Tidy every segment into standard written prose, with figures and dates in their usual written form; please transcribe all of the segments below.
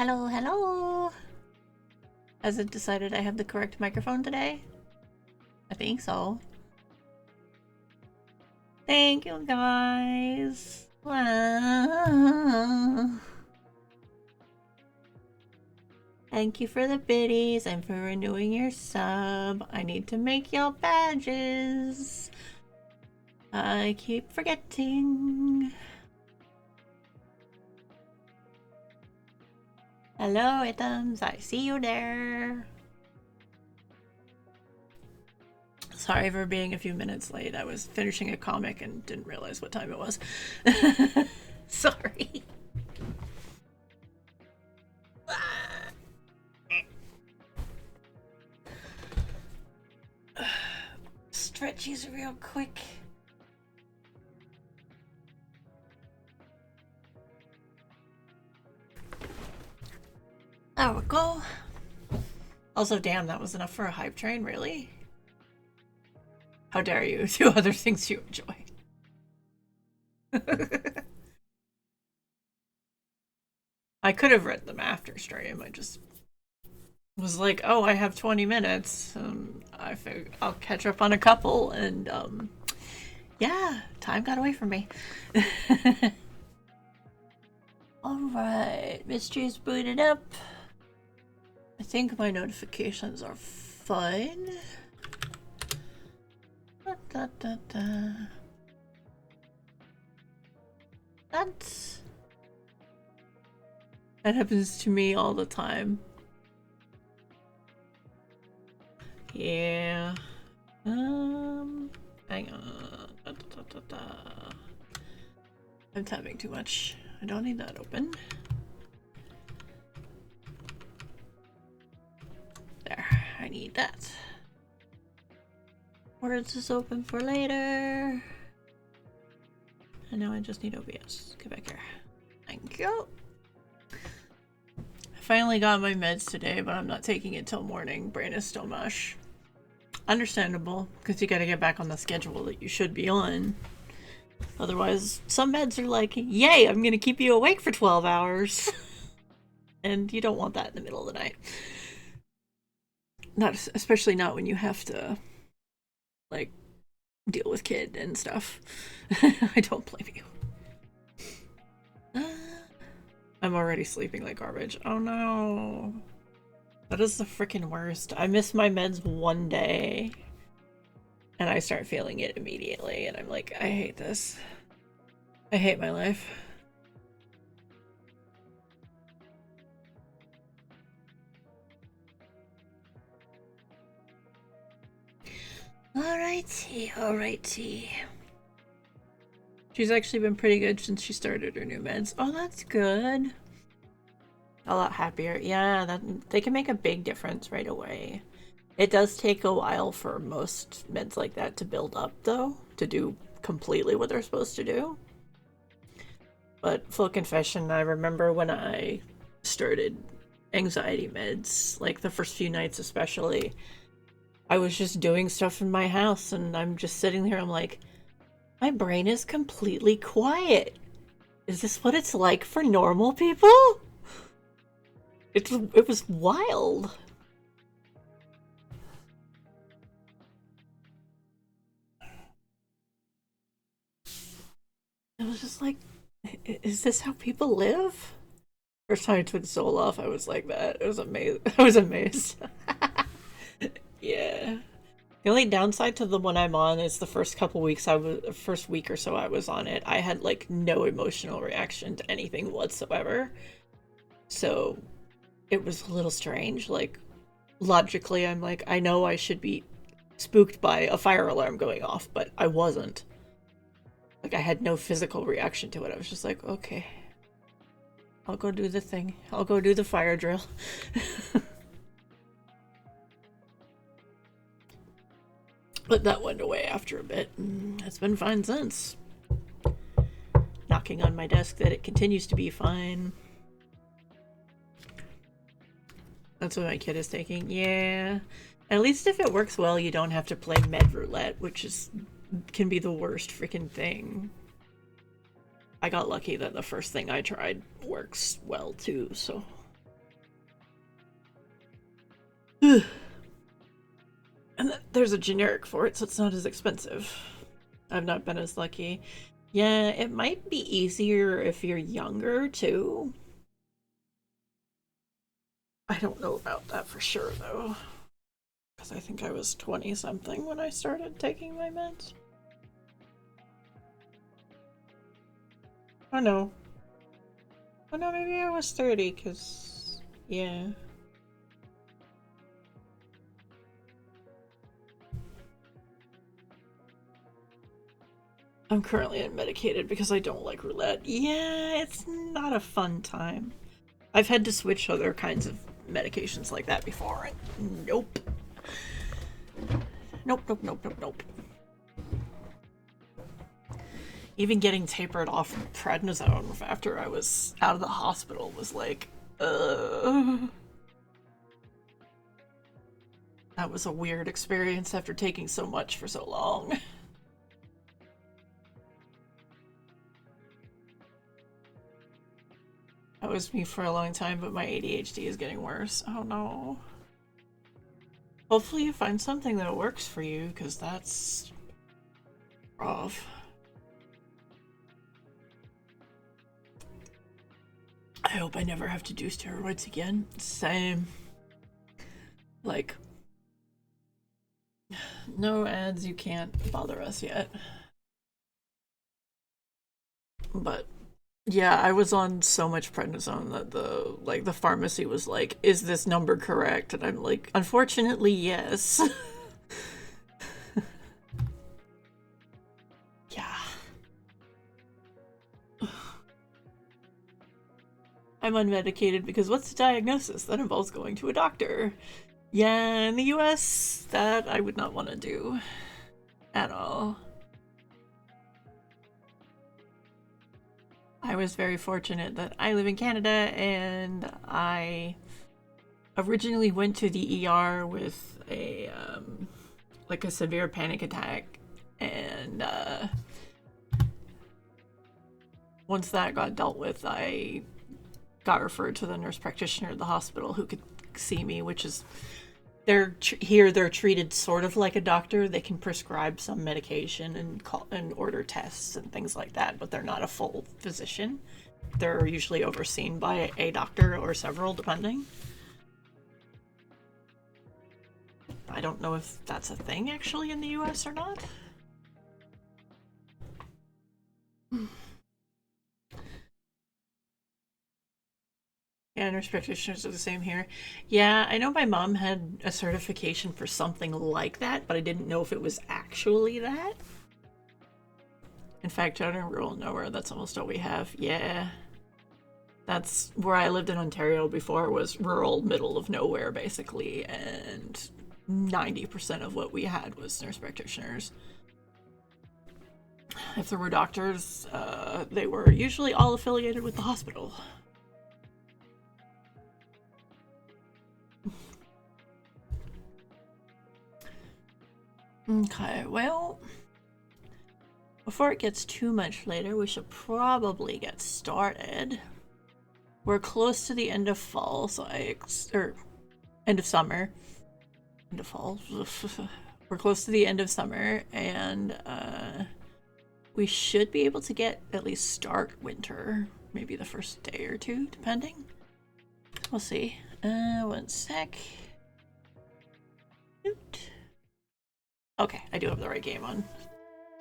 Hello, hello! Has it decided I have the correct microphone today? I think so. Thank you, guys! Wow. Thank you for the biddies and for renewing your sub. I need to make y'all badges. I keep forgetting. Hello, Items. I see you there. Sorry for being a few minutes late. I was finishing a comic and didn't realize what time it was. Sorry. Stretchies real quick. There we go. Also, damn, that was enough for a hype train, really? How dare you do other things you enjoy. I could have read them after stream. I just was like, oh, I have 20 minutes. I figured I'll catch up on a couple, and yeah, time got away from me. Alright, Mystery's booted up. I think my notifications are fine. Da, da, da. That happens to me all the time. Yeah. Hang on. Da, da, da, da. I'm tapping too much. I don't need that open. There. I need that. Words is open for later. And now I just need OBS. Get back here. Thank you. I finally got my meds today, but I'm not taking it till morning. Brain is still mush. Understandable, because you gotta get back on the schedule that you should be on. Otherwise, some meds are like, yay, I'm gonna keep you awake for 12 hours. And you don't want that in the middle of the night. Not, especially not when you have to, like, deal with kid and stuff. I don't blame you. I'm already sleeping like garbage. Oh no. That is the freaking worst. I miss my meds one day and I start feeling it immediately and I'm like, I hate this. I hate my life. Alrighty. She's actually been pretty good since she started her new meds. Oh, that's good. A lot happier. Yeah, they can make a big difference right away. It does take a while for most meds like that to build up, though, to do completely what they're supposed to do. But full confession, I remember when I started anxiety meds, like the first few nights especially, I was just doing stuff in my house and I'm just sitting there, I'm like, my brain is completely quiet. Is this what it's like for normal people? It was wild. I was just like, is this how people live? First time I took Zoloft, I was like that. It was amazing. I was amazed. Yeah. The only downside to the one I'm on is the first couple weeks first week or so I was on it, I had like no emotional reaction to anything whatsoever. So it was a little strange. Like, logically, I'm like, I know I should be spooked by a fire alarm going off, but I wasn't. Like, I had no physical reaction to it. I was just like, okay, I'll go do the thing. I'll go do the fire drill. But that went away after a bit, and it's been fine since. Knocking on my desk that it continues to be fine. That's what my kid is taking. Yeah. At least if it works well, you don't have to play med roulette, which can be the worst freaking thing. I got lucky that the first thing I tried works well too, so And there's a generic for it, so it's not as expensive. I've not been as lucky. Yeah, it might be easier if you're younger, too. I don't know about that for sure, though. Because I think I was 20-something when I started taking my meds. Oh no. Oh no, maybe I was 30, because... yeah. I'm currently unmedicated because I don't like roulette. Yeah, it's not a fun time. I've had to switch other kinds of medications like that before, and nope. Nope, nope, nope, nope, nope. Even getting tapered off from prednisone after I was out of the hospital was like, that was a weird experience after taking so much for so long. That was me for a long time, but my ADHD is getting worse. Oh no. Hopefully you find something that works for you, because that's rough. I hope I never have to do steroids again. Same. Like, no ads, you can't bother us yet. But yeah, I was on so much prednisone that the pharmacy was like, "Is this number correct?" And I'm like, "Unfortunately, yes." Yeah. I'm unmedicated because what's the diagnosis? That involves going to a doctor. Yeah, in the US, that I would not want to do at all. I was very fortunate that I live in Canada and I originally went to the ER with a like a severe panic attack, and once that got dealt with, I got referred to the nurse practitioner at the hospital who could see me, which is they're treated sort of like a doctor. They can prescribe some medication and call and order tests and things like that, but they're not a full physician. They're usually overseen by a doctor or several, depending. I don't know if that's a thing actually in the US or not. Yeah, nurse practitioners are the same here. Yeah, I know my mom had a certification for something like that, but I didn't know if it was actually that. In fact, out in rural nowhere, that's almost all we have. Yeah. That's where I lived in Ontario before, was rural middle of nowhere, basically, and 90% of what we had was nurse practitioners. If there were doctors, they were usually all affiliated with the hospital. Okay, well, before it gets too much later, we should probably get started. We're close to the end of fall, so or end of summer. End of fall. We're close to the end of summer, and we should be able to get at least start winter, maybe the first day or two, depending. We'll see. One sec. Okay, I do have the right game on.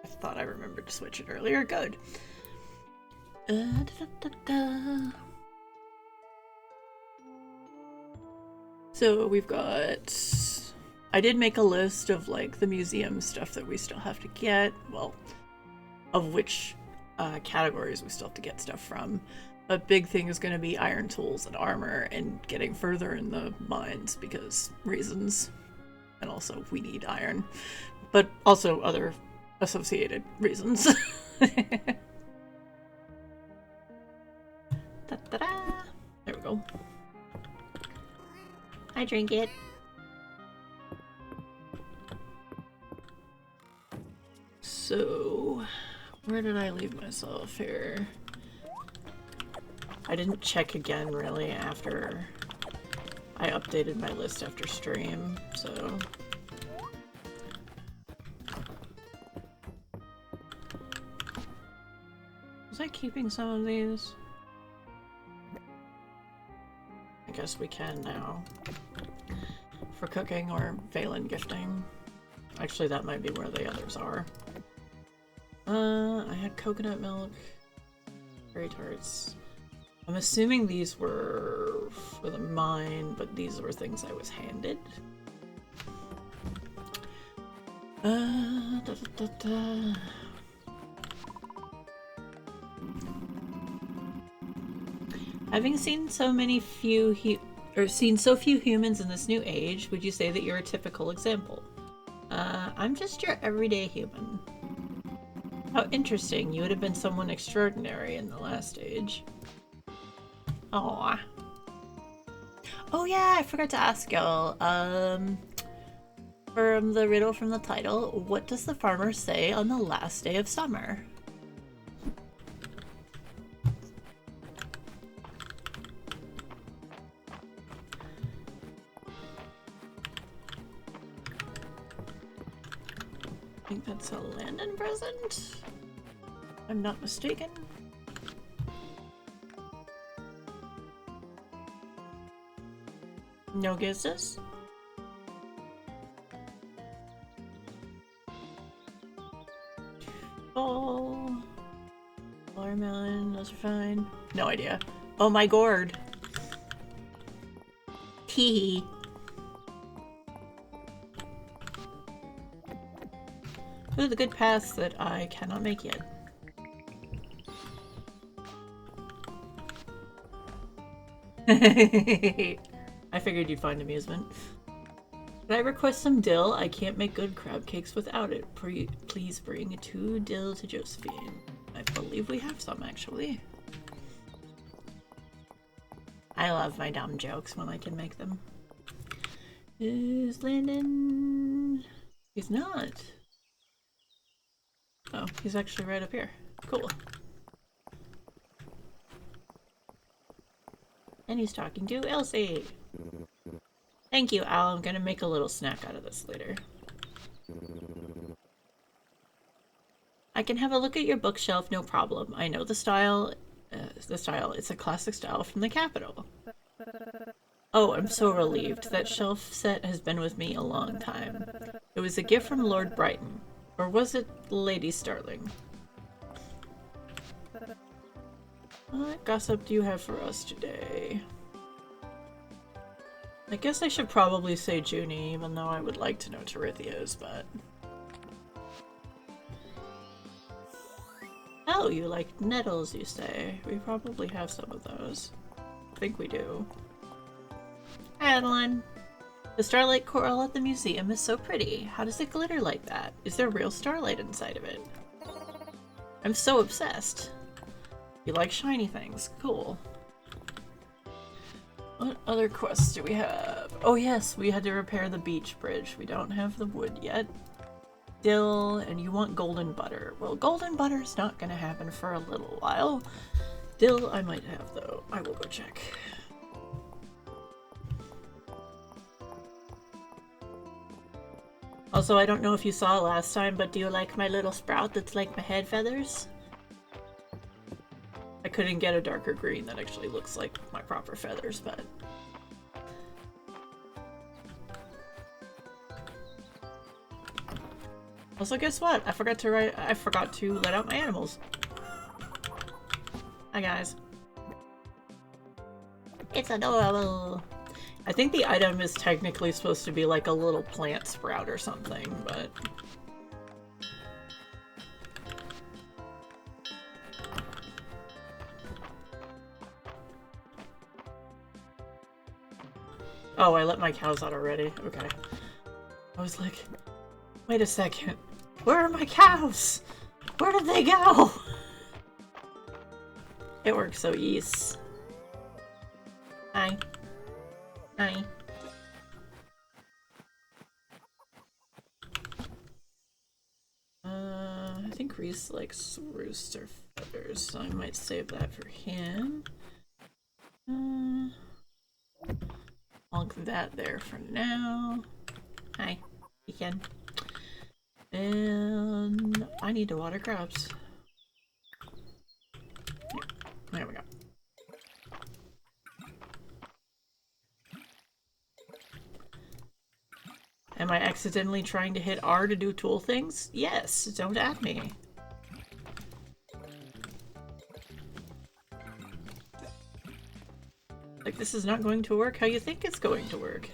I thought I remembered to switch it earlier. Good. So we've got... I did make a list of like the museum stuff that we still have to get. Well, of which categories we still have to get stuff from. A big thing is going to be iron tools and armor and getting further in the mines because reasons. And also we need iron. But also other associated reasons. Da-da-da. There we go. I drink it. So, where did I leave myself here? I didn't check again really after I updated my list after stream, so... Was I keeping some of these? I guess we can now. For cooking or Valen gifting. Actually, that might be where the others are. I had coconut milk. Berry tarts. I'm assuming these were for the mine, but these were things I was handed. Having seen so few humans in this new age, would you say that you're a typical example? I'm just your everyday human. How interesting, you would have been someone extraordinary in the last age. Aww. Oh yeah, I forgot to ask y'all. From the riddle from the title, what does the farmer say on the last day of summer? I think that's a Landon present. I'm not mistaken. No guesses? Oh, watermelon, those are fine. No idea. Oh, my gourd. Tee. Ooh, the good paths that I cannot make yet. I figured you'd find amusement. Can I request some dill? I can't make good crab cakes without it. Please bring 2 dill to Josephine. I believe we have some, actually. I love my dumb jokes when I can make them. Is Landon? He's not. Oh, he's actually right up here. Cool. And he's talking to Elsie. Thank you, Al. I'm gonna make a little snack out of this later. I can have a look at your bookshelf, no problem. I know the style. It's a classic style from the capital. Oh, I'm so relieved. That shelf set has been with me a long time. It was a gift from Lord Brighton. Or was it Lady Starling? What gossip do you have for us today? I guess I should probably say Junie, even though I would like to know Terithia's, but... Oh, you like nettles, you say? We probably have some of those. I think we do. Hi, Adeline. The starlight coral at the museum is so pretty. How does it glitter like that? Is there real starlight inside of it? I'm so obsessed. You like shiny things. Cool. What other quests do we have? Oh yes, we had to repair the beach bridge. We don't have the wood yet. Dill, and you want golden butter. Well, golden butter's not gonna happen for a little while. Dill I might have, though. I will go check. Also, I don't know if you saw it last time, but do you like my little sprout that's like my head feathers? I couldn't get a darker green that actually looks like my proper feathers, but... Also, guess what? I forgot to let out my animals. Hi, guys. It's adorable! I think the item is technically supposed to be like a little plant sprout or something, but... Oh, I let my cows out already. Okay. I was like, wait a second. Where are my cows? Where did they go? It works so easy. Hi. Hi. I think Reese likes rooster feathers, so I might save that for him. I'll plonk that there for now. Hi, you can. And I need to water crops. There we go. Am I accidentally trying to hit R to do tool things? Yes, don't at me. Like, this is not going to work how you think it's going to work.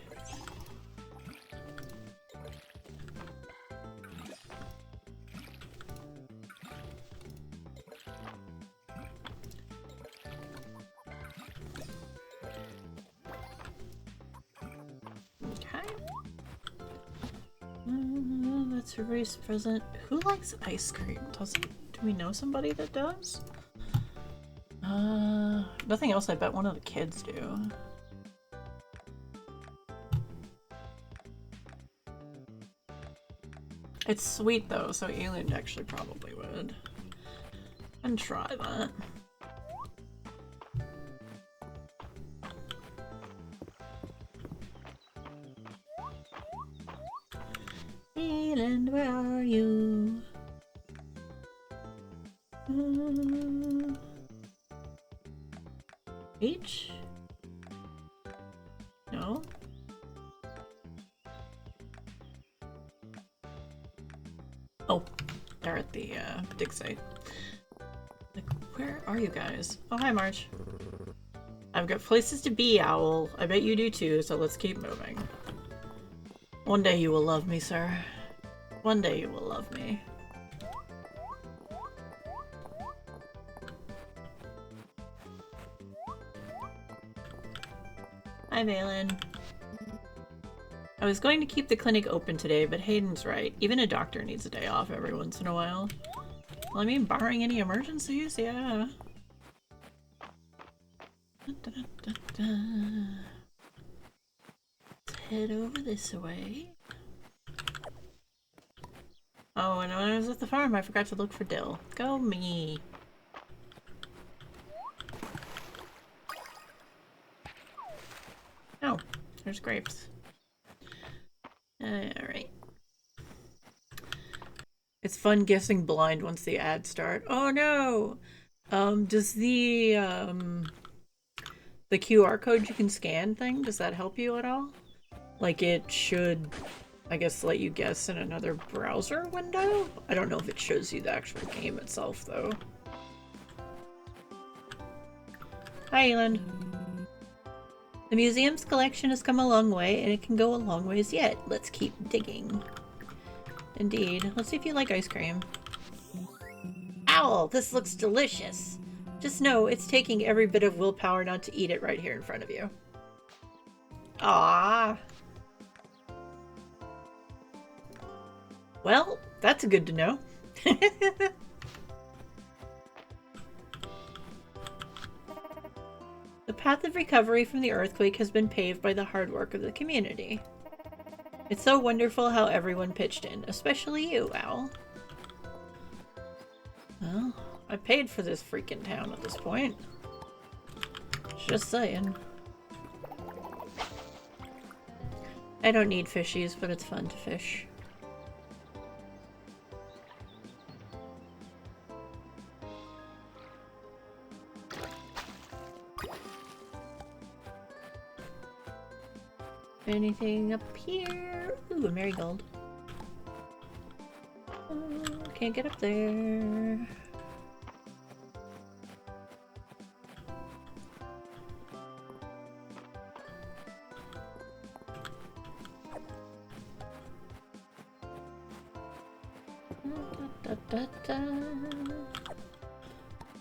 That's a race present. Who likes ice cream? Do we know somebody that does? Nothing else. I bet one of the kids do. It's sweet though, so Alien actually probably would. And try that. Leland, where are you? H? No? Oh, they're at the dig site. Like, where are you guys? Oh, hi, March. I've got places to be, Owl. I bet you do too, so let's keep moving. One day you will love me, sir. One day you will love me. Hi, Valen. I was going to keep the clinic open today, but Hayden's right. Even a doctor needs a day off every once in a while. Well, I mean, barring any emergencies, yeah. Let's head over this way. Oh, and when I was at the farm, I forgot to look for dill. Go me. Oh, there's grapes. Alright. It's fun guessing blind once the ads start. Oh no! Does the QR code you can scan thing, does that help you at all? Like it should, I guess, let you guess in another browser window? I don't know if it shows you the actual game itself, though. Hi, Elin. The museum's collection has come a long way, and it can go a long ways yet. Let's keep digging. Indeed. Let's see if you like ice cream. Owl, this looks delicious. Just know it's taking every bit of willpower not to eat it right here in front of you. Ah. Well, that's good to know. The path of recovery from the earthquake has been paved by the hard work of the community. It's so wonderful how everyone pitched in, especially you, Owl. Well, I paid for this freaking town at this point. Just saying. I don't need fishies, but it's fun to fish. Anything up here? Ooh, a marigold. Can't get up there.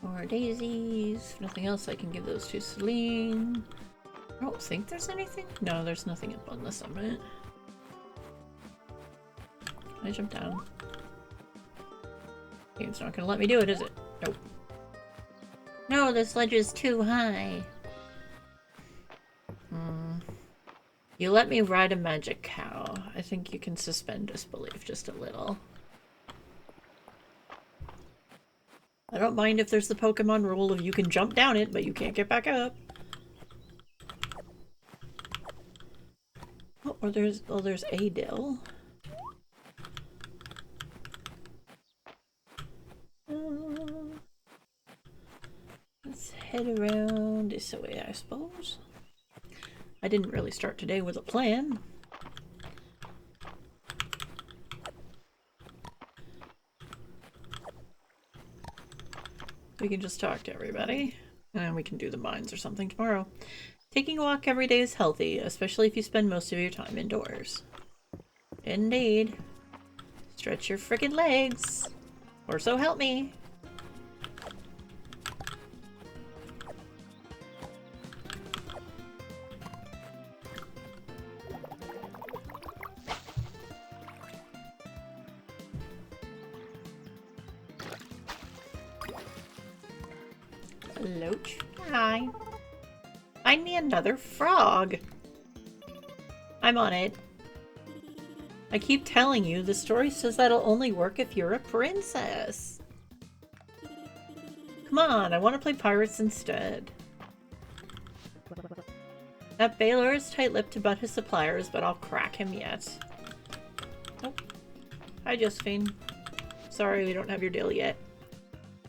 More daisies. Nothing else. I can give those to Celine. I don't think there's anything. No, there's nothing up on the summit. Can I jump down? Game's not gonna let me do it, is it? Nope. No, this ledge is too high. You let me ride a magic cow. I think you can suspend disbelief just a little. I don't mind if there's the Pokemon rule of you can jump down it, but you can't get back up. or there's a dill. Let's head around this way, I suppose. I didn't really start today with a plan. We can just talk to everybody, and we can do the mines or something tomorrow. Taking a walk every day is healthy, especially if you spend most of your time indoors. Indeed. Stretch your frickin' legs, or so help me. Loach. Hi. Find me another frog. I'm on it. I keep telling you, the story says that'll only work if you're a princess. Come on, I want to play pirates instead. That Baylor is tight-lipped about his suppliers, but I'll crack him yet. Oh. Hi, Josephine. Sorry we don't have your deal yet.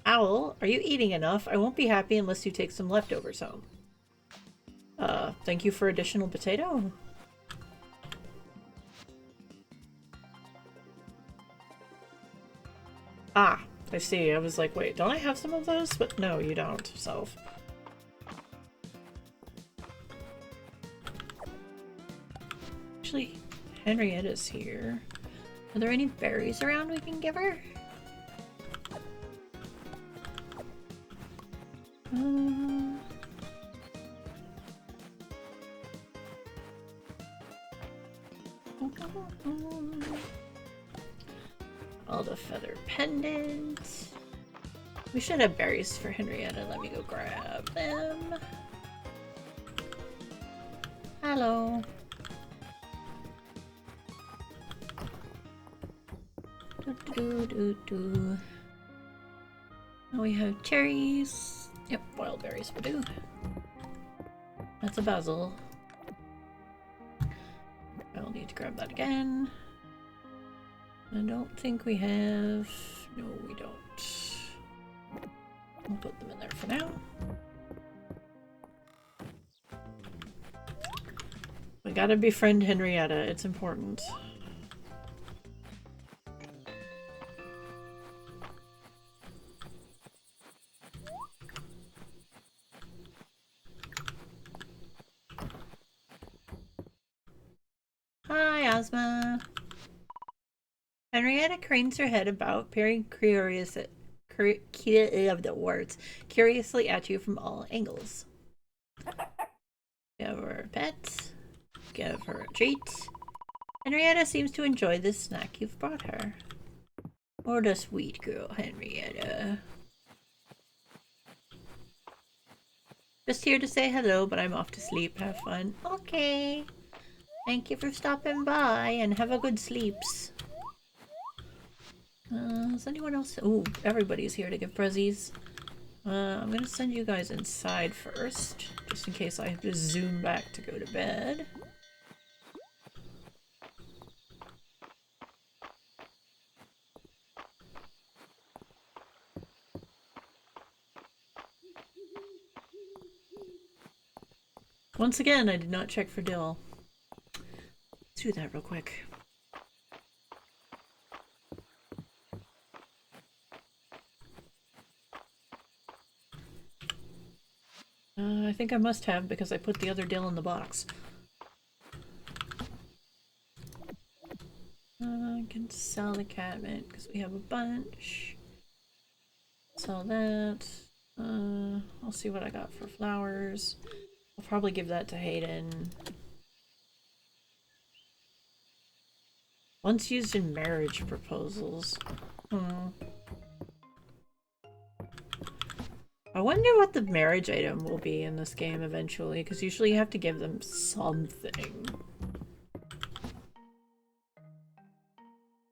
Owl, are you eating enough? I won't be happy unless you take some leftovers home. Thank you for additional potato. Ah, I see. I was like, wait, don't I have some of those? But no, you don't, self. Actually, Henrietta's here. Are there any berries around we can give her? All the feather pendant. We should have berries for Henrietta. Let me go grab them. Hello. Now we have cherries. Yep, wild berries will do. That's a basil. I'll need to grab that again. I don't think we have... No, we don't. We'll put them in there for now. We gotta befriend Henrietta. It's important. Hi, Ozma. Henrietta cranes her head about, peering curiously at you from all angles. Give her a pet. Give her a treat. Henrietta seems to enjoy this snack you've brought her. What a sweet girl, Henrietta. Just here to say hello, but I'm off to sleep. Have fun. Okay. Thank you for stopping by, and have a good sleeps. Is anyone else? Ooh, everybody's here to give prezzies. I'm gonna send you guys inside first, just in case I have to zoom back to go to bed. Once again, I did not check for dill. Let's do that real quick. I think I must have because I put the other dill in the box. I can sell the catmint because we have a bunch. Sell that. I'll see what I got for flowers. I'll probably give that to Hayden. Once used in marriage proposals. I wonder what the marriage item will be in this game eventually, because usually you have to give them something.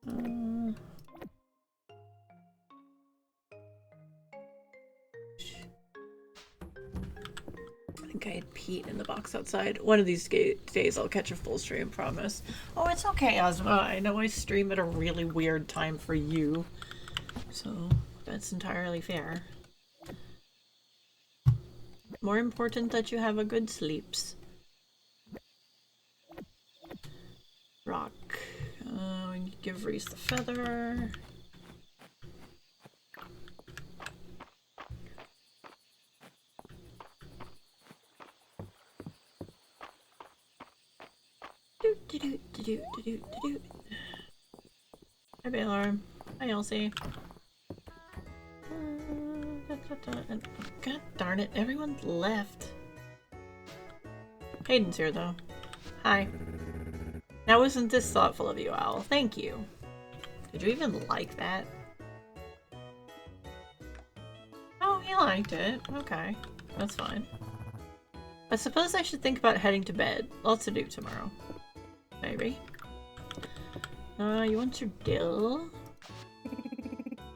I think think I had peat in the box outside. One of these days I'll catch a full stream, promise. Oh, it's okay, Ozma. I know I stream at a really weird time for you. So, that's entirely fair. More important that you have a good sleeps. Rock. Give Reese the feather. Hi, Baylor. Hi, Elsie. God darn it, everyone's left. Hayden's here, though. Hi. Now, isn't this thoughtful of you, Owl? Thank you. Did you even like that? Oh, he liked it. Okay. That's fine. I suppose I should think about heading to bed. Lots to do tomorrow. Maybe. You want your dill?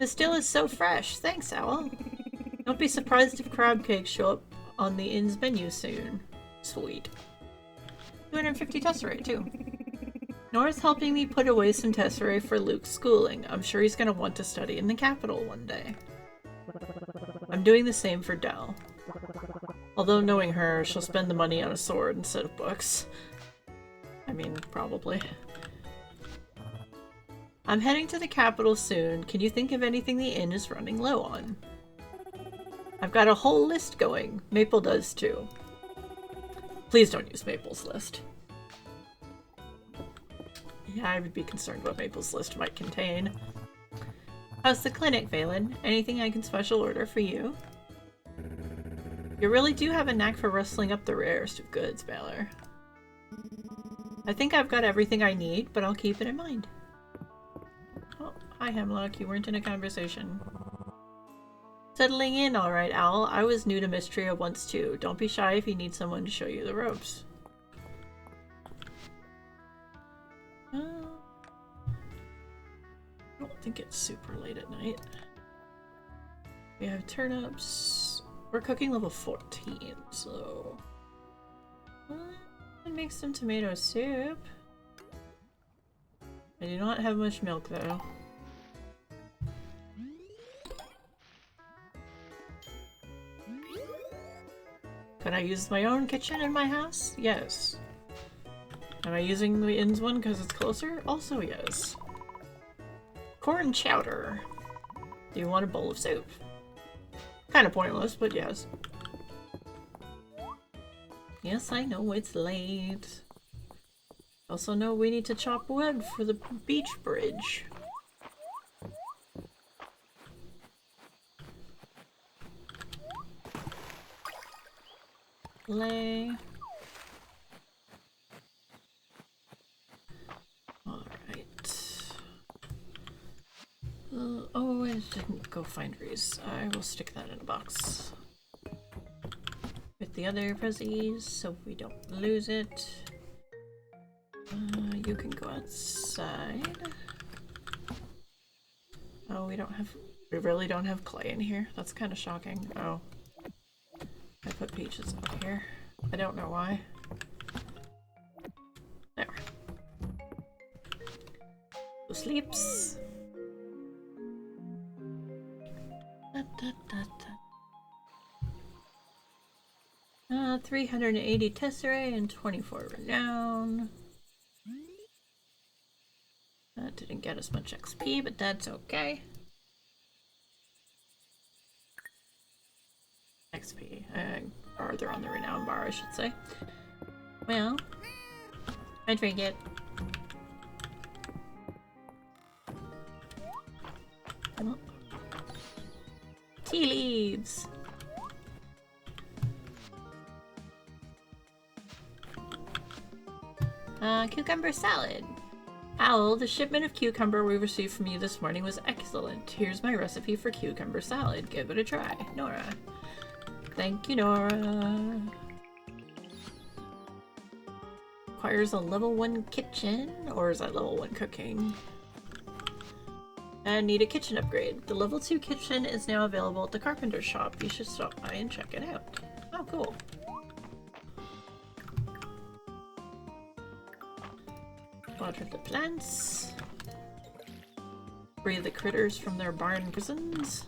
This dill is so fresh. Thanks, Owl. Don't be surprised if crab cakes show up on the inn's menu soon. Sweet. 250 tesserae, too. Nora's helping me put away some tesserae for Luke's schooling. I'm sure he's gonna want to study in the capital one day. I'm doing the same for Dell. Although knowing her, she'll spend the money on a sword instead of books. I mean, probably. I'm heading to the capital soon. Can you think of anything the inn is running low on? I've got a whole list going. Maple does too. Please don't use Maple's list. Yeah, I would be concerned what Maple's list might contain. How's the clinic, Valen? Anything I can special order for you? You really do have a knack for rustling up the rarest of goods, Baylor. I think I've got everything I need, but I'll keep it in mind. Oh, hi Hemlock, you weren't in a conversation. Settling in alright, Owl. I was new to Mistria once too. Don't be shy if you need someone to show you the ropes. I don't think it's super late at night. We have turnips. We're cooking level 14, so... I'd make some tomato soup. I do not have much milk, though. Could I use my own kitchen in my house? Yes. Am I using the inn's one because it's closer? Also yes. Corn chowder. Do you want a bowl of soup? Kind of pointless, but yes. Yes, I know it's late. Also know we need to chop wood for the beach bridge. Lay. Alright. Oh, I didn't go find Reese. I will stick that in a box with the other prezzies so we don't lose it. You can go outside. Oh, we really don't have clay in here? That's kind of shocking. Oh. I put peaches up here. I don't know why. There. Who sleeps? 380 tesserae and 24 renown. That didn't get us much XP, but that's okay. XP. Farther on the renown bar, I should say. Well, I drink it. Oh. Tea leaves. Cucumber salad. Owl, the shipment of cucumber we received from you this morning was excellent. Here's my recipe for cucumber salad. Give it a try. Nora. Thank you, Nora. Requires a level 1 kitchen, or is that level 1 cooking? And need a kitchen upgrade. The level 2 kitchen is now available at the carpenter shop. You should stop by and check it out. Oh, cool. Water the plants. Free the critters from their barn prisons.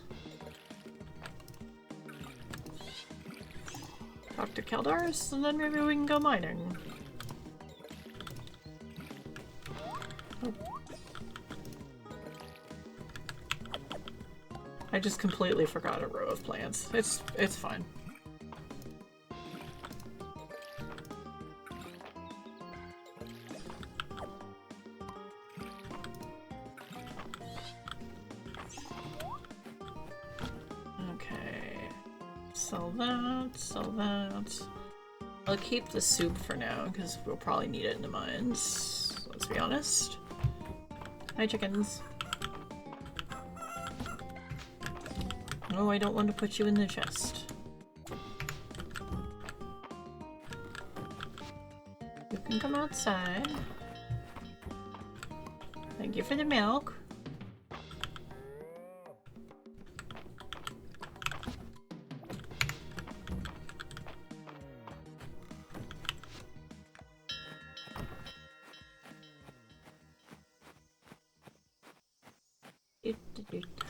Talk to Keldaris, and then maybe we can go mining. Oh. I just completely forgot a row of plants. It's fine. Sell that. I'll keep the soup for now, because we'll probably need it in the mines. Let's be honest. Hi, chickens. No, I don't want to put you in the chest. You can come outside. Thank you for the milk.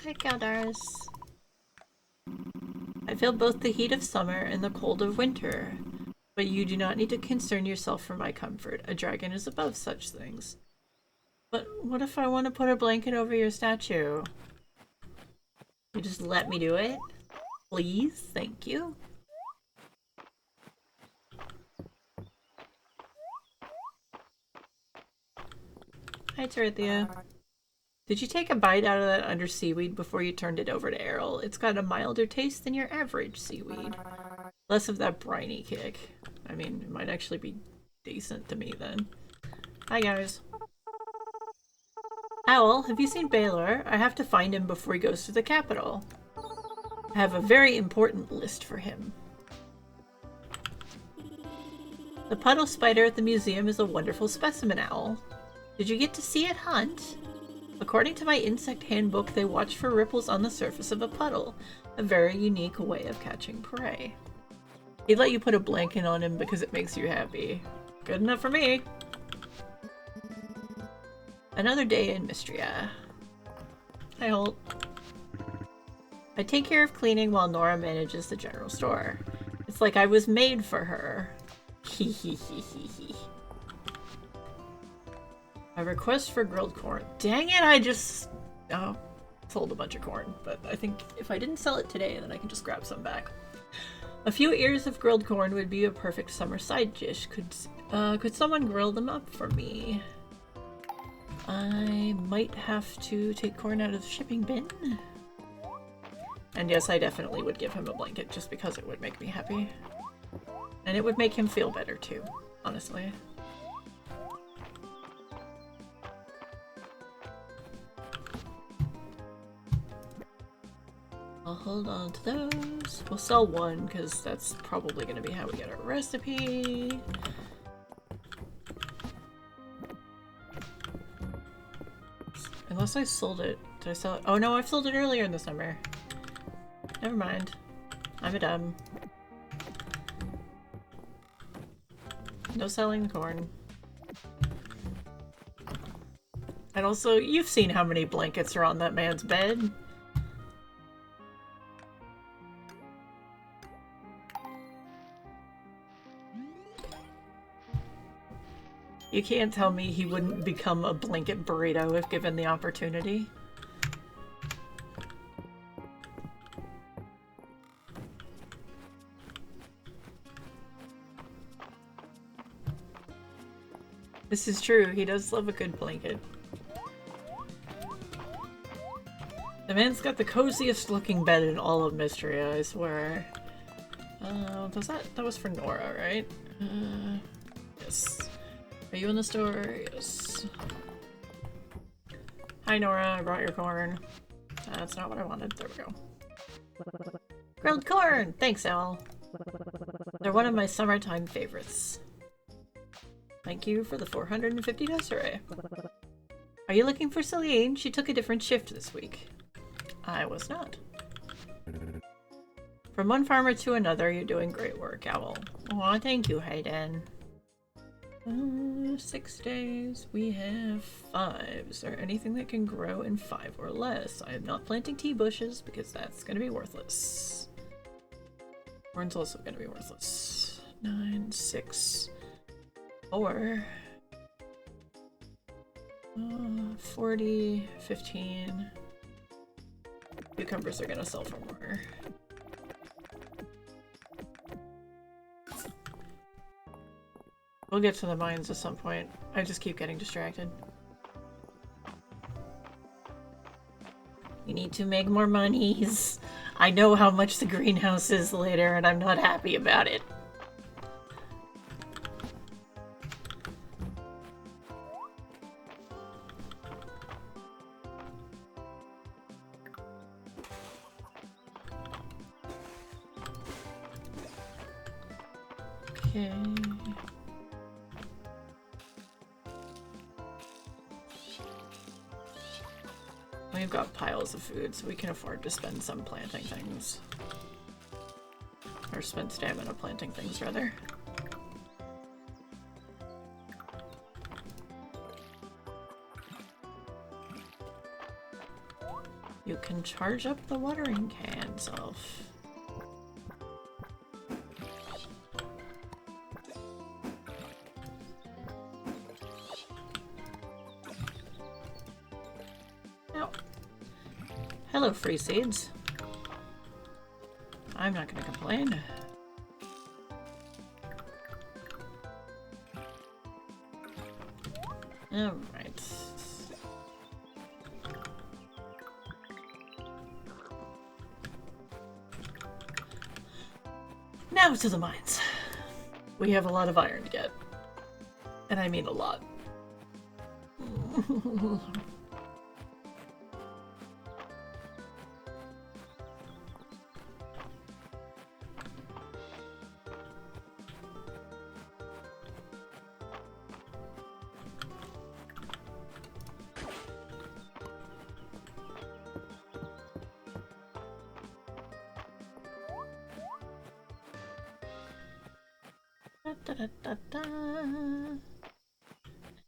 Hi, Galdaris. I feel both the heat of summer and the cold of winter, but you do not need to concern yourself for my comfort. A dragon is above such things. But what if I want to put a blanket over your statue? You just let me do it? Please? Thank you. Hi, Terithia. Did you take a bite out of that under seaweed before you turned it over to Errol? It's got a milder taste than your average seaweed. Less of that briny kick. I mean, it might actually be decent to me then. Hi, guys. Owl, have you seen Baylor? I have to find him before he goes to the capital. I have a very important list for him. The puddle spider at the museum is a wonderful specimen, Owl. Did you get to see it hunt? According to my insect handbook, they watch for ripples on the surface of a puddle, a very unique way of catching prey. He'd let you put a blanket on him because it makes you happy. Good enough for me. Another day in Mistria. Hi, Holt. I take care of cleaning while Nora manages the general store. It's like I was made for her. Hee hee hee hee hee. A request for grilled corn. Dang it, I just... Oh, sold a bunch of corn, but I think if I didn't sell it today, then I can just grab some back. A few ears of grilled corn would be a perfect summer side dish. Could someone grill them up for me? I might have to take corn out of the shipping bin. And yes, I definitely would give him a blanket just because it would make me happy. And it would make him feel better too, honestly. I'll hold on to those. We'll sell one because that's probably going to be how we get our recipe. Unless I sold it. Did I sell it? Oh no, I've sold it earlier in the summer. Never mind. I'm a dumb. No selling corn. And also, you've seen how many blankets are on that man's bed. You can't tell me he wouldn't become a blanket burrito if given the opportunity. This is true, he does love a good blanket. The man's got the coziest looking bed in all of Mistria, I swear. That was for Nora, right? Yes. Are you in the store? Yes. Hi Nora, I brought your corn. That's not what I wanted. There we go. Grilled corn! Thanks, Al. They're one of my summertime favorites. Thank you for the 450 Desiree. Are you looking for Celine? She took a different shift this week. I was not. From one farmer to another, you're doing great work, Owl. Aw, thank you, Hayden. 6 days. We have 5. Is there anything that can grow in 5 or less? I am not planting tea bushes because that's going to be worthless. Corn's also going to be worthless. 9, 6, 4. 40, 15. Cucumbers are going to sell for more. We'll get to the mines at some point. I just keep getting distracted. We need to make more monies. I know how much the greenhouse is later, and I'm not happy about it. Okay. We've got piles of food, so we can afford to spend some planting things. Or spend stamina planting things, rather. You can charge up the watering can, Self. Hello, free seeds. I'm not gonna complain. Alright. Now to the mines. We have a lot of iron to get. And I mean a lot.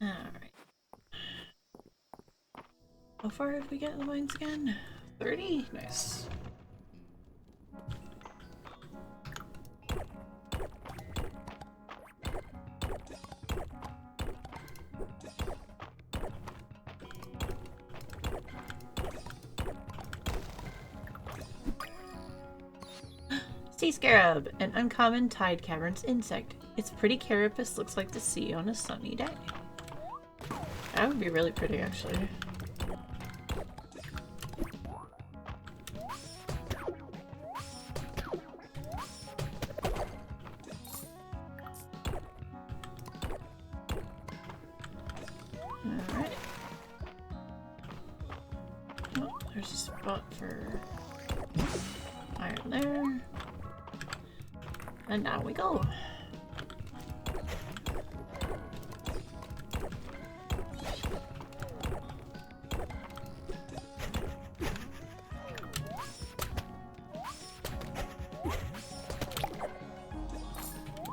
Alright. How far did we get in the mines again? 30? Nice. Sea scarab, an uncommon tide caverns insect. Its pretty carapace looks like the sea on a sunny day. That would be really pretty, actually. Alright. Oh, there's a spot for iron there. And now we go.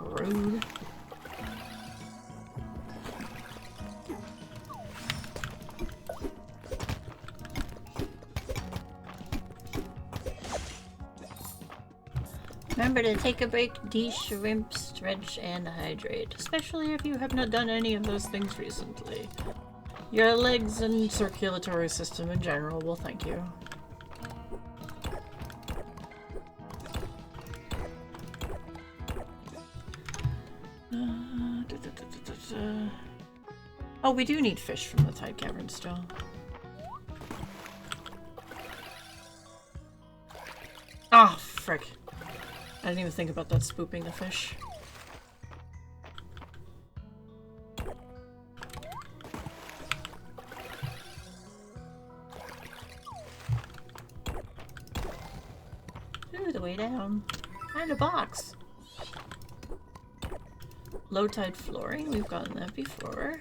Rude. Remember to take a break, de-shrimp, stretch, and hydrate, especially if you have not done any of those things recently. Your legs and circulatory system in general will thank you. Oh, we do need fish from the tide cavern still. Ah, oh, frick. I didn't even think about that spooping the fish. Ooh, the way down. And a box. Low tide flooring, we've gotten that before.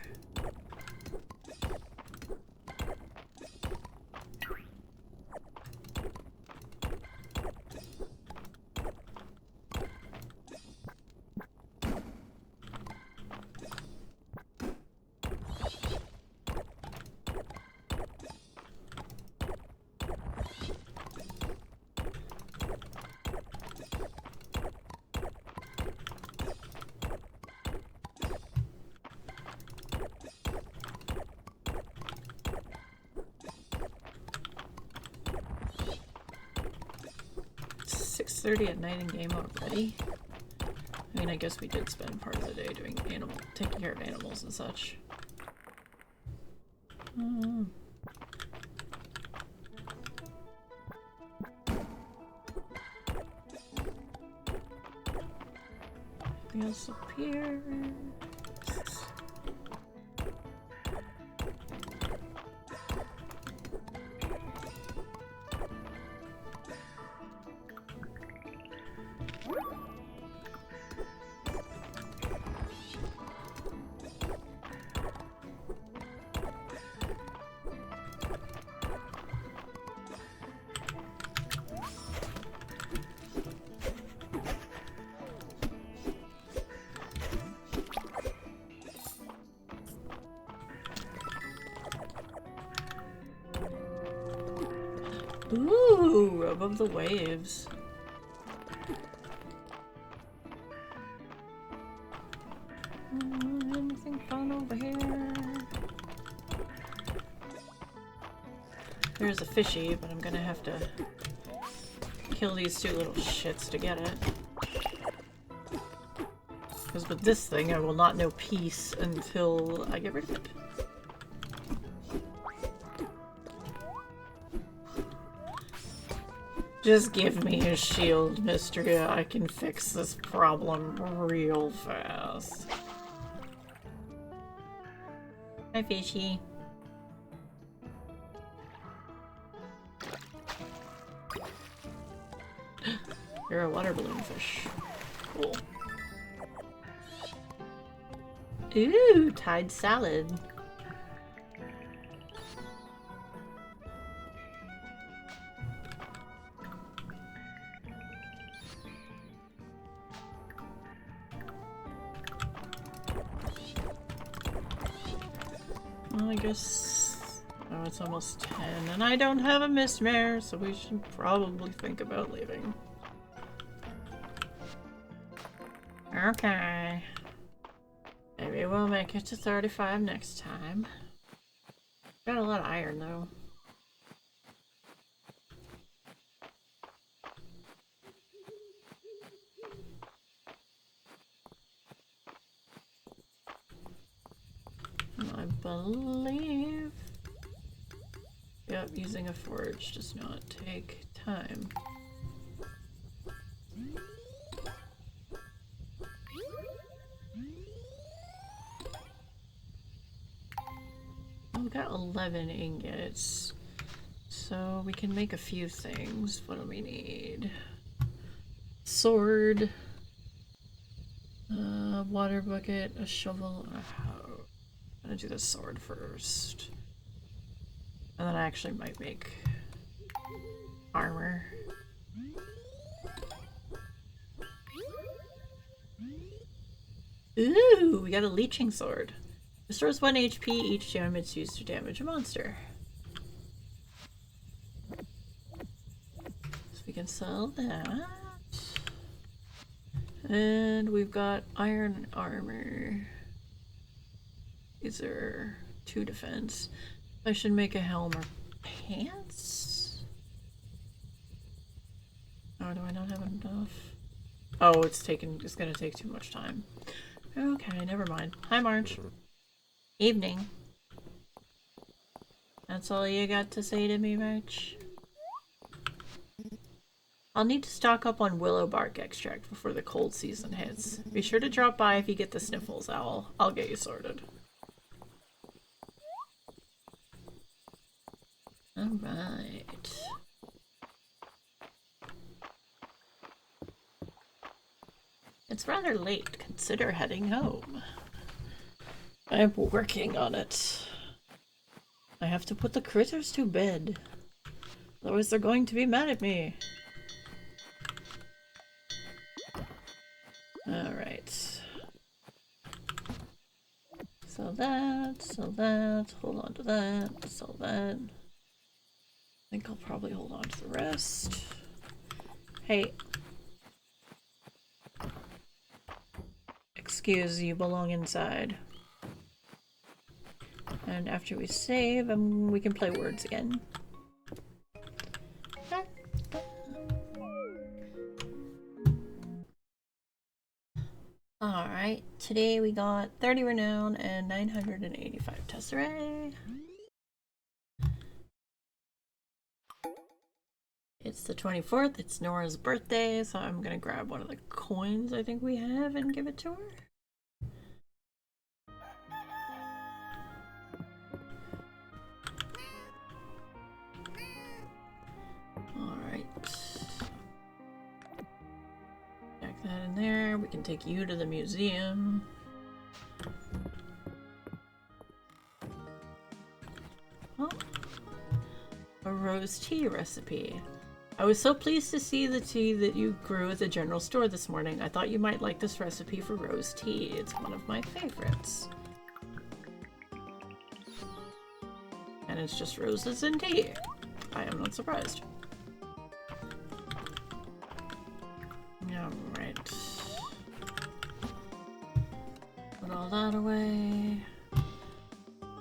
6:30 at night in game already? I mean, I guess we did spend part of the day doing taking care of animals and such. Anything else up here? Ooh, above the waves. Anything fun over here? There's a fishy, but I'm gonna have to kill these two little shits to get it. Because with this thing, I will not know peace until I get rid of it. Just give me a shield, Mistria. I can fix this problem real fast. Hi, fishy. You're a water balloon fish. Cool. Ooh, Tide salad. Well, I guess... Oh, it's almost 10, and I don't have a mistmare, so we should probably think about leaving. Okay. Maybe we'll make it to 35 next time. Got a lot of iron, though. I believe... Yep, using a forge does not take time. Oh, we got 11 ingots. So we can make a few things. What do we need? Sword. Water bucket, a shovel, and a hoe. I'm gonna do the sword first. And then I actually might make armor. Ooh, we got a leeching sword. Restores 1 HP each time it's used to damage a monster. So we can sell that. And we've got iron armor. These are 2 defense. I should make a helm or pants? Oh, do I not have enough? Oh, it's gonna take too much time. Okay, never mind. Hi, Marge. Evening. That's all you got to say to me, Marge? I'll need to stock up on willow bark extract before the cold season hits. Be sure to drop by if you get the sniffles, Owl. I'll get you sorted. Alright. It's rather late. Consider heading home. I'm working on it. I have to put the critters to bed. Otherwise they're going to be mad at me. Alright. Sell that, hold on to that, sell that. I think I'll probably hold on to the rest. Hey. Excuse, you belong inside. And after we save, we can play words again. Alright, today we got 30 renown and 985 tesserae. It's the 24th, it's Nora's birthday, so I'm gonna grab one of the coins I think we have and give it to her. Alright. Jack that in there. We can take you to the museum. Oh. A rose tea recipe. I was so pleased to see the tea that you grew at the general store this morning. I thought you might like this recipe for rose tea. It's one of my favorites. And it's just roses and tea. I am not surprised. Alright. Put all that away. Do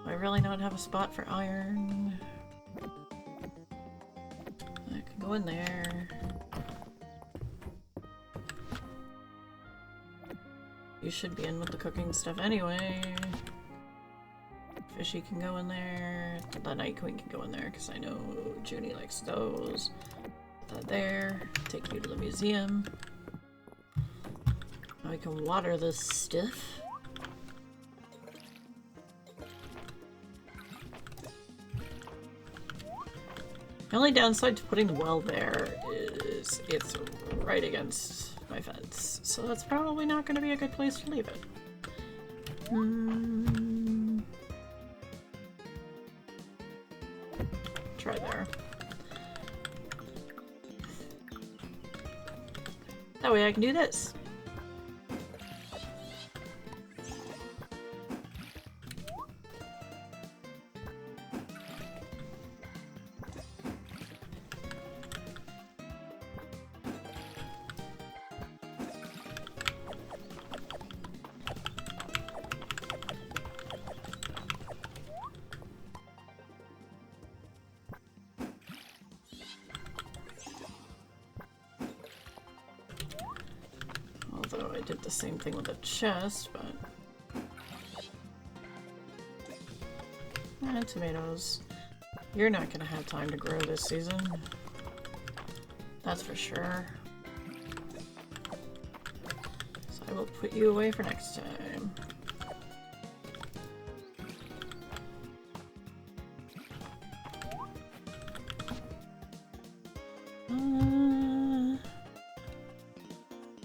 I really not have a spot for iron? I can go in there. You should be in with the cooking stuff anyway. Fishy can go in there. The Night Queen can go in there because I know Junie likes those. Put that there. Take you to the museum. Now we can water this stuff. The only downside to putting the well there is it's right against my fence, so that's probably not going to be a good place to leave it. Try there. That way I can do this. Although I did the same thing with the chest, but... tomatoes. You're not gonna have time to grow this season. That's for sure. So I will put you away for next time.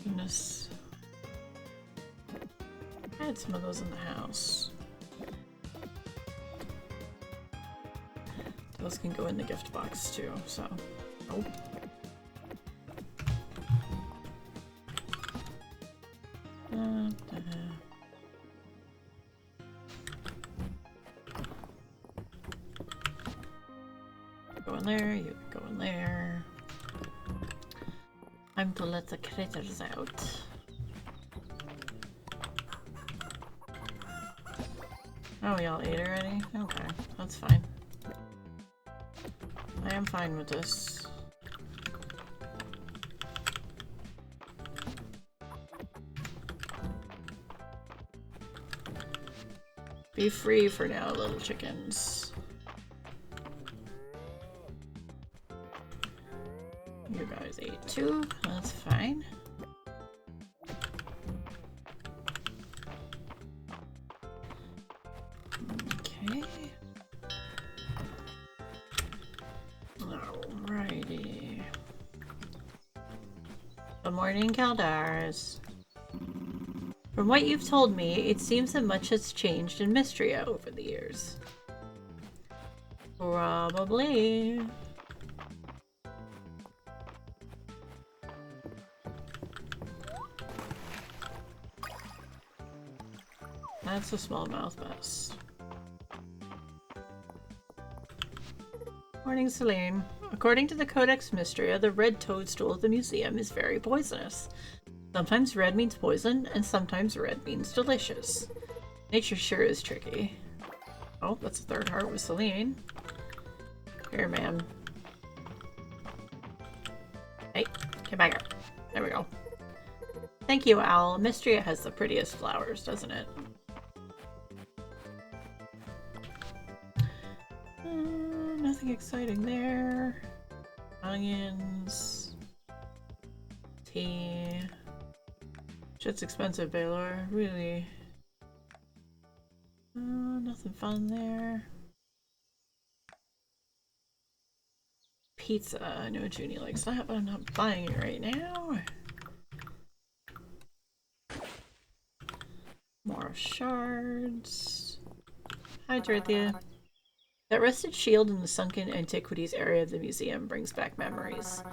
Goodness. I had some of those in the house. Those can go in the gift box too, so. Oh. Go in there, you go in there. Time to let the critters out. Oh, y'all ate already? Okay, that's fine. I am fine with this. Be free for now, little chickens. You guys ate too, that's fine. Okay. Alrighty. Good morning, Kaldars. From what you've told me, it seems that much has changed in Mistria over the years. Probably. That's a smallmouth bass. Morning, Celine. According to the Codex Mistria, the red toadstool of the museum is very poisonous. Sometimes red means poison, and sometimes red means delicious. Nature sure is tricky. Oh, that's a third heart with Celine. Here, man. Hey, get back here. There we go. Thank you, Owl. Mistria has the prettiest flowers, doesn't it? Nothing exciting there. Onions. Tea. Shit's expensive, Baylor. Really. Nothing fun there. Pizza. I know Junie likes that, but I'm not buying it right now. More shards. Hi, Dorothea. That rusted shield in the sunken antiquities area of the museum brings back memories.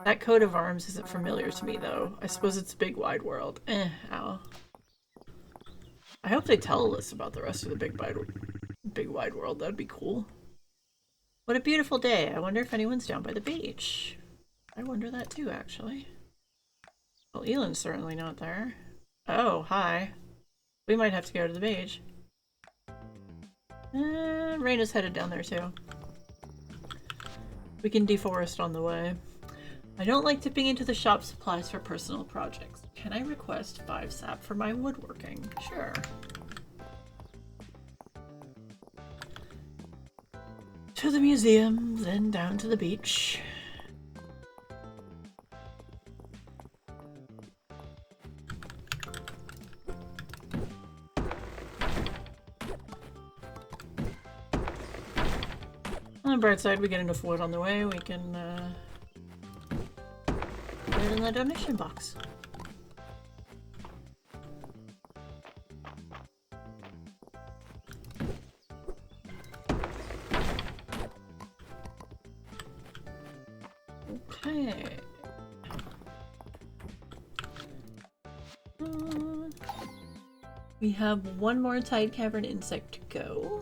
That coat of arms isn't familiar to me, though. I suppose it's a big wide world. Ow. I hope they tell us about the rest of the big wide world. That'd be cool. What a beautiful day. I wonder if anyone's down by the beach. I wonder that too, actually. Well, Elon's certainly not there. Oh, hi. We might have to go to the beach. Raina's headed down there too. We can deforest on the way. I don't like dipping into the shop supplies for personal projects. Can I request 5 sap for my woodworking? Sure. To the museum, then down to the beach. On the bright side, we get enough wood on the way, we can put it in the donation box. Okay. We have one more Tide Cavern insect to go.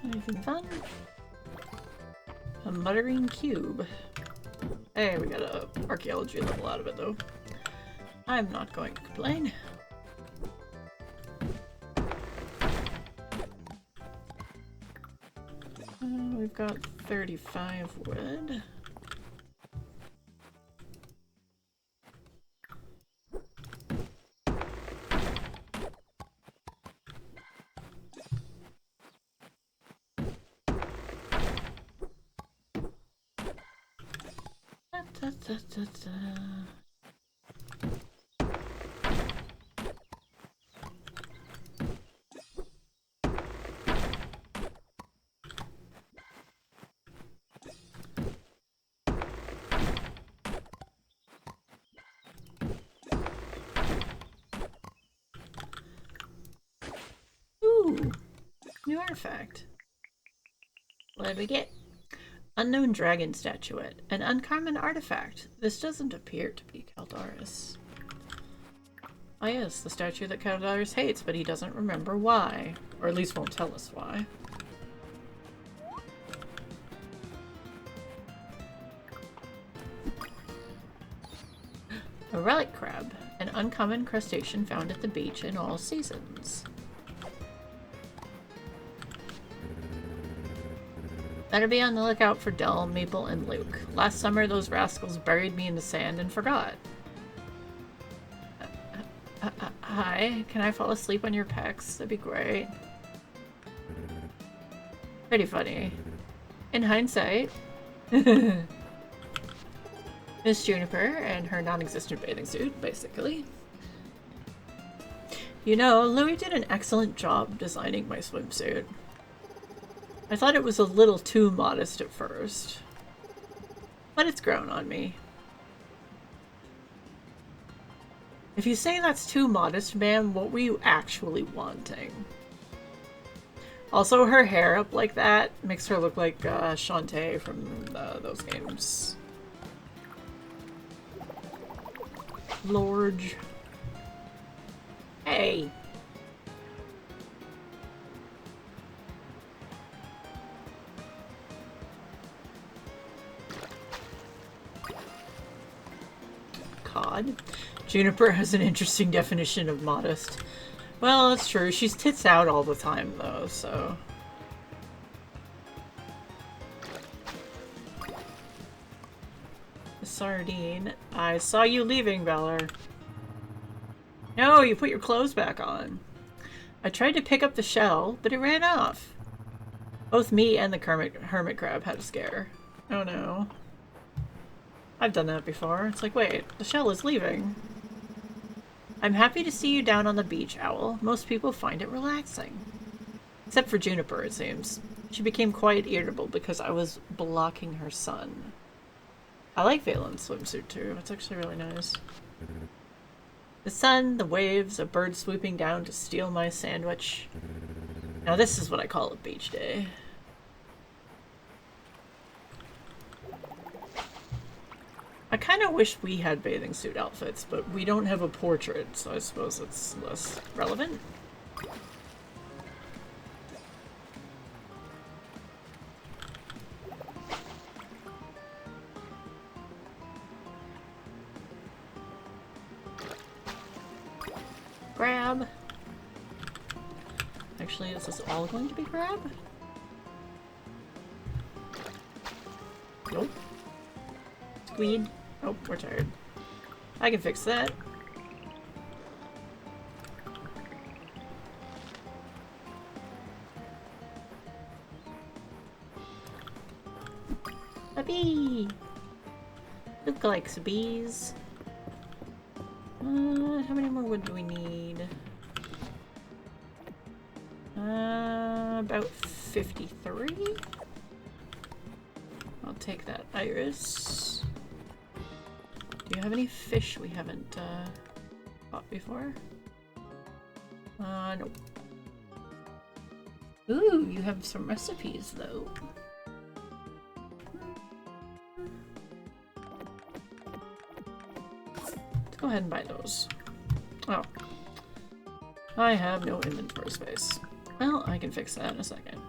Anything fun? A muttering cube. Hey, we got a archaeology level out of it though. I'm not going to complain. We've got 35 wood. Ooh, new artifact. What did we get? Unknown dragon statuette. An uncommon artifact. This doesn't appear to be Caldaris. Ah yes, the statue that Caldaris hates, but he doesn't remember why. Or at least won't tell us why. A relic crab. An uncommon crustacean found at the beach in all seasons. Better be on the lookout for Del, Maple, and Luke. Last summer, those rascals buried me in the sand and forgot. Hi, can I fall asleep on your pecs? That'd be great. Pretty funny. In hindsight. Miss Juniper and her non-existent bathing suit, basically. You know, Louis did an excellent job designing my swimsuit. I thought it was a little too modest at first, but it's grown on me. If you say that's too modest, ma'am, what were you actually wanting? Also, her hair up like that makes her look like Shantae from those games. Lord. Hey, god. Juniper has an interesting definition of modest. Well, that's true. She's tits out all the time, though, so... Sardine. I saw you leaving, Valor. No, you put your clothes back on. I tried to pick up the shell, but it ran off. Both me and the hermit crab had a scare. Oh no. I've done that before. It's like, wait, the shell is leaving. I'm happy to see you down on the beach, Owl. Most people find it relaxing. Except for Juniper, it seems. She became quite irritable because I was blocking her sun. I like Valen's swimsuit too. It's actually really nice. The sun, the waves, a bird swooping down to steal my sandwich. Now this is what I call a beach day. I kind of wish we had bathing suit outfits, but we don't have a portrait, so I suppose it's less relevant. Grab. Actually, is this all going to be grab? Nope. Squeed. Oh, we're tired. I can fix that. A bee! Look like some bees. How many more wood do we need? About 53? I'll take that iris. Do you have any fish we haven't caught before? Nope. Ooh, you have some recipes though. Let's go ahead and buy those. Oh. I have no inventory space. Well, I can fix that in a second.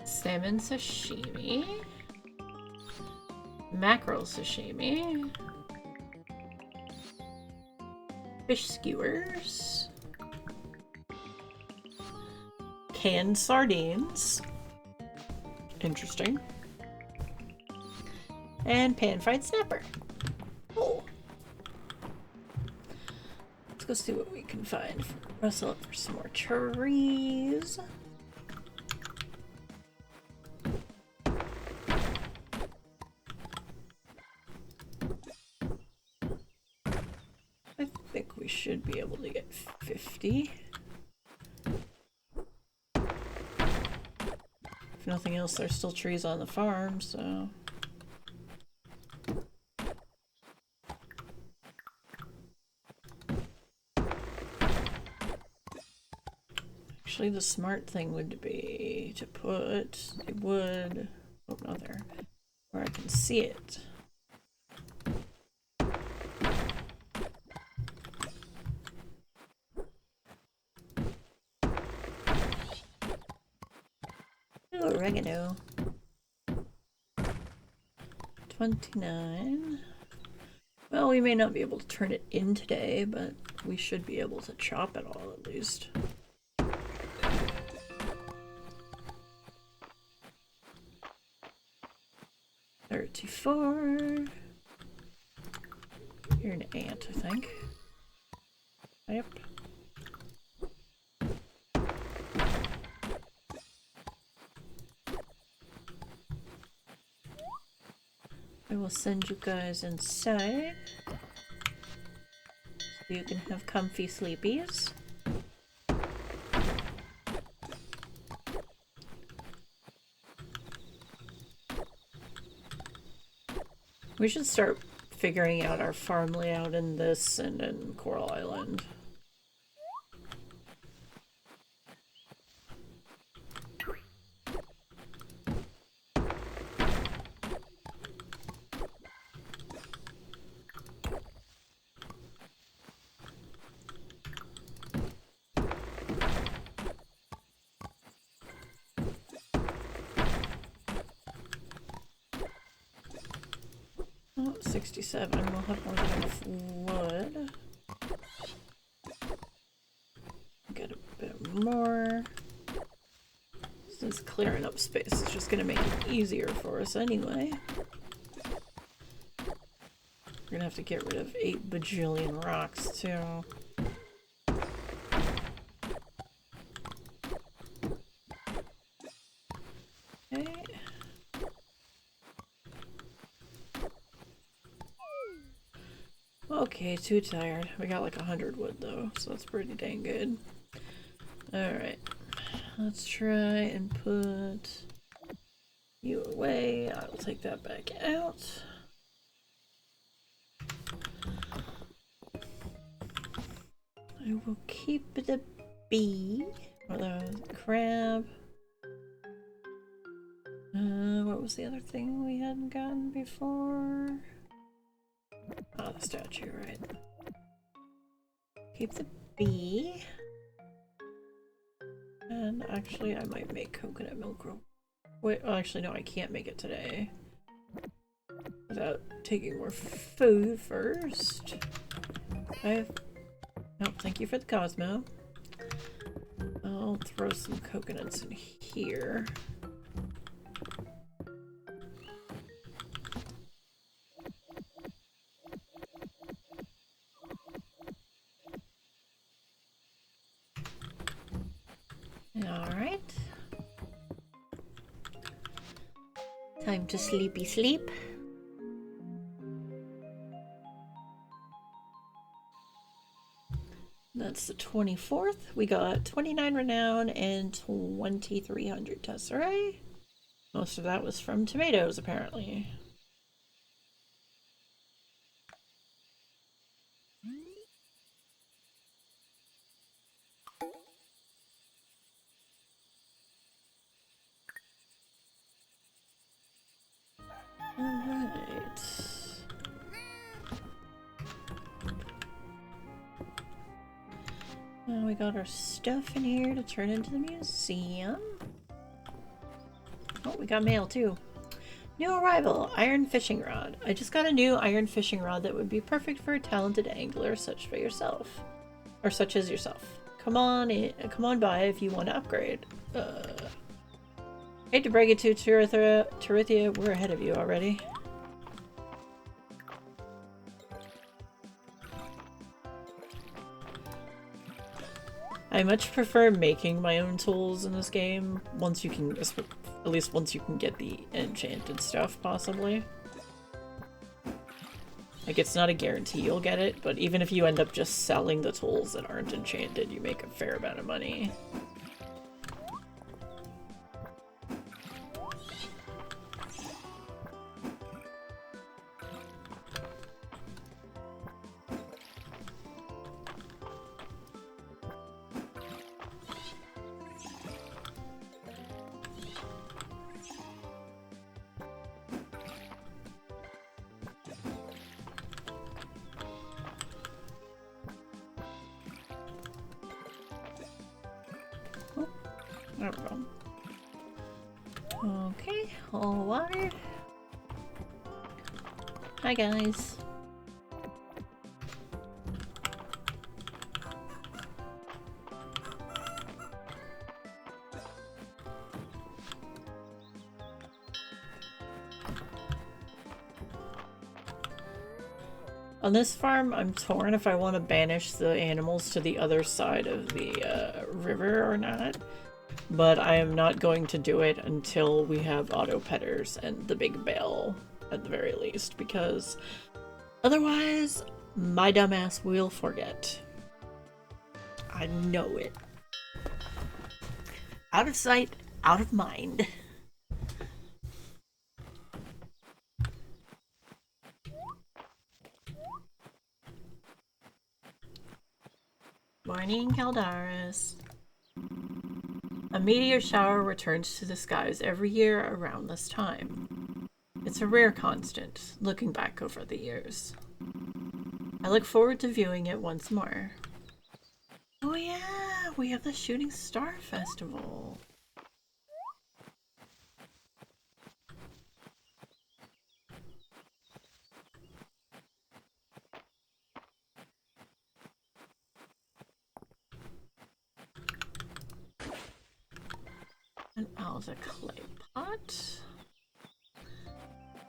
Salmon sashimi. Mackerel sashimi. Fish skewers. Canned sardines. Interesting. And pan-fried snapper. Oh. Let's go see what we can find. Rustle up for some more trees. I think we should be able to get 50. If nothing else, there's still trees on the farm, so... Actually, the smart thing would be to put a wood... Oh, no, there. Where I can see it. Ooh, oregano. 29. Well, we may not be able to turn it in today, but we should be able to chop it all at least. $34. You're an ant, I think. Yep. I will send you guys inside so you can have comfy sleepies. We should start figuring out our farm layout in this and in Coral Island. 67. We'll have more than enough wood. Get a bit more. Since clearing up space is just gonna make it easier for us anyway. We're gonna have to get rid of 8 bajillion rocks too. Okay. Okay, too tired. We got like 100 wood though, so that's pretty dang good. Alright. Let's try and put you away. I will take that back out. I will keep the bee, or the crab. What was the other thing we hadn't gotten before? Oh, the statue, right. Keep the bee. And actually, I might make coconut milk. Wait, well, actually, no, I can't make it today. Without taking more food first. Oh, thank you for the Cosmo. I'll throw some coconuts in here. Alright. Time to sleepy sleep. That's the 24th. We got 29 renown and 2300 tesserae. Most of that was from tomatoes, apparently. Alright. Now we got our stuff in here to turn into the museum. Oh, we got mail too. New arrival, iron fishing rod. I just got a new iron fishing rod that would be perfect for a talented angler such as yourself. Come on by if you want to upgrade. Hate to break it to Tirithia, we're ahead of you already. I much prefer making my own tools in this game, once you can, at least once you can get the enchanted stuff, possibly. Like, it's not a guarantee you'll get it, but even if you end up just selling the tools that aren't enchanted, you make a fair amount of money. There we go. Okay, all water. Hi guys. On this farm, I'm torn if I want to banish the animals to the other side of the river or not. But I am not going to do it until we have auto-petters and the big bell, at the very least, because otherwise, my dumbass will forget. I know it. Out of sight, out of mind. Morning, Caldaris. A meteor shower returns to the skies every year around this time. It's a rare constant, looking back over the years. I look forward to viewing it once more. Oh yeah, we have the Shooting Star Festival. Out a clay pot.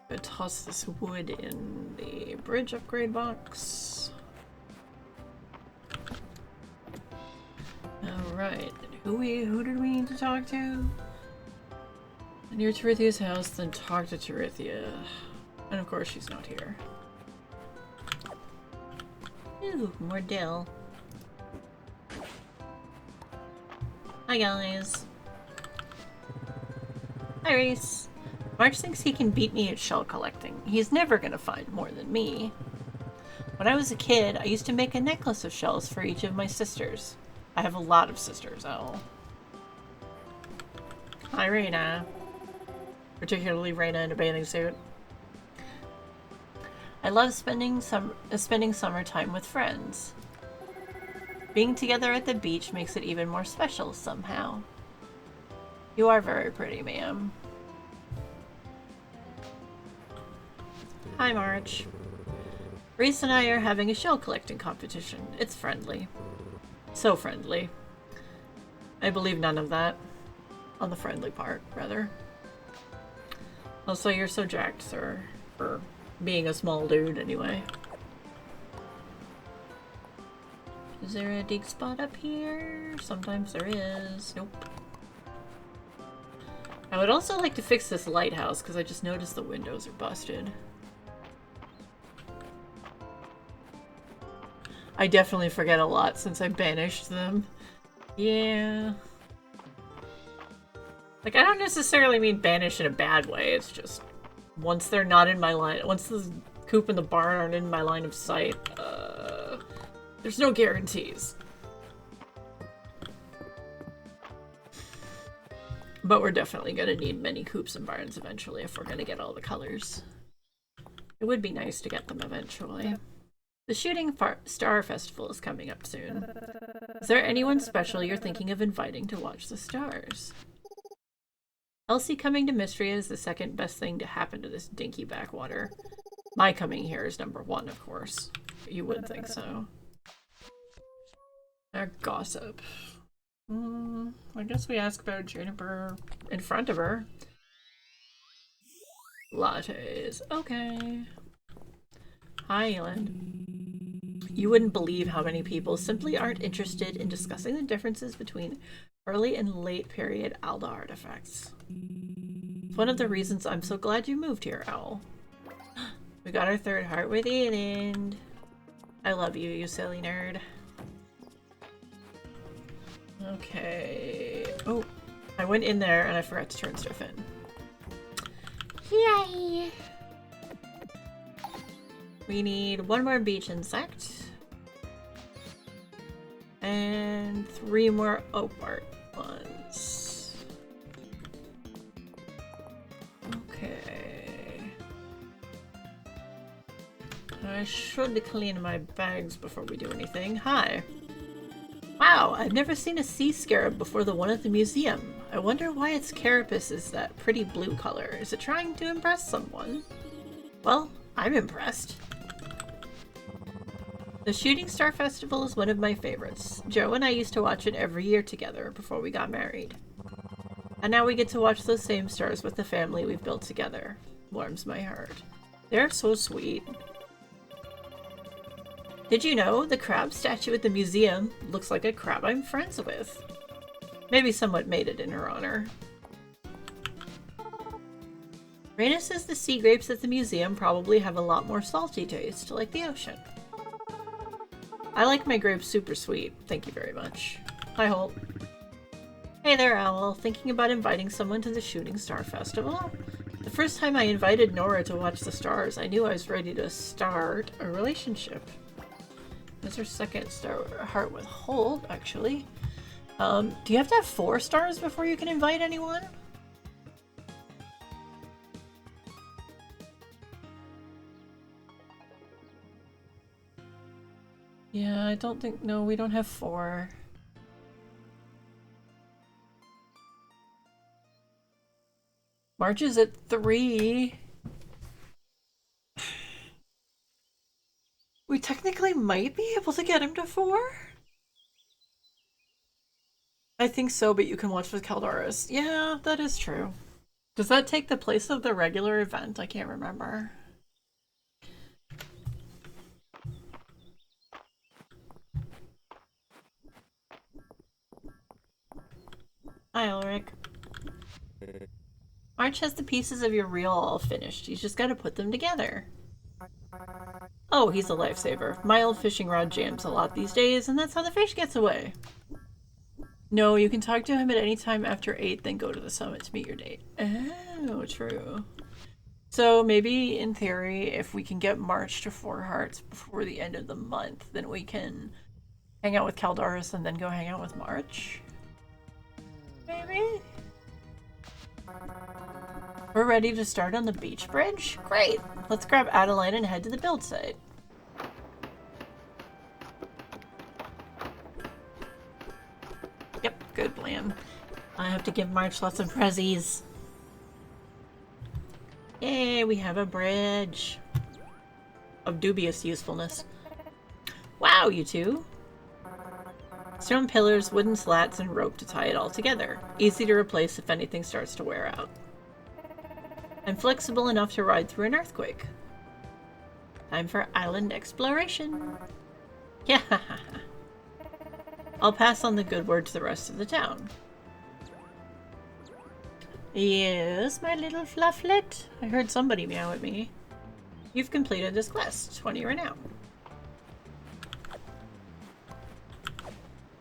Gonna toss this wood in the bridge upgrade box. Alright, who did we need to talk to? Near Terithia's house, then talk to Terithia. And of course she's not here. Ooh, more dill. Hi guys. Hi Reese. March thinks he can beat me at shell collecting. He's never gonna find more than me. When I was a kid, I used to make a necklace of shells for each of my sisters. I have a lot of sisters, Owl. Hi Raina. Particularly Raina in a bathing suit. I love spending summertime with friends. Being together at the beach makes it even more special somehow. You are very pretty, ma'am. Hi, March. Reese and I are having a shell collecting competition. It's friendly. So friendly. I believe none of that. On the friendly part, rather. Also, you're so jacked, sir. For being a small dude, anyway. Is there a dig spot up here? Sometimes there is. Nope. I would also like to fix this lighthouse because I just noticed the windows are busted. I definitely forget a lot since I banished them. Yeah. Like, I don't necessarily mean banish in a bad way, it's just once they're not in my line, once the coop and the barn aren't in my line of sight, there's no guarantees. But we're definitely gonna need many coops and barns eventually if we're gonna get all the colors. It would be nice to get them eventually. The Shooting Star Festival is coming up soon. Is there anyone special you're thinking of inviting to watch the stars? Elsie coming to Mistria is the second best thing to happen to this dinky backwater. My coming here is number one, of course. You would think so. Our gossip. I guess we ask about Juniper in front of her. Lattes. Okay. Hi, Elend. You wouldn't believe how many people simply aren't interested in discussing the differences between early and late period Alda artifacts. It's one of the reasons I'm so glad you moved here, Owl. We got our third heart with Elend. I love you, you silly nerd. Okay. Oh, I went in there and I forgot to turn stuff in. Yay! We need one more beach insect. And 3 more oak bark ones. Okay. I should clean my bags before we do anything. Hi. Wow, I've never seen a sea scarab before the one at the museum. I wonder why its carapace is that pretty blue color. Is it trying to impress someone? Well, I'm impressed. The Shooting Star Festival is one of my favorites. Joe and I used to watch it every year together before we got married. And now we get to watch those same stars with the family we've built together. Warms my heart. They're so sweet. Did you know the crab statue at the museum looks like a crab I'm friends with? Maybe someone made it in her honor. Raina says the sea grapes at the museum probably have a lot more salty taste, like the ocean. I like my grapes super sweet. Thank you very much. Hi, Holt. Hey there, Owl. Thinking about inviting someone to the Shooting Star Festival? The first time I invited Nora to watch the stars, I knew I was ready to start a relationship. That's our second star heart with Holt, actually. Do you have to have 4 stars before you can invite anyone? Yeah, I don't think... No, we don't have 4. March is at 3. We technically might be able to get him to 4? I think so, but you can watch with Caldaris. Yeah, that is true. Does that take the place of the regular event? I can't remember. Hi, Ulrich. March has the pieces of your reel all finished. You just gotta put them together. Oh, he's a lifesaver. My old fishing rod jams a lot these days, and that's how the fish gets away. No, you can talk to him at any time after 8, then go to the summit to meet your date. Oh, true. So maybe, in theory, if we can get March to 4 Hearts before the end of the month, then we can hang out with Caldaris and then go hang out with March? Maybe? We're ready to start on the beach bridge? Great! Let's grab Adeline and head to the build site. Yep, good plan. I have to give March lots of prezzies. Yay, we have a bridge. Of dubious usefulness. Wow, you two! Stone pillars, wooden slats, and rope to tie it all together. Easy to replace if anything starts to wear out. I'm flexible enough to ride through an earthquake. Time for island exploration. Yeah. I'll pass on the good word to the rest of the town. Yes, my little flufflet. I heard somebody meow at me. You've completed this quest. 20 renown.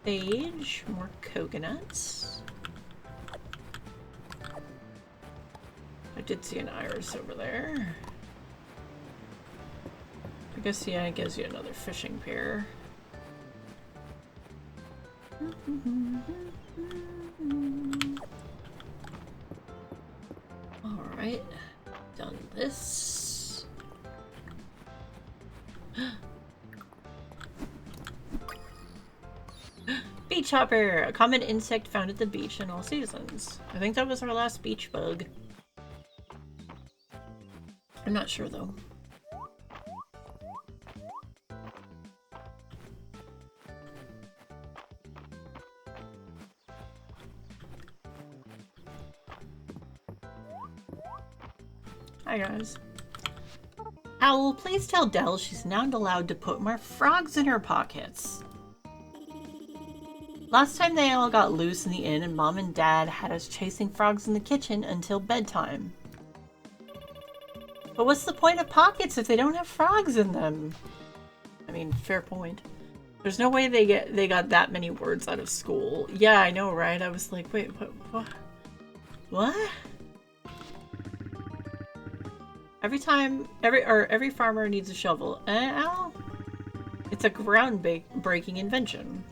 Sage, more coconuts. I did see an iris over there. I guess, yeah, it gives you another fishing pair. Alright, done this. Beach hopper! A common insect found at the beach in all seasons. I think that was our last beach bug. I'm not sure though. Hi guys. Owl, please tell Dell she's not allowed to put more frogs in her pockets. Last time they all got loose in the inn and Mom and Dad had us chasing frogs in the kitchen until bedtime. But what's the point of pockets if they don't have frogs in them? I mean, fair point. There's no way they got that many words out of school. Yeah, I know, right? I was like, wait, what? What? Every farmer needs a shovel. Ow. It's a ground-breaking invention.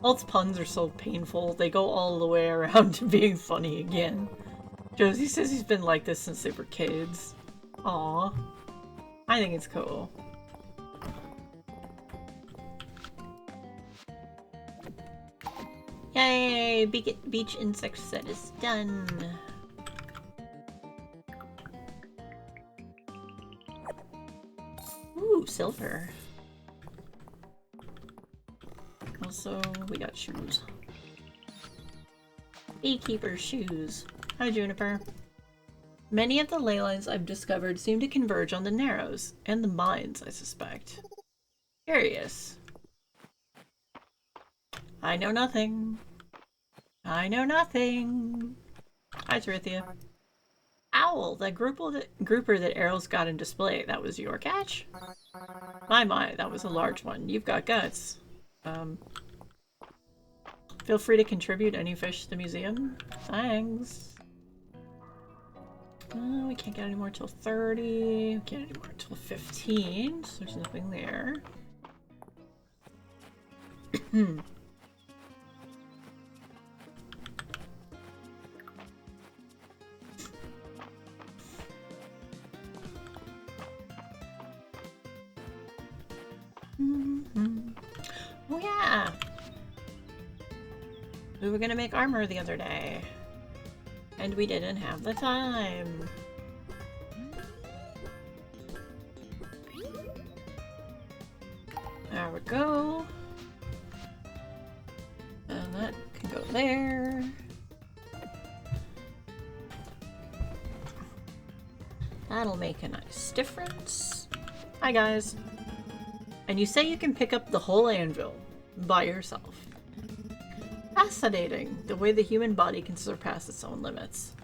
Alt's puns are so painful, they go all the way around to being funny again. Josie says he's been like this since they were kids. Aw. I think it's cool. Yay! Beach insect set is done. Ooh, silver. Also, we got shoes. Beekeeper shoes. Hi, Juniper. Many of the ley lines I've discovered seem to converge on the Narrows, and the mines, I suspect. Curious. I know nothing. I know nothing. Hi, Tarithia. Owl, that grouper that Errol's got in display, that was your catch? My, that was a large one. You've got guts. Feel free to contribute any fish to the museum. Thanks. We can't get any more till 30. We can't get any more till 15, so there's nothing there. Oh yeah! We were gonna make armor the other day. And we didn't have the time. There we go. there. That'll make a nice difference. Hi guys. And you say you can pick up the whole anvil by yourself. Fascinating, the way the human body can surpass its own limits.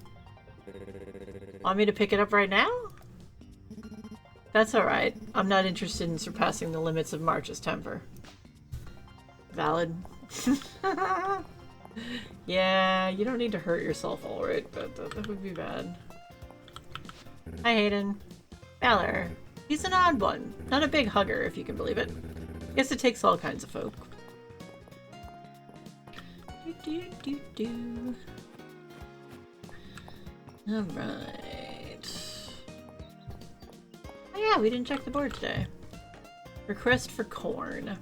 Want me to pick it up right now? That's alright. I'm not interested in surpassing the limits of March's temper. Valid. Yeah, you don't need to hurt yourself, alright, but that would be bad. Hi, Hayden. Valor. He's an odd one. Not a big hugger, if you can believe it. Guess it takes all kinds of folk. Alright. Oh yeah, we didn't check the board today. Request for corn.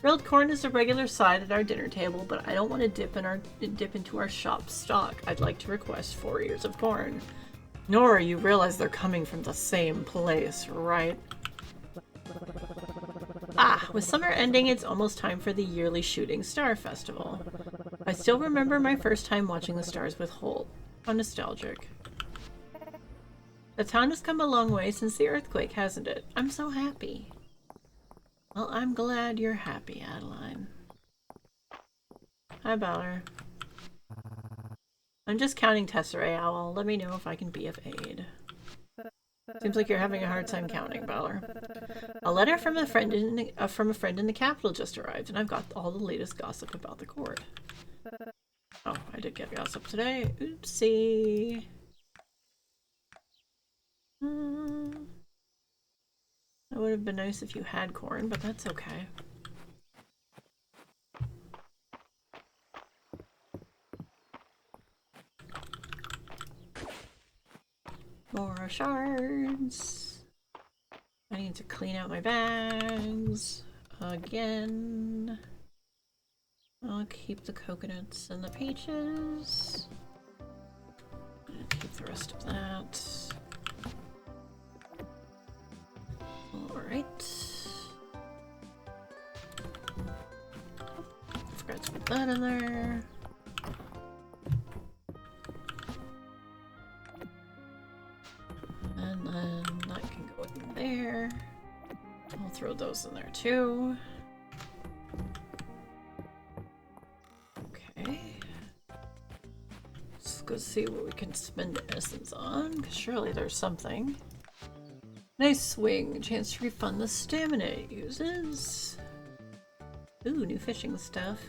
Grilled corn is a regular side at our dinner table, but I don't want to dip into our shop stock. I'd like to request 4 ears of corn. Nora, you realize they're coming from the same place, right? Ah, with summer ending, it's almost time for the yearly Shooting Star Festival. I still remember my first time watching the stars with Holt. How nostalgic. The town has come a long way since the earthquake, hasn't it? I'm so happy. Well, I'm glad you're happy, Adeline. Hi, Balor. I'm just counting Tesserae Owl. Let me know if I can be of aid. Seems like you're having a hard time counting, Balor. A letter from a friend in the capital just arrived, and I've got all the latest gossip about the court. Oh, I did get gossip today. Oopsie. It would have been nice if you had corn, but that's okay. More shards. I need to clean out my bags again. I'll keep the coconuts and the peaches. And keep the rest of that. Alright. Forgot to put that in there. And then that can go in there. I'll throw those in there too. Okay. Let's go see what we can spend essence on, because surely there's something. Nice swing. Chance to refund the stamina it uses. Ooh, new fishing stuff.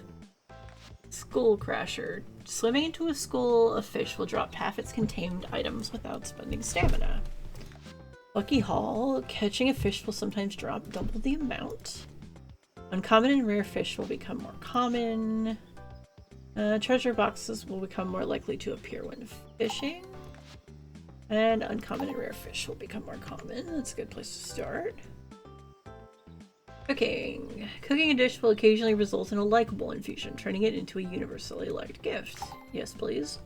School Crasher. Swimming into a school of fish will drop half its contained items without spending stamina. Lucky Haul. Catching a fish will sometimes drop double the amount. Uncommon and rare fish will become more common. Treasure boxes will become more likely to appear when fishing. And uncommon and rare fish will become more common. That's a good place to start. Cooking. Cooking a dish will occasionally result in a likable infusion, turning it into a universally liked gift. Yes, please.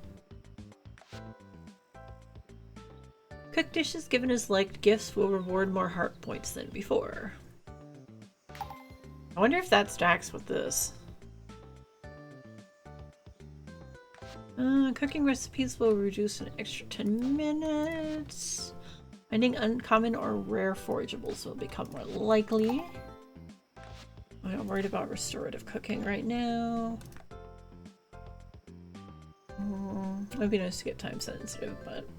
Cooked dishes given as liked gifts will reward more heart points than before. I wonder if that stacks with this. Cooking recipes will reduce an extra 10 minutes. Finding uncommon or rare forageables will become more likely. I'm not worried about restorative cooking right now. It'd be nice to get time sensitive, but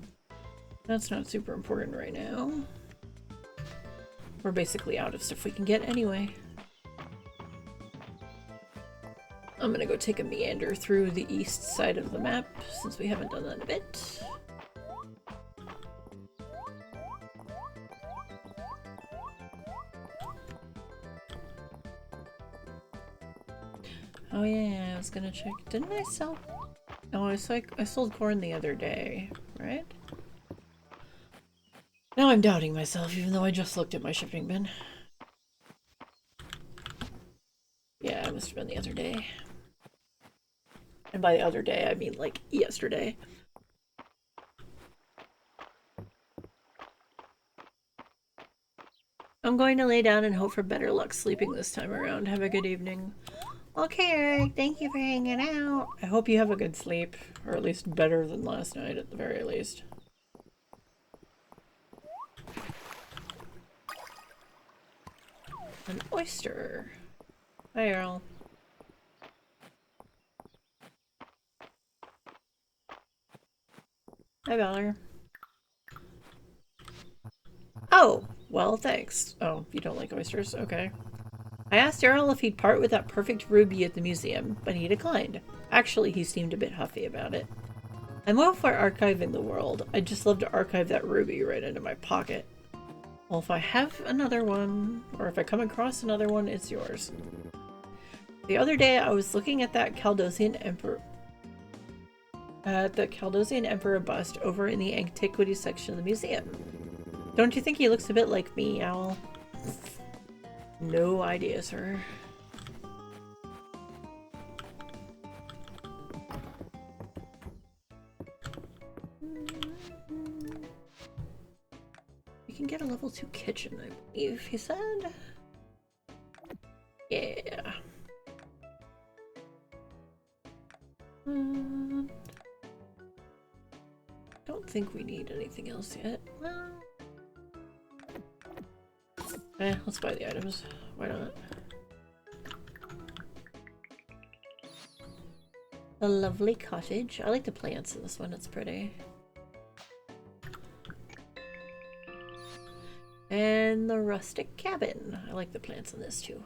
that's not super important right now. We're basically out of stuff we can get anyway. I'm gonna go take a meander through the east side of the map, since we haven't done that in a bit. Oh yeah, I was gonna check. Didn't I sell? Oh, I sold corn the other day, right? Now I'm doubting myself, even though I just looked at my shipping bin. Yeah, it must have been the other day. And by the other day, I mean like yesterday. I'm going to lay down and hope for better luck sleeping this time around. Have a good evening. Okay, Eric, thank you for hanging out. I hope you have a good sleep, or at least better than last night at the very least. An oyster. Hi, Earl. Hi, Valor. Oh, well, thanks. Oh, you don't like oysters? Okay. I asked Earl if he'd part with that perfect ruby at the museum, but he declined. Actually, he seemed a bit huffy about it. I'm all for archiving the world. I'd just love to archive that ruby right into my pocket. Well, if I have another one, or if I come across another one, it's yours. The other day, I was looking at that Chaldean Emperor bust over in the antiquities section of the museum. Don't you think he looks a bit like me, Owl? No idea, sir. We can get a level 2 kitchen, I believe he said. Yeah. Don't think we need anything else yet. Well, let's buy the items. Why not? A lovely cottage. I like the plants in this one, it's pretty. And the rustic cabin. I like the plants in this too.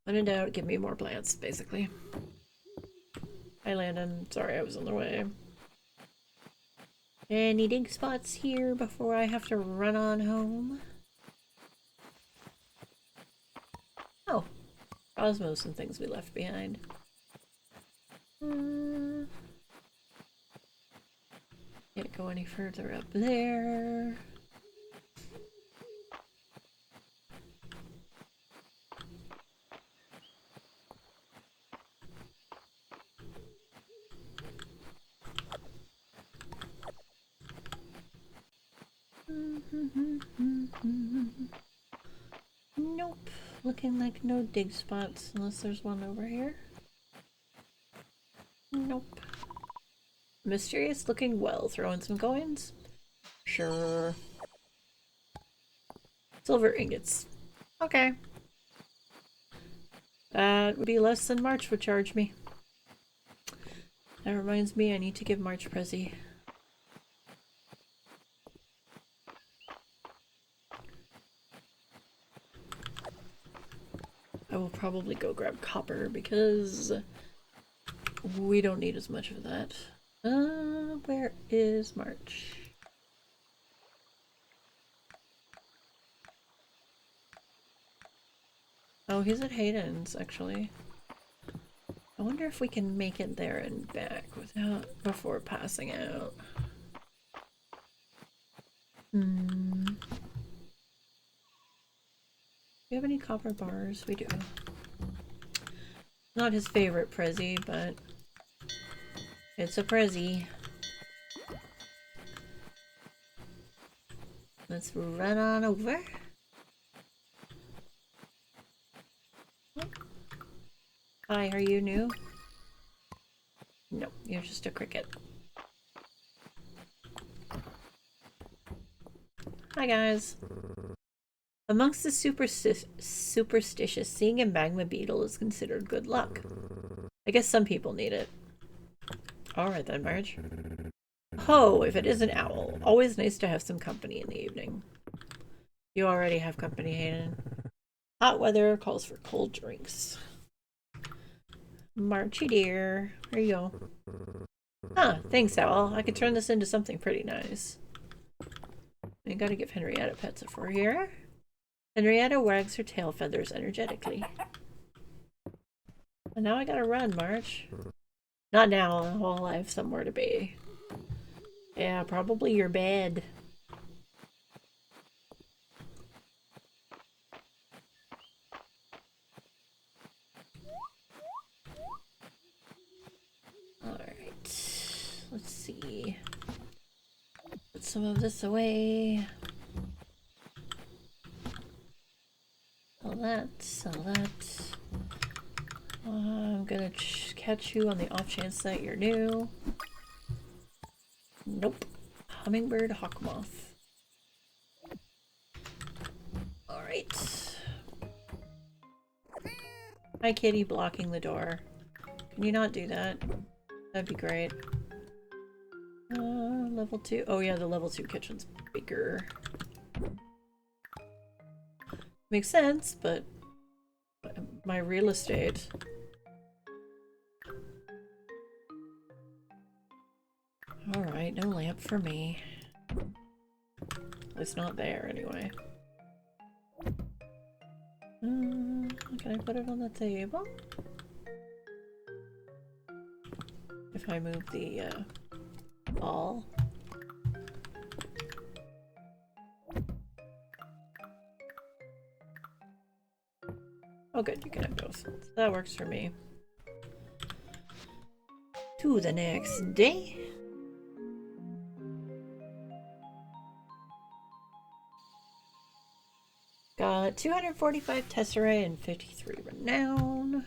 When in doubt, give me more plants, basically. Hi, Landon. Sorry I was in the way. Any dig spots here before I have to run on home? Oh, cosmos and things we left behind. Can't go any further up there. Nope. Looking like no dig spots unless there's one over here. Nope. Mysterious looking well. Throw in some coins? Sure. Silver ingots. Okay. That would be less than March would charge me. That reminds me I need to give March Prezi. I will probably go grab copper because we don't need as much of that. Where is March? Oh, he's at Hayden's, actually. I wonder if we can make it there and back before passing out. Do you have any copper bars? We do. Not his favorite Prezi, but it's a Prezi. Let's run on over. Hi, are you new? No, you're just a cricket. Hi guys. Amongst the superstitious, seeing a magma beetle is considered good luck. I guess some people need it. Alright then, Marge. Oh, if it is an owl. Always nice to have some company in the evening. You already have company, Hayden. Hot weather calls for cold drinks. Marchy dear. Here you go. Huh, thanks, Owl. I could turn this into something pretty nice. I gotta give Henrietta pets for here. Henrietta wags her tail feathers energetically. And now I gotta run, March. Not now, while I have somewhere to be. Yeah, probably your bed. Alright. Let's see. Put some of this away. All that, sell that. I'm gonna catch you on the off chance that you're new. Nope. Hummingbird hawkmoth. Alright. Hi kitty, blocking the door. Can you not do that? That'd be great. Level 2. Oh yeah, the level 2 kitchen's bigger. Makes sense, but my real estate. Alright, no lamp for me. It's not there anyway. Can I put it on the table? If I move the ball. Oh good, you can have those. So that works for me. To the next day. Got 245 Tesserae and 53 Renown.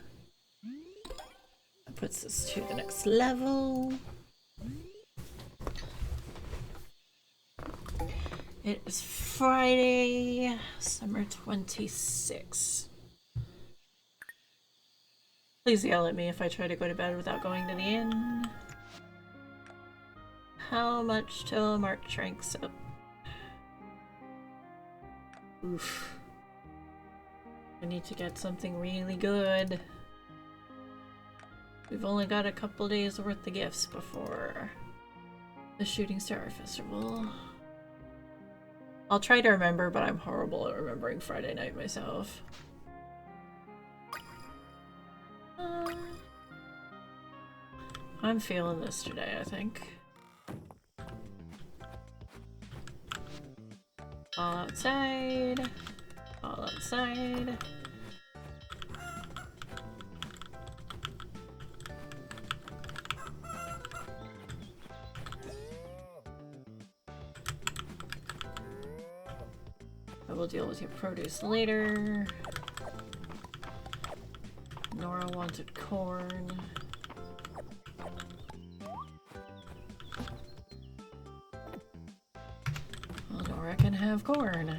That puts us to the next level. It is Friday, summer 26. Please yell at me if I try to go to bed without going to the inn. How much till March ranks up? Oof. I need to get something really good. We've only got a couple days worth of gifts before the Shooting Star Festival. I'll try to remember, but I'm horrible at remembering Friday night myself. I'm feeling this today, I think. All outside. All outside. I will deal with your produce later. Nora wanted corn. Well, Nora can have corn.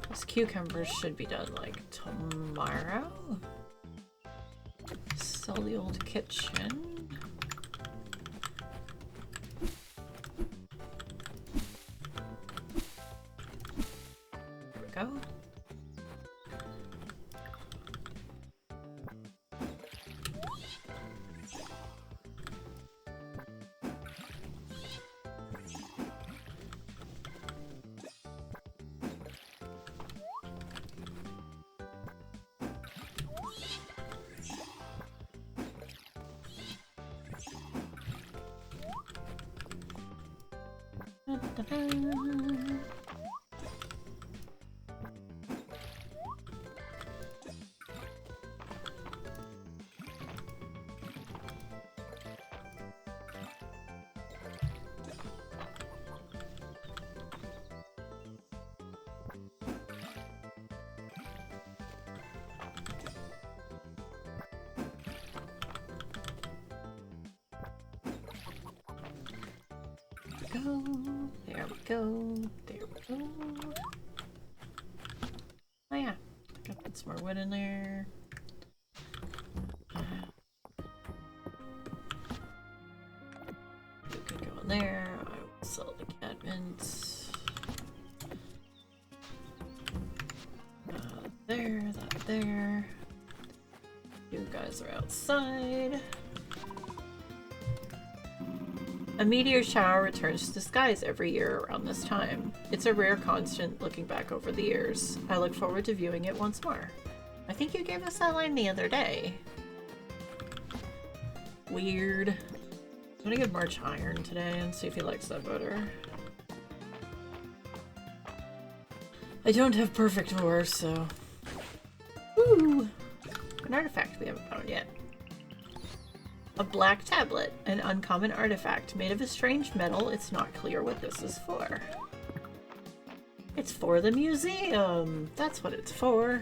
These cucumbers should be done like tomorrow. Sell the old kitchen. There we go. There we go. There we go. Oh yeah, got put some more wood in there. You can go in there. I will sell the cat mints. There, that there. You guys are outside. A meteor shower returns to the skies every year around this time. It's a rare constant looking back over the years. I look forward to viewing it once more. I think you gave us that line the other day. Weird. I'm gonna give March iron today and see if he likes that better. I don't have perfect ore, so... Woo! An artifact we haven't found yet. A black tablet, an uncommon artifact made of a strange metal. It's not clear what this is for. It's for the museum. That's what it's for.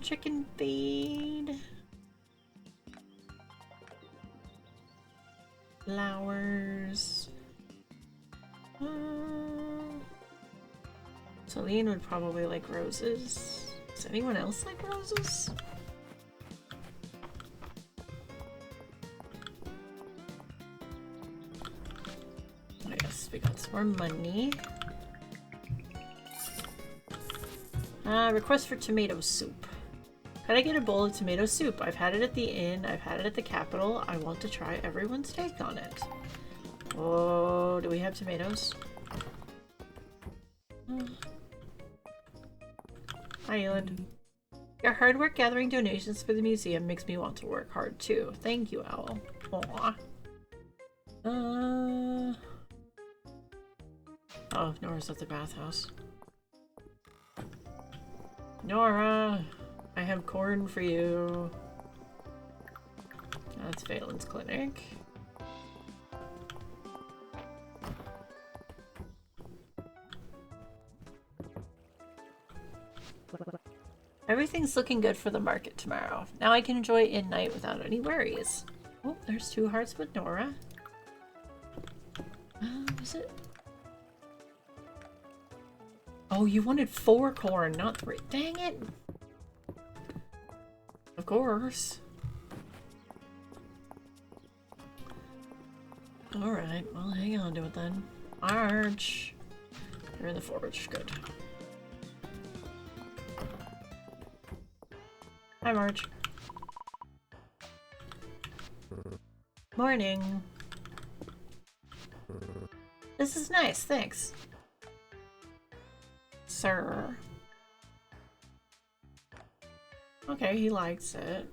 Chicken feed. Flowers. Celine would probably like roses. Does anyone else like roses? Oh yes, we got some more money. Request for tomato soup. Could I get a bowl of tomato soup? I've had it at the inn, I've had it at the Capitol. I want to try everyone's take on it. Oh, do we have tomatoes? Hi, Eland. Your hard work gathering donations for the museum makes me want to work hard too. Thank you, Owl. Aww. Oh, Nora's at the bathhouse. Nora! I have corn for you. That's Phelan's clinic. Everything's looking good for the market tomorrow. Now I can enjoy inn night without any worries. Oh, there's 2 hearts with Nora. Was it? Oh, you wanted 4 corn, not 3. Dang it! Of course. Alright, well hang on to it then. March! You're in the forge, good. Hi, Marge. Morning. This is nice, thanks. Sir. Okay, he likes it.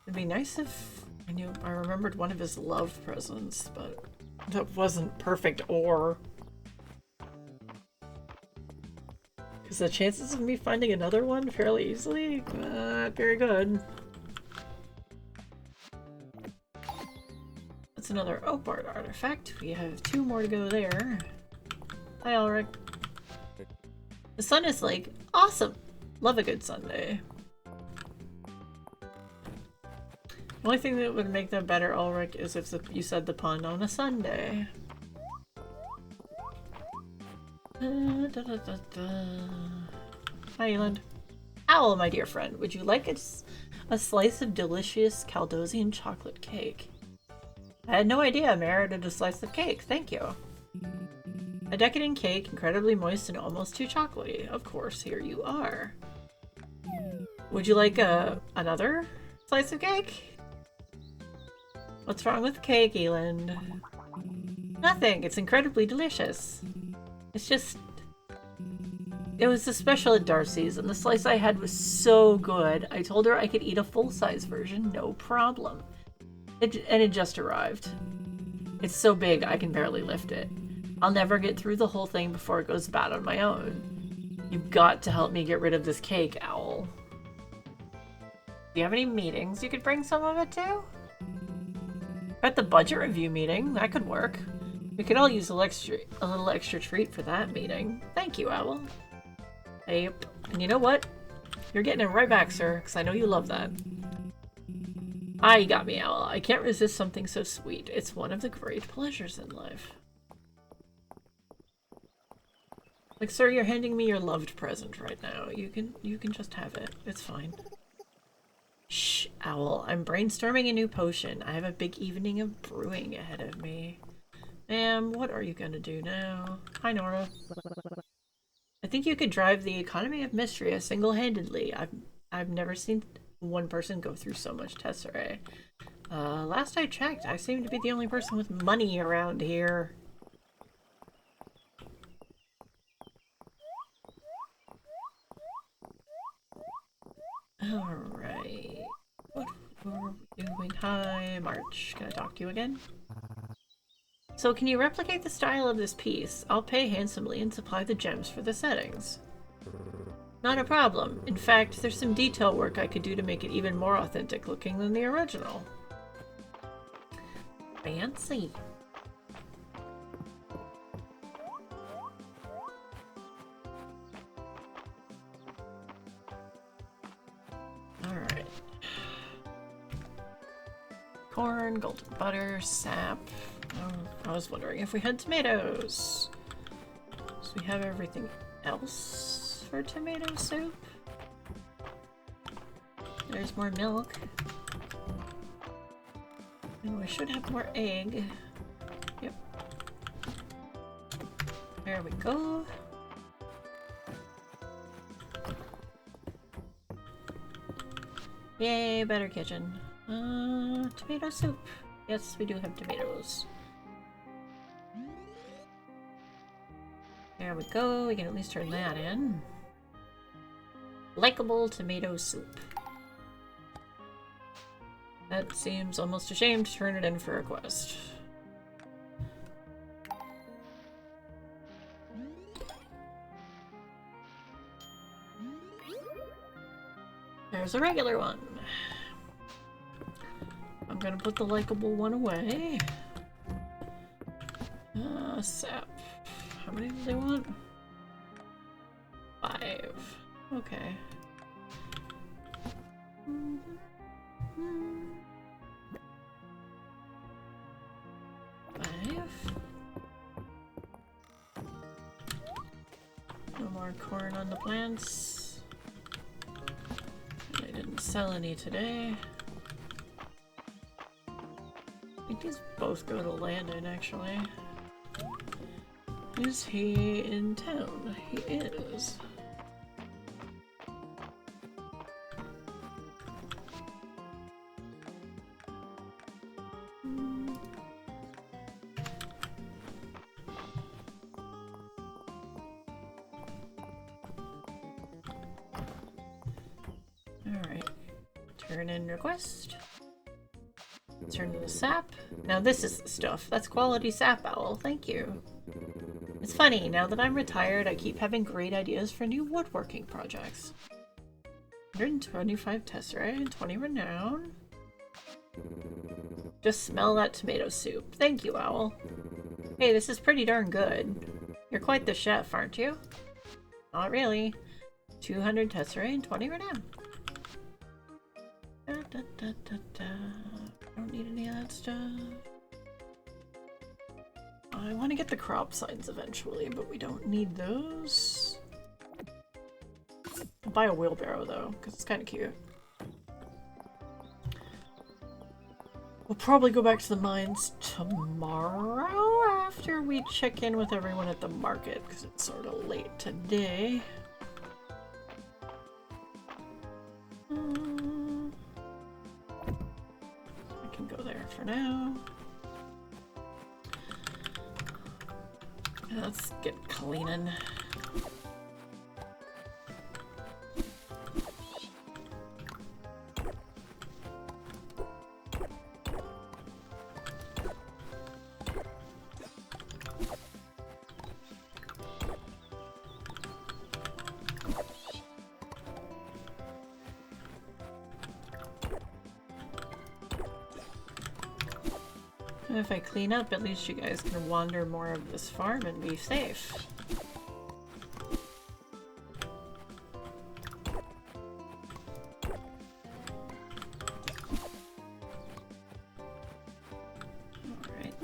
It'd be nice if I remembered one of his love presents, but that wasn't perfect ore. Because the chances of me finding another one fairly easily, not very good. That's another Opard artifact. We have 2 more to go there. Hi, Ulrich. The sun is like, awesome! Love a good Sunday. The only thing that would make them better, Ulrich, is if you said the pun on a Sunday. Hi, Eland. Owl, my dear friend, would you like a slice of delicious Caldosian chocolate cake? I had no idea I merited a slice of cake. Thank you. A decadent cake, incredibly moist and almost too chocolatey. Of course, here you are. Would you like another slice of cake? What's wrong with the cake, Eland? Nothing. It's incredibly delicious. It's just... It was a special at Darcy's, and the slice I had was so good. I told her I could eat a full-size version, no problem. And it just arrived. It's so big I can barely lift it. I'll never get through the whole thing before it goes bad on my own. You've got to help me get rid of this cake, Owl. Do you have any meetings you could bring some of it to? At the budget review meeting, that could work. We could all use a little extra treat for that meeting. Thank you, Owl. Yep. And you know what? You're getting it right back, sir, because I know you love that. Ah, you got me, Owl. I can't resist something so sweet. It's one of the great pleasures in life. Like, sir, you're handing me your loved present right now. You can just have it. It's fine. Shh, Owl. I'm brainstorming a new potion. I have a big evening of brewing ahead of me. Ma'am, what are you gonna do now? Hi, Nora. I think you could drive the economy of Mistria single-handedly. I've never seen one person go through so much tesserae. Last I checked, I seem to be the only person with money around here. Alright. What were we doing? Hi, March. Can I talk to you again? So can you replicate the style of this piece? I'll pay handsomely and supply the gems for the settings. Not a problem. In fact, there's some detail work I could do to make it even more authentic looking than the original. Fancy. Alright. Corn, golden butter, sap. Oh, I was wondering if we had tomatoes. So we have everything else for tomato soup. There's more milk. And we should have more egg. Yep. There we go. Yay, better kitchen. Tomato soup. Yes, we do have tomatoes. There we go. We can at least turn that in. Likeable tomato soup. That seems almost a shame to turn it in for a quest. There's a regular one. I'm gonna put the likable one away. Sap. How many do they want? 5. Okay. No more corn on the plants. I didn't sell any today. I think these both go to Landon, actually. Is he in town? He is. Alright. Turn in request. Turn in the sap. Now this is the stuff. That's quality sap, Owl. Thank you. It's funny, now that I'm retired, I keep having great ideas for new woodworking projects. 125 tesserae and 20 renown. Just smell that tomato soup. Thank you, Owl. Hey, this is pretty darn good. You're quite the chef, aren't you? Not really. 200 tesserae and 20 renown. Da, da, da, da, da. I don't need any of that stuff. I want to get the crop signs eventually, but we don't need those. I'll buy a wheelbarrow though, because it's kind of cute. We'll probably go back to the mines tomorrow after we check in with everyone at the market, because it's sort of late today. I can go there for now. Let's get cleaning. If I clean up, at least you guys can wander more of this farm and be safe. Alright.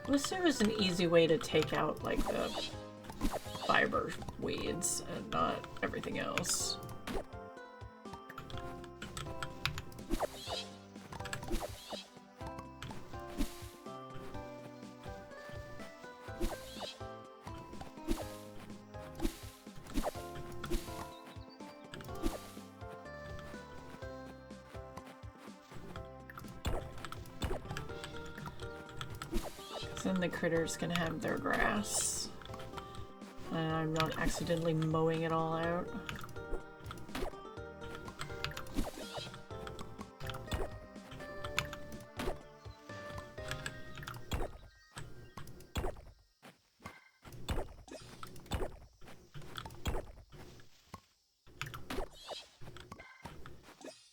Wish there was an easy way to take out, like, the fiber weeds and not everything else. Then the critters can have their grass. And I'm not accidentally mowing it all out.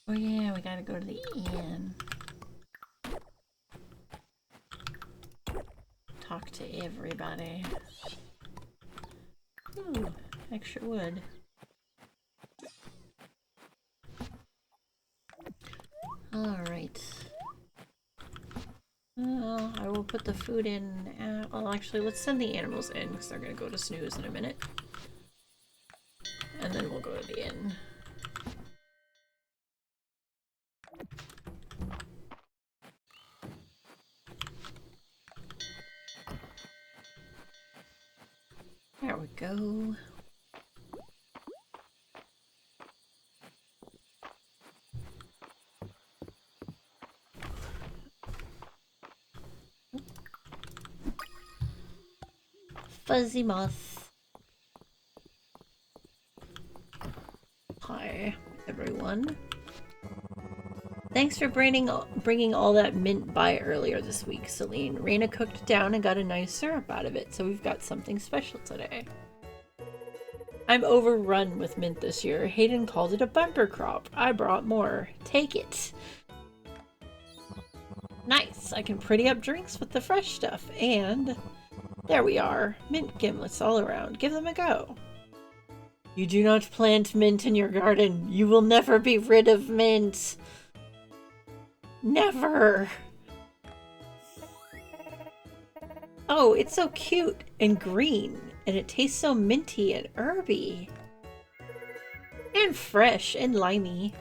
Oh yeah, we gotta go to the inn. talk to everybody. Ooh, extra wood. Alright. I will put the food in. Well, actually, let's send the animals in because they're going to go to snooze in a minute. And then we'll go to the inn. There we go. Fuzzy moth. Hi, everyone. Thanks for bringing all that mint by earlier this week, Celine. Raina cooked it down and got a nice syrup out of it, so we've got something special today. I'm overrun with mint this year. Hayden called it a bumper crop. I brought more. Take it. Nice. I can pretty up drinks with the fresh stuff. And there we are. Mint gimlets all around. Give them a go. You do not plant mint in your garden. You will never be rid of mint. Never. Oh, it's so cute and green, and it tastes so minty and herby. And fresh and limey.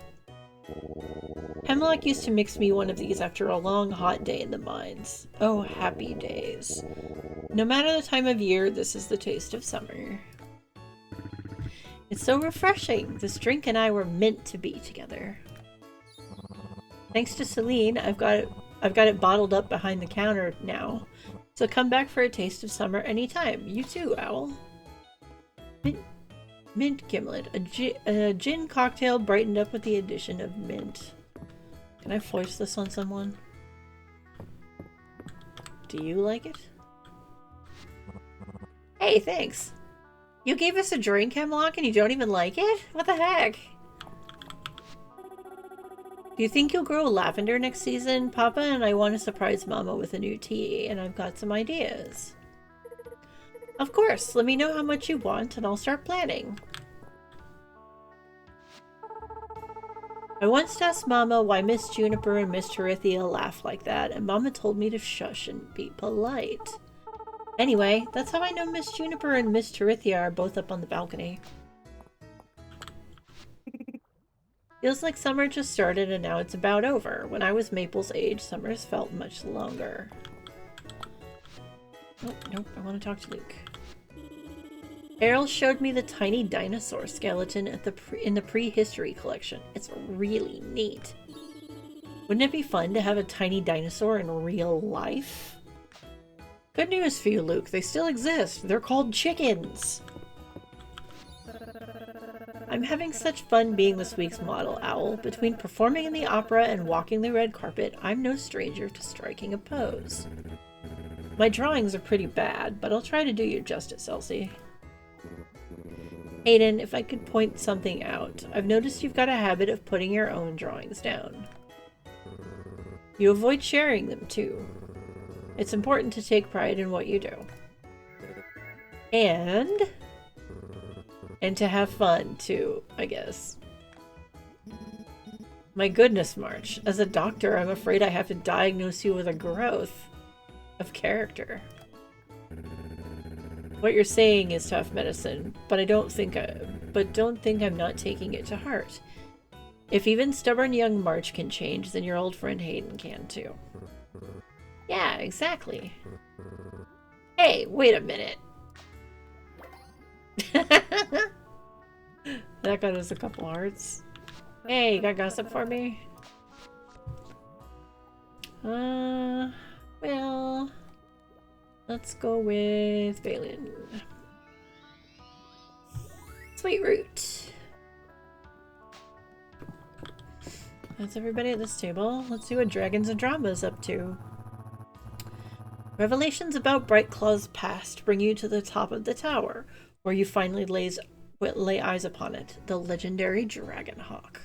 Hemlock used to mix me one of these after a long hot day in the mines. Oh, happy days. No matter the time of year, this is the taste of summer. It's so refreshing. This drink and I were meant to be together. Thanks to Celine, I've got it bottled up behind the counter now. So come back for a taste of summer anytime. You too, Owl. Mint gimlet. A gin cocktail brightened up with the addition of mint. Can I foist this on someone? Do you like it? Hey, thanks. You gave us a drink, Hemlock, and you don't even like it? What the heck? Do you think you'll grow lavender next season? Papa and I want to surprise Mama with a new tea, and I've got some ideas. Of course, let me know how much you want, and I'll start planning. I once asked Mama why Miss Juniper and Miss Terithia laugh like that, and Mama told me to shush and be polite. Anyway, that's how I know Miss Juniper and Miss Terithia are both up on the balcony. Feels like summer just started and now it's about over. When I was Maple's age, summers felt much longer. Oh, nope, I want to talk to Luke. Errol showed me the tiny dinosaur skeleton at in the prehistory collection. It's really neat. Wouldn't it be fun to have a tiny dinosaur in real life? Good news for you, Luke. They still exist. They're called chickens. I'm having such fun being this week's model, Owl. Between performing in the opera and walking the red carpet, I'm no stranger to striking a pose. My drawings are pretty bad, but I'll try to do you justice, Elsie. Hayden, if I could point something out, I've noticed you've got a habit of putting your own drawings down. You avoid sharing them, too. It's important to take pride in what you do. And to have fun, too, I guess. My goodness, March. As a doctor, I'm afraid I have to diagnose you with a growth of character. What you're saying is tough medicine, but don't think I'm not taking it to heart. If even stubborn young March can change, then your old friend Hayden can, too. Yeah, exactly. Hey, wait a minute. That got us a couple hearts. Hey, you got gossip for me? Well, let's go with Valen. Sweet root. That's everybody at this table. Let's see what Dragons and Drama's up to. Revelations about Brightclaw's past bring you to the top of the tower, where you finally lay eyes upon it, the legendary Dragonhawk.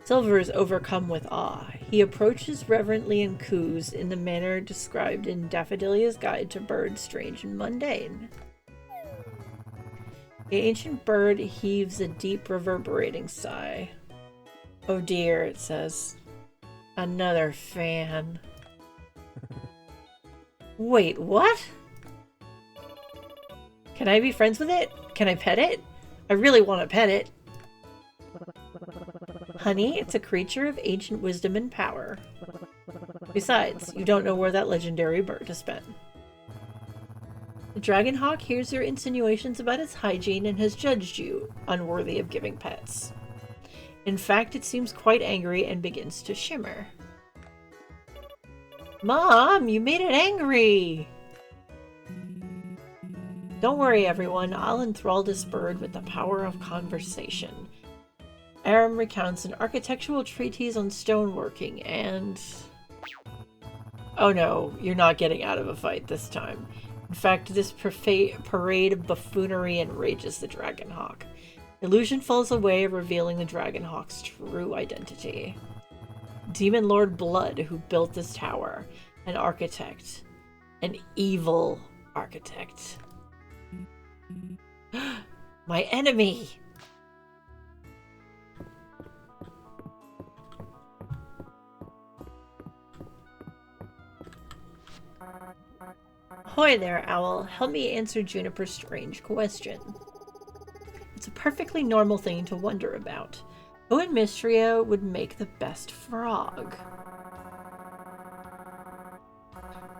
Silver is overcome with awe. He approaches reverently and coos in the manner described in Daffodilia's Guide to Birds Strange and Mundane. The ancient bird heaves a deep, reverberating sigh. Oh dear, it says. Another fan. Wait, what? Can I be friends with it? Can I pet it? I really want to pet it. Honey, it's a creature of ancient wisdom and power. Besides, you don't know where that legendary bird has been. The dragon hawk hears your insinuations about its hygiene and has judged you unworthy of giving pets. In fact, it seems quite angry and begins to shimmer. Mom, you made it angry! Don't worry, everyone. I'll enthrall this bird with the power of conversation. Aram recounts an architectural treatise on stoneworking and... Oh no, you're not getting out of a fight this time. In fact, this parade of buffoonery enrages the Dragonhawk. Illusion falls away, revealing the Dragonhawk's true identity. Demon Lord Blood, who built this tower. An architect. An evil architect. My enemy! Ahoy there, Owl. Help me answer Juniper's strange question. It's a perfectly normal thing to wonder about. Who in Mistria would make the best frog?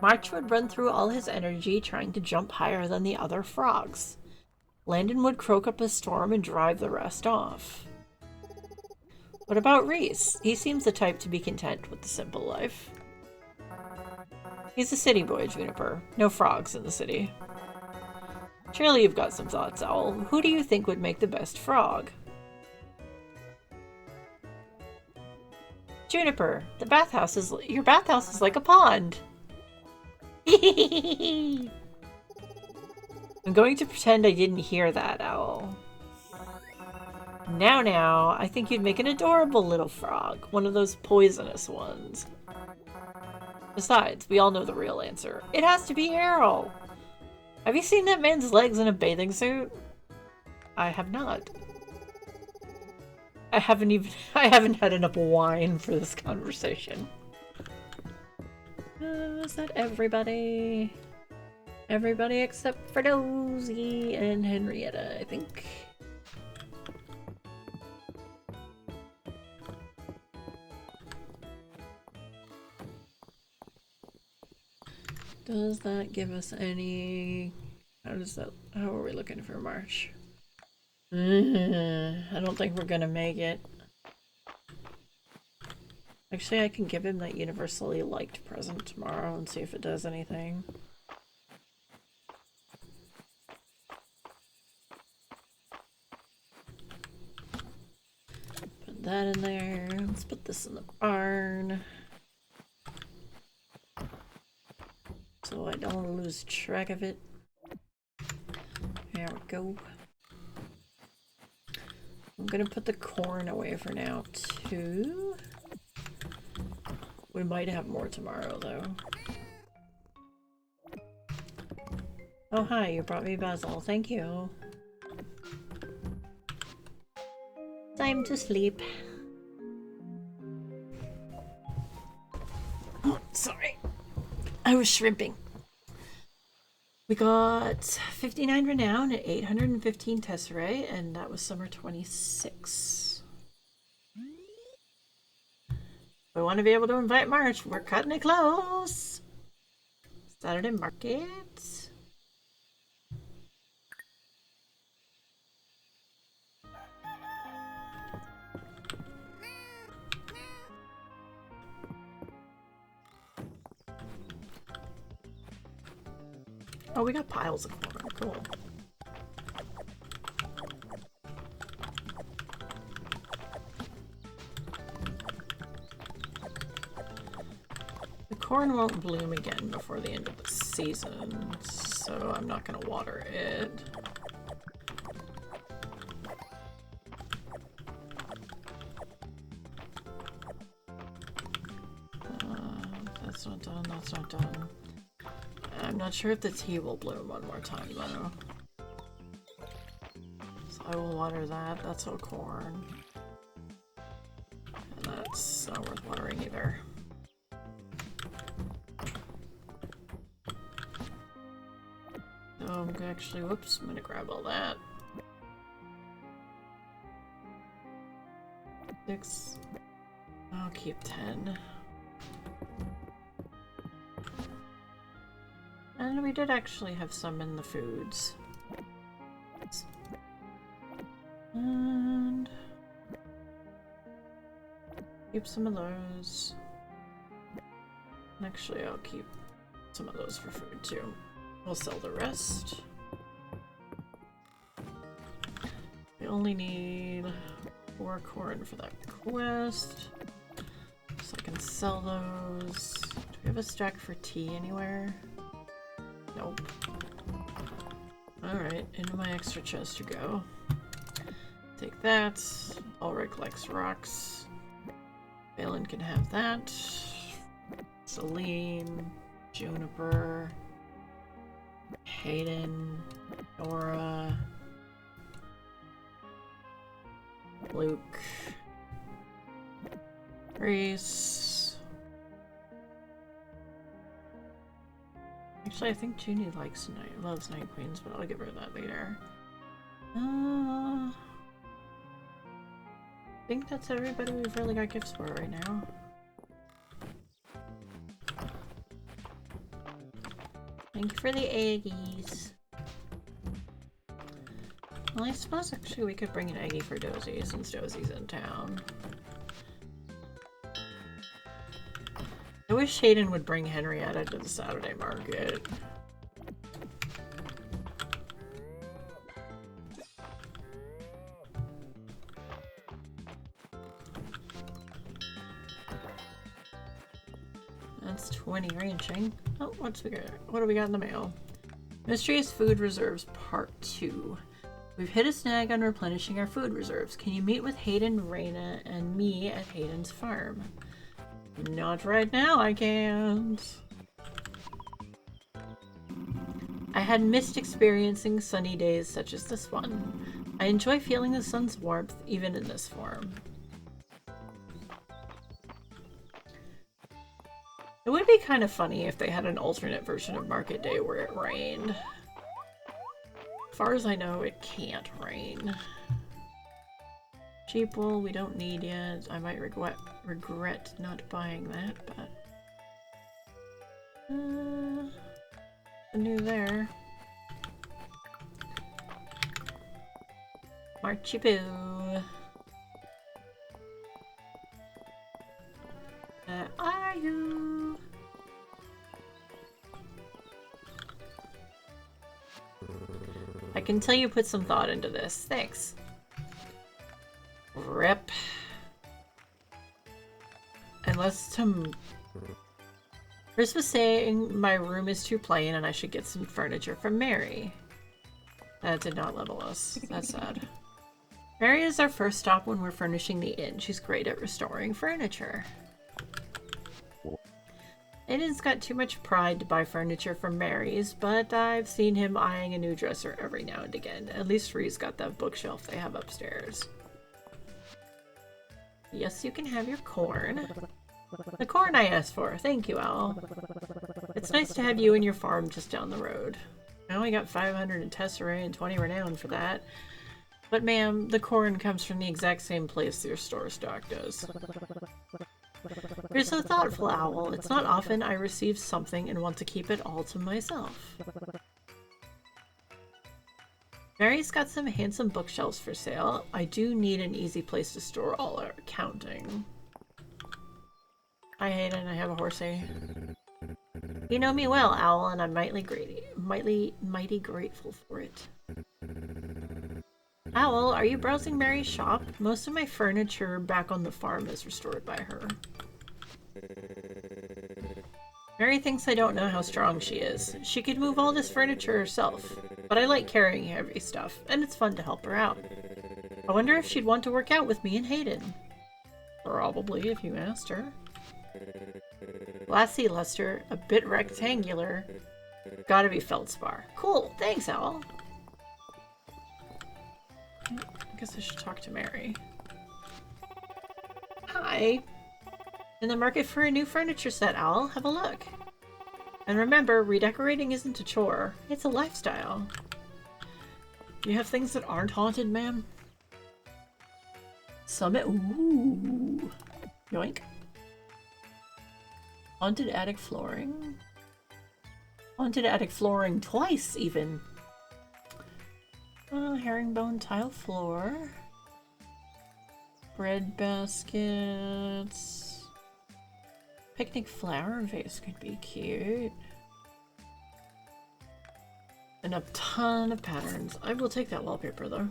March would run through all his energy trying to jump higher than the other frogs. Landon would croak up a storm and drive the rest off. What about Reese? He seems the type to be content with the simple life. He's a city boy, Juniper. No frogs in the city. Surely you've got some thoughts, Owl. Who do you think would make the best frog? Juniper, your bathhouse is like a pond. I'm going to pretend I didn't hear that, Owl. Now, I think you'd make an adorable little frog. One of those poisonous ones. Besides, we all know the real answer. It has to be Errol! Have you seen that man's legs in a bathing suit? I have not. I haven't had enough wine for this conversation. Is that everybody? Everybody except for Dozy and Henrietta, I think. Does that give us any... How are we looking for March? I don't think we're gonna make it. Actually, I can give him that universally liked present tomorrow and see if it does anything. Put that in there. Let's put this in the barn. So I don't lose track of it. There we go. I'm gonna put the corn away for now, too. We might have more tomorrow, though. Oh, hi, you brought me basil. Thank you. Time to sleep. Oh, sorry. I was shrimping. We got 59 renown and 815 tesserae, and that was summer 26. We want to be able to invite March. We're cutting it close. Saturday market. Oh, we got piles of corn. Cool. The corn won't bloom again before the end of the season, so I'm not going to water it. That's not done, that's not done. I'm not sure if the tea will bloom one more time though. So I will water that. That's all corn. And that's not worth watering either. So I'm gonna actually, whoops, I'm gonna grab all that. 6. I'll keep 10. And we did actually have some in the foods. And keep some of those. And actually, I'll keep some of those for food too. We'll sell the rest. We only need 4 corn for that quest. So I can sell those. Do we have a stack for tea anywhere? Nope. Alright, into my extra chest you go. Take that. Ulrich likes rocks. Balin can have that. Celine. Juniper. Hayden. Nora. Luke. Reese. Actually, I think Junie loves Night Queens, but I'll give her that later. I think that's everybody we've really got gifts for right now. Thank you for the eggies. Well, I suppose actually we could bring an eggie for Dozy since Dozy's in town. I wish Hayden would bring Henrietta to the Saturday market. That's 20 ranching. Oh, what do we got in the mail? Mysterious Food Reserves Part 2. We've hit a snag on replenishing our food reserves. Can you meet with Hayden, Raina, and me at Hayden's farm? Not right now, I can't. I had missed experiencing sunny days such as this one. I enjoy feeling the sun's warmth even in this form. It would be kind of funny if they had an alternate version of Market Day where it rained. As far as I know, it can't rain. Cheap wool we don't need yet. I might regret not buying that, but new there. Marchipoo. Are you? I can tell you put some thought into this. Thanks. Rip. Unless Chris was saying my room is too plain and I should get some furniture from Mary. That did not level us. That's sad. Mary is our first stop when we're furnishing the inn. She's great at restoring furniture. Aiden's got too much pride to buy furniture from Mary's, but I've seen him eyeing a new dresser every now and again. At least Ree's got that bookshelf they have upstairs. Yes, you can have your corn. The corn I asked for. Thank you, Owl. It's nice to have you and your farm just down the road. I only got 500 in Tesserae and 20 renown for that. But ma'am, the corn comes from the exact same place your store stock does. You're so thoughtful, Owl. It's not often I receive something and want to keep it all to myself. Mary's got some handsome bookshelves for sale. I do need an easy place to store all our accounting. Hi Hayden, I have a horsey. You know me well, Owl, and I'm mighty grateful for it. Owl, are you browsing Mary's shop? Most of my furniture back on the farm is restored by her. Mary thinks I don't know how strong she is. She could move all this furniture herself, but I like carrying heavy stuff, and it's fun to help her out. I wonder if she'd want to work out with me and Hayden. Probably, if you asked her. Glassy luster, a bit rectangular. Gotta be feldspar. Cool, thanks, Owl. I guess I should talk to Mary. Hi. In the market for a new furniture set, Owl. Have a look. And remember, redecorating isn't a chore. It's a lifestyle. You have things that aren't haunted, ma'am? Summit. Ooh. Yoink. Haunted attic flooring. Haunted attic flooring twice, even. Herringbone tile floor. Bread baskets. Picnic flower vase could be cute. And a ton of patterns. I will take that wallpaper, though.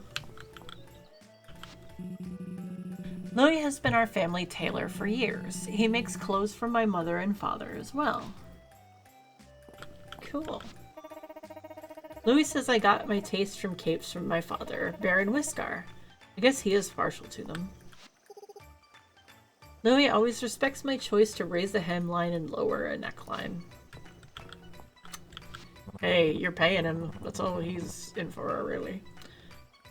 Louis has been our family tailor for years. He makes clothes for my mother and father as well. Cool. Louis says I got my taste from capes from my father, Baron Whiskar. I guess he is partial to them. Louis always respects my choice to raise the hemline and lower a neckline. Hey, you're paying him. That's all he's in for, really.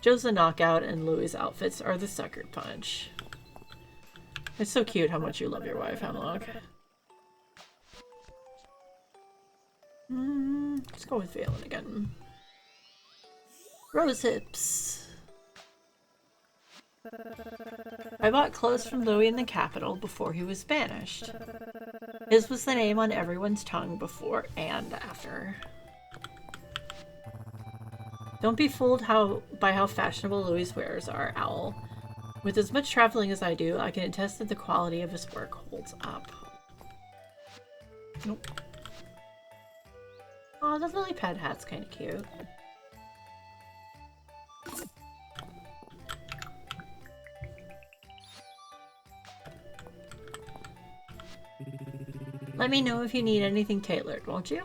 Joe's the knockout, and Louis' outfits are the sucker punch. It's so cute how much you love your wife, Hemlock. Let's go with Valen again. Rose hips. I bought clothes from Louis in the capital before he was banished. His was the name on everyone's tongue before and after. Don't be fooled by how fashionable Louis' wares are, Owl. With as much traveling as I do, I can attest that the quality of his work holds up. Nope. Oh, the lily pad hat's kind of cute. Let me know if you need anything tailored, won't you?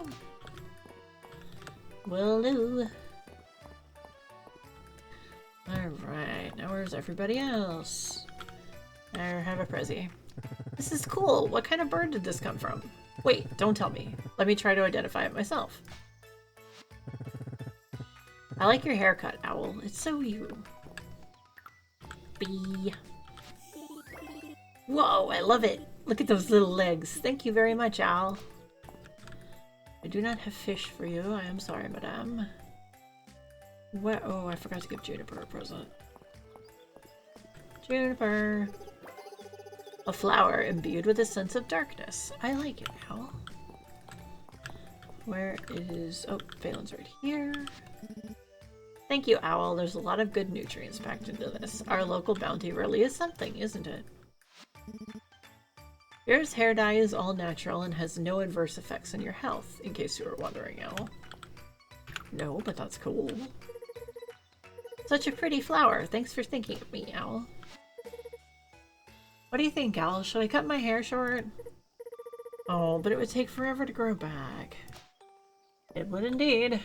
Will do. Alright, now where's everybody else? I have a Prezi. This is cool. What kind of bird did this come from? Wait, don't tell me. Let me try to identify it myself. I like your haircut, Owl. It's so you. Bee. Whoa, I love it. Look at those little legs. Thank you very much, Owl. I do not have fish for you. I am sorry, madame. What? Oh, I forgot to give Juniper a present. Juniper. A flower imbued with a sense of darkness. I like it, Owl. Where is... Oh, Valen's right here. Thank you, Owl. There's a lot of good nutrients packed into this. Our local bounty really is something, isn't it? Yours hair dye is all natural and has no adverse effects on your health, in case you were wondering, Owl. No, but that's cool. Such a pretty flower. Thanks for thinking of me, Owl. What do you think, Owl? Should I cut my hair short? Oh, but it would take forever to grow back. It would indeed.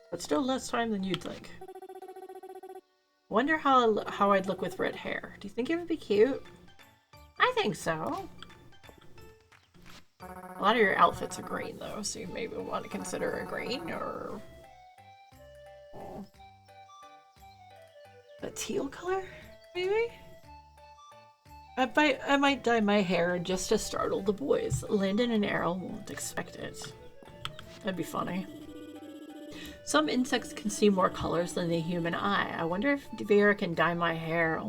But still less time than you'd think. Wonder how I'd look with red hair. Do you think it would be cute? I think so. A lot of your outfits are green, though, so you maybe want to consider a green or... a teal color, maybe? I might dye my hair just to startle the boys. Landon and Errol won't expect it. That'd be funny. Some insects can see more colors than the human eye. I wonder if Vera can dye my hair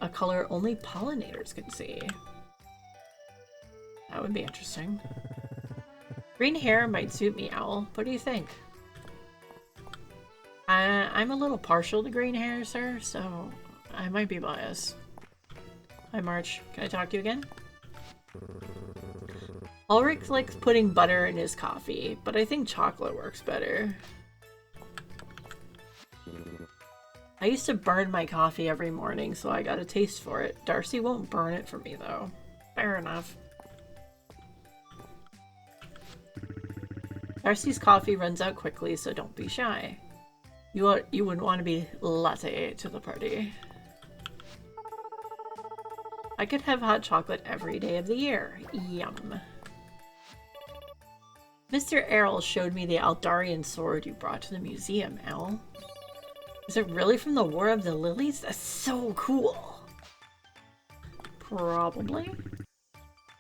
a color only pollinators can see. That would be interesting. Green hair might suit me, Owl. What do you think? I'm a little partial to green hair, sir, so I might be biased. Hi, March. Can I talk to you again? Ulrich likes putting butter in his coffee, but I think chocolate works better. I used to burn my coffee every morning, so I got a taste for it. Darcy won't burn it for me, though. Fair enough. Darcy's coffee runs out quickly, so don't be shy. You wouldn't want to be latte to the party. I could have hot chocolate every day of the year. Yum. Mr. Errol showed me the Aldarian sword you brought to the museum, Al. Is it really from the War of the Lilies? That's so cool. Probably.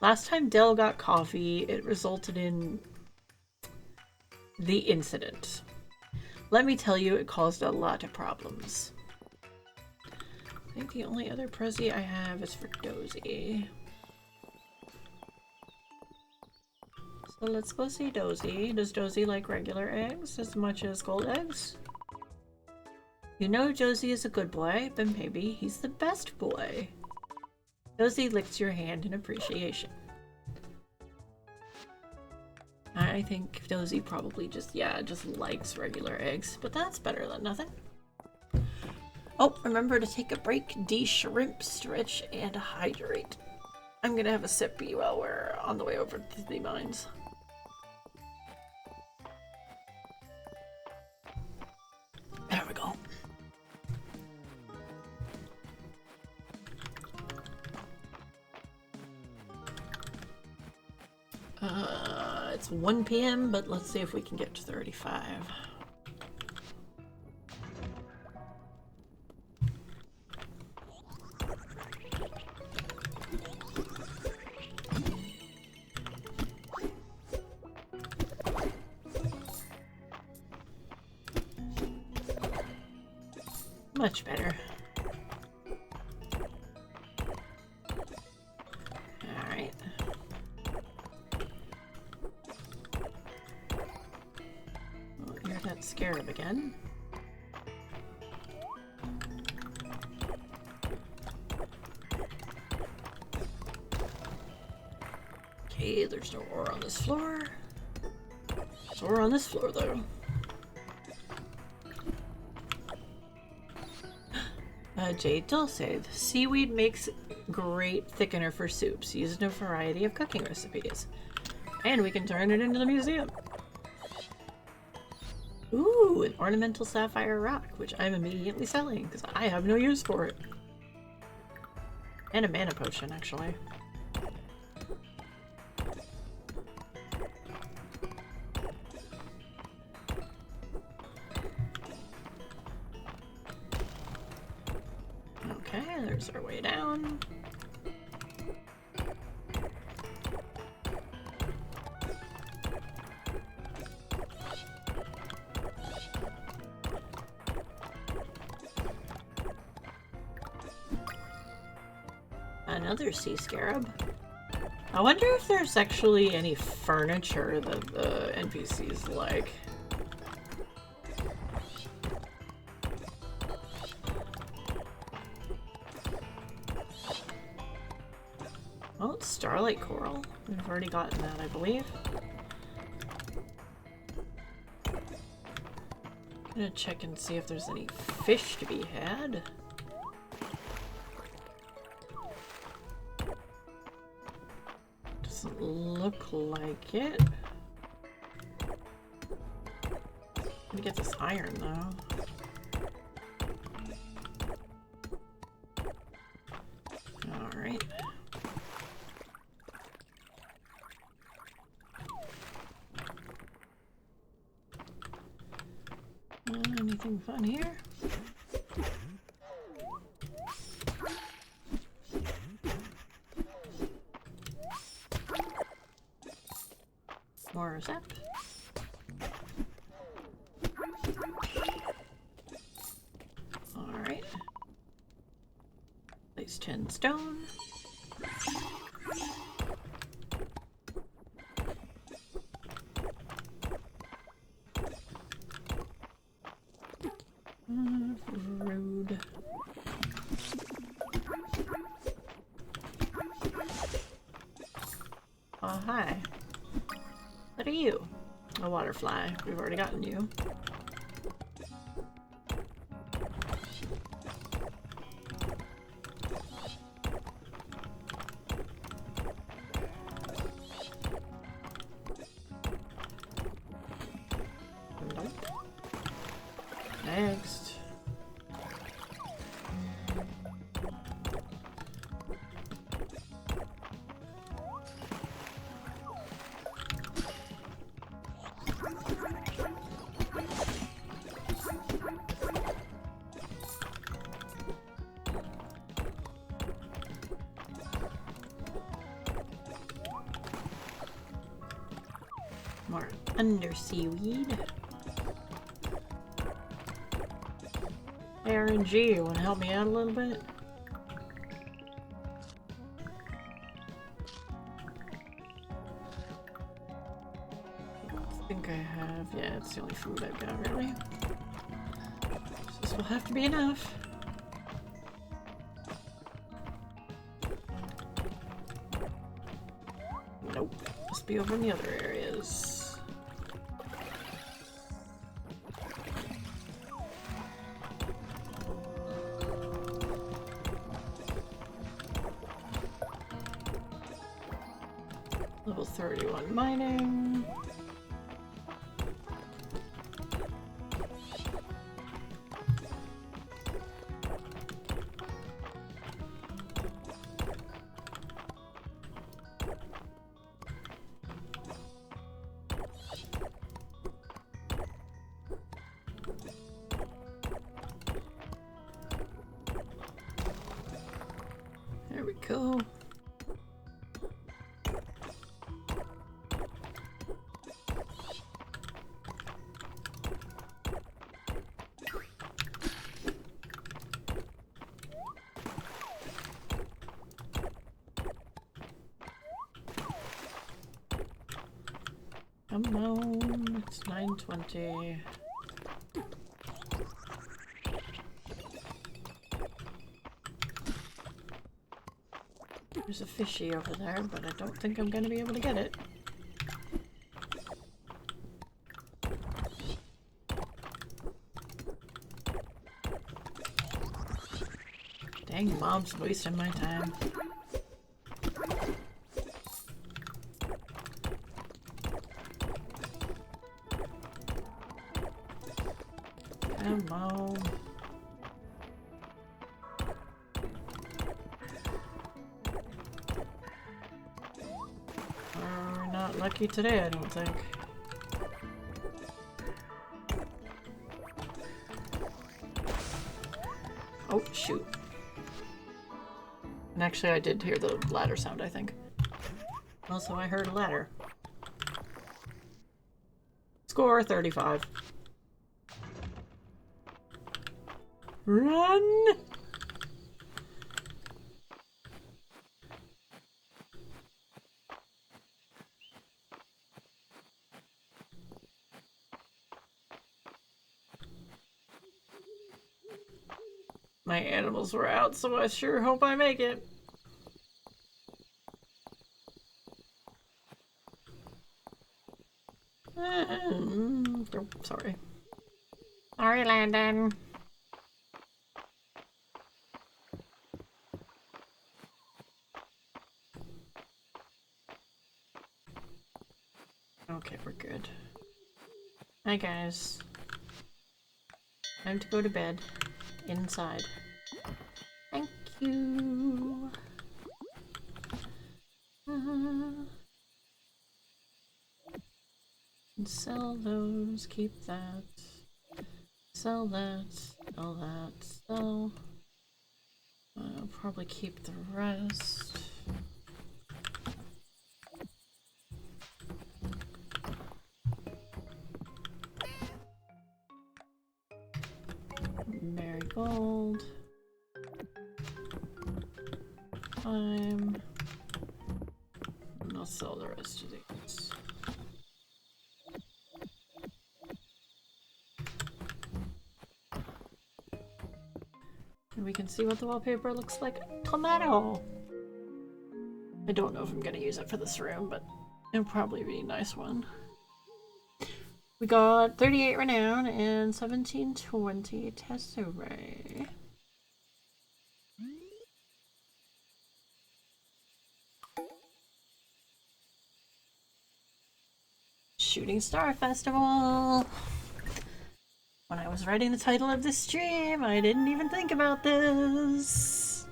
Last time Dell got coffee, it resulted in the incident. Let me tell you, it caused a lot of problems. I think the only other Prezi I have is for Dozy. So let's go see Dozy. Does Dozy like regular eggs as much as gold eggs? You know Josie is a good boy, but maybe he's the best boy. Dozy licks your hand in appreciation. I think Dozy probably just likes regular eggs, but that's better than nothing. Oh, remember to take a break, de-shrimp, stretch, and hydrate. I'm gonna have a sippy while we're on the way over to the mines. There we go. It's 1 p.m., but let's see if we can get to 35. Much better. Alright. Oh, here's that scarab again. Okay, there's no ore on this floor. There's ore on this floor, though. Jade Dulce. The seaweed makes great thickener for soups, used in a variety of cooking recipes. And we can turn it into the museum. Ooh, an ornamental sapphire rock, which I'm immediately selling, because I have no use for it. And a mana potion, actually. Okay, there's our way down. Another sea scarab. I wonder if there's actually any furniture that the NPCs like. Oh, it's starlight coral. We've already gotten that, I believe. Gonna check and see if there's any fish to be had. Doesn't look like it. Let me get this iron though. Alright. Anything fun here? More zap. Alright. Place 10 stone. Rude. Oh, hi. What are you? A waterfly. We've already gotten you. Nope. Next. More undersea weed. Hey, RNG, you want to help me out a little bit? I think I have. Yeah, it's the only food I've got, really. So this will have to be enough. Nope. Must be over in the other areas. Level 31 mining. There we go. Come on, it's 9:20. There's a fishy over there, but I don't think I'm gonna be able to get it. Dang, Mom's wasting my time. Come on. We're not lucky today, I don't think. Oh, shoot. And actually, I did hear the ladder sound, I think. Also, I heard a ladder. Score 35. Run! My animals were out, so I sure hope I make it. Oh, sorry. Sorry, Landon. Okay, we're good. Hi, guys. Time to go to bed. Inside. Thank you. Sell those, keep that. Sell that, sell that, sell. I'll probably keep the rest. Marigold. And I'll sell the rest of these. And we can see what the wallpaper looks like. Tomato! I don't know if I'm gonna use it for this room, but it'll probably be a nice one. We got 38 renown and 1720 tesserae. Shooting Star Festival! When I was writing the title of this stream, I didn't even think about this.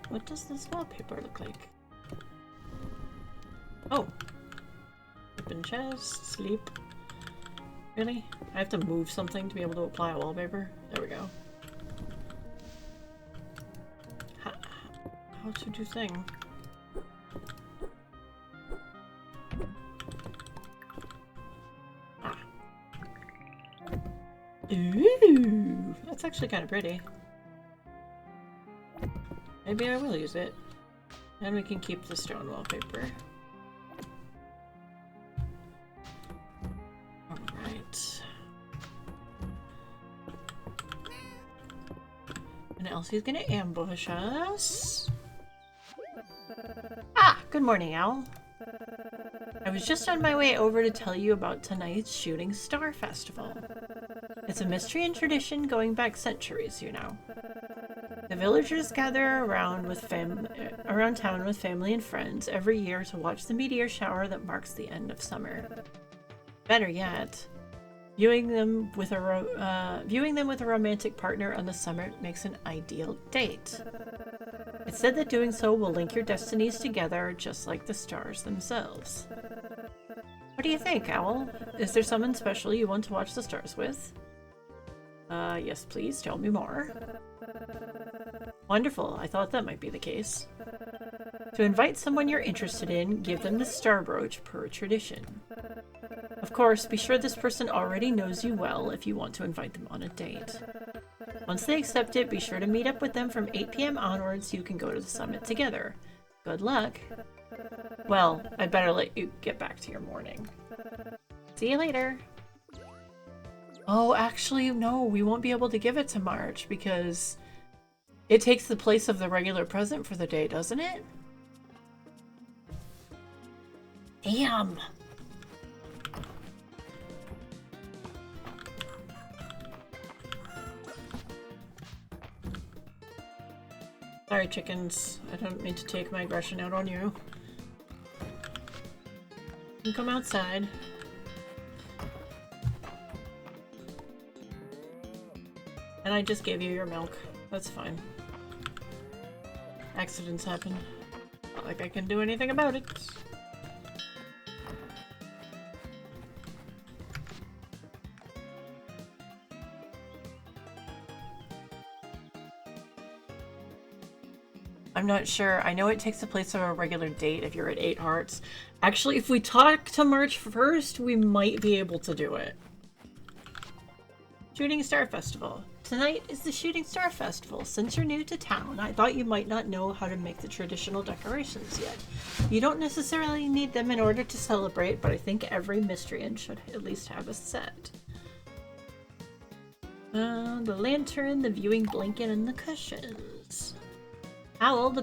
What does this wallpaper look like? Oh. Open chest, sleep. Really? I have to move something to be able to apply a wallpaper? There we go. how to do thing. Ah. Ooh, that's actually kind of pretty. Maybe I will use it. And we can keep the stone wallpaper. Alright. And Elsie's gonna ambush us. Ah! Good morning, Owl. I was just on my way over to tell you about tonight's Shooting Star Festival. It's a mystery and tradition going back centuries, you know. The villagers gather around town with family and friends every year to watch the meteor shower that marks the end of summer. Better yet, viewing them with a romantic partner on the summit makes an ideal date. It's said that doing so will link your destinies together, just like the stars themselves. What do you think, Owl? Is there someone special you want to watch the stars with? Yes, please. Tell me more. Wonderful. I thought that might be the case. To invite someone you're interested in, give them the star brooch per tradition. Of course, be sure this person already knows you well if you want to invite them on a date. Once they accept it, be sure to meet up with them from 8 p.m. onwards so you can go to the summit together. Good luck. Well, I'd better let you get back to your morning. See you later. Oh, actually, no, we won't be able to give it to March because it takes the place of the regular present for the day, doesn't it? Damn. Sorry, chickens. I don't mean to take my aggression out on you. You can come outside. And I just gave you your milk. That's fine. Accidents happen. Not like I can do anything about it. I'm not sure. I know it takes the place of a regular date if you're at 8 hearts. Actually, if we talk to March 1st, we might be able to do it. Shooting Star Festival. Tonight is the Shooting Star Festival. Since you're new to town, I thought you might not know how to make the traditional decorations yet. You don't necessarily need them in order to celebrate, but I think every Mistrian should at least have a set. The lantern, the viewing blanket, and the cushions. Owl, the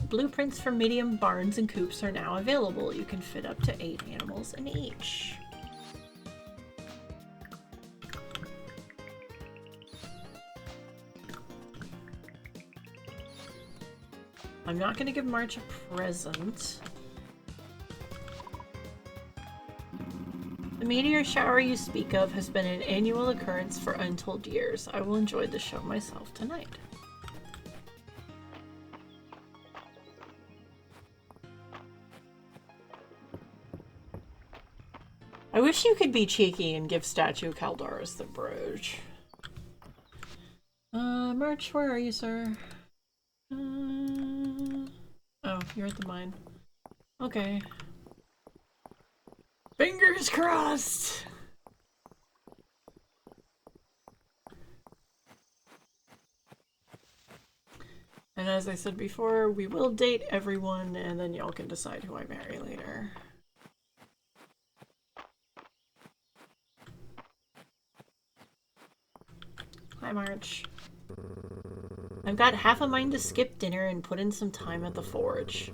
blueprints for medium barns and coops are now available. You can fit up to 8 animals in each. I'm not going to give March a present. The meteor shower you speak of has been an annual occurrence for untold years. I will enjoy the show myself tonight. I wish you could be cheeky and give Statue Caldaris the brooch. March, where are you, sir? Oh, you're at the mine. Okay. Fingers crossed! And as I said before, we will date everyone and then y'all can decide who I marry later. Hi, March. I've got half a mind to skip dinner and put in some time at the forge.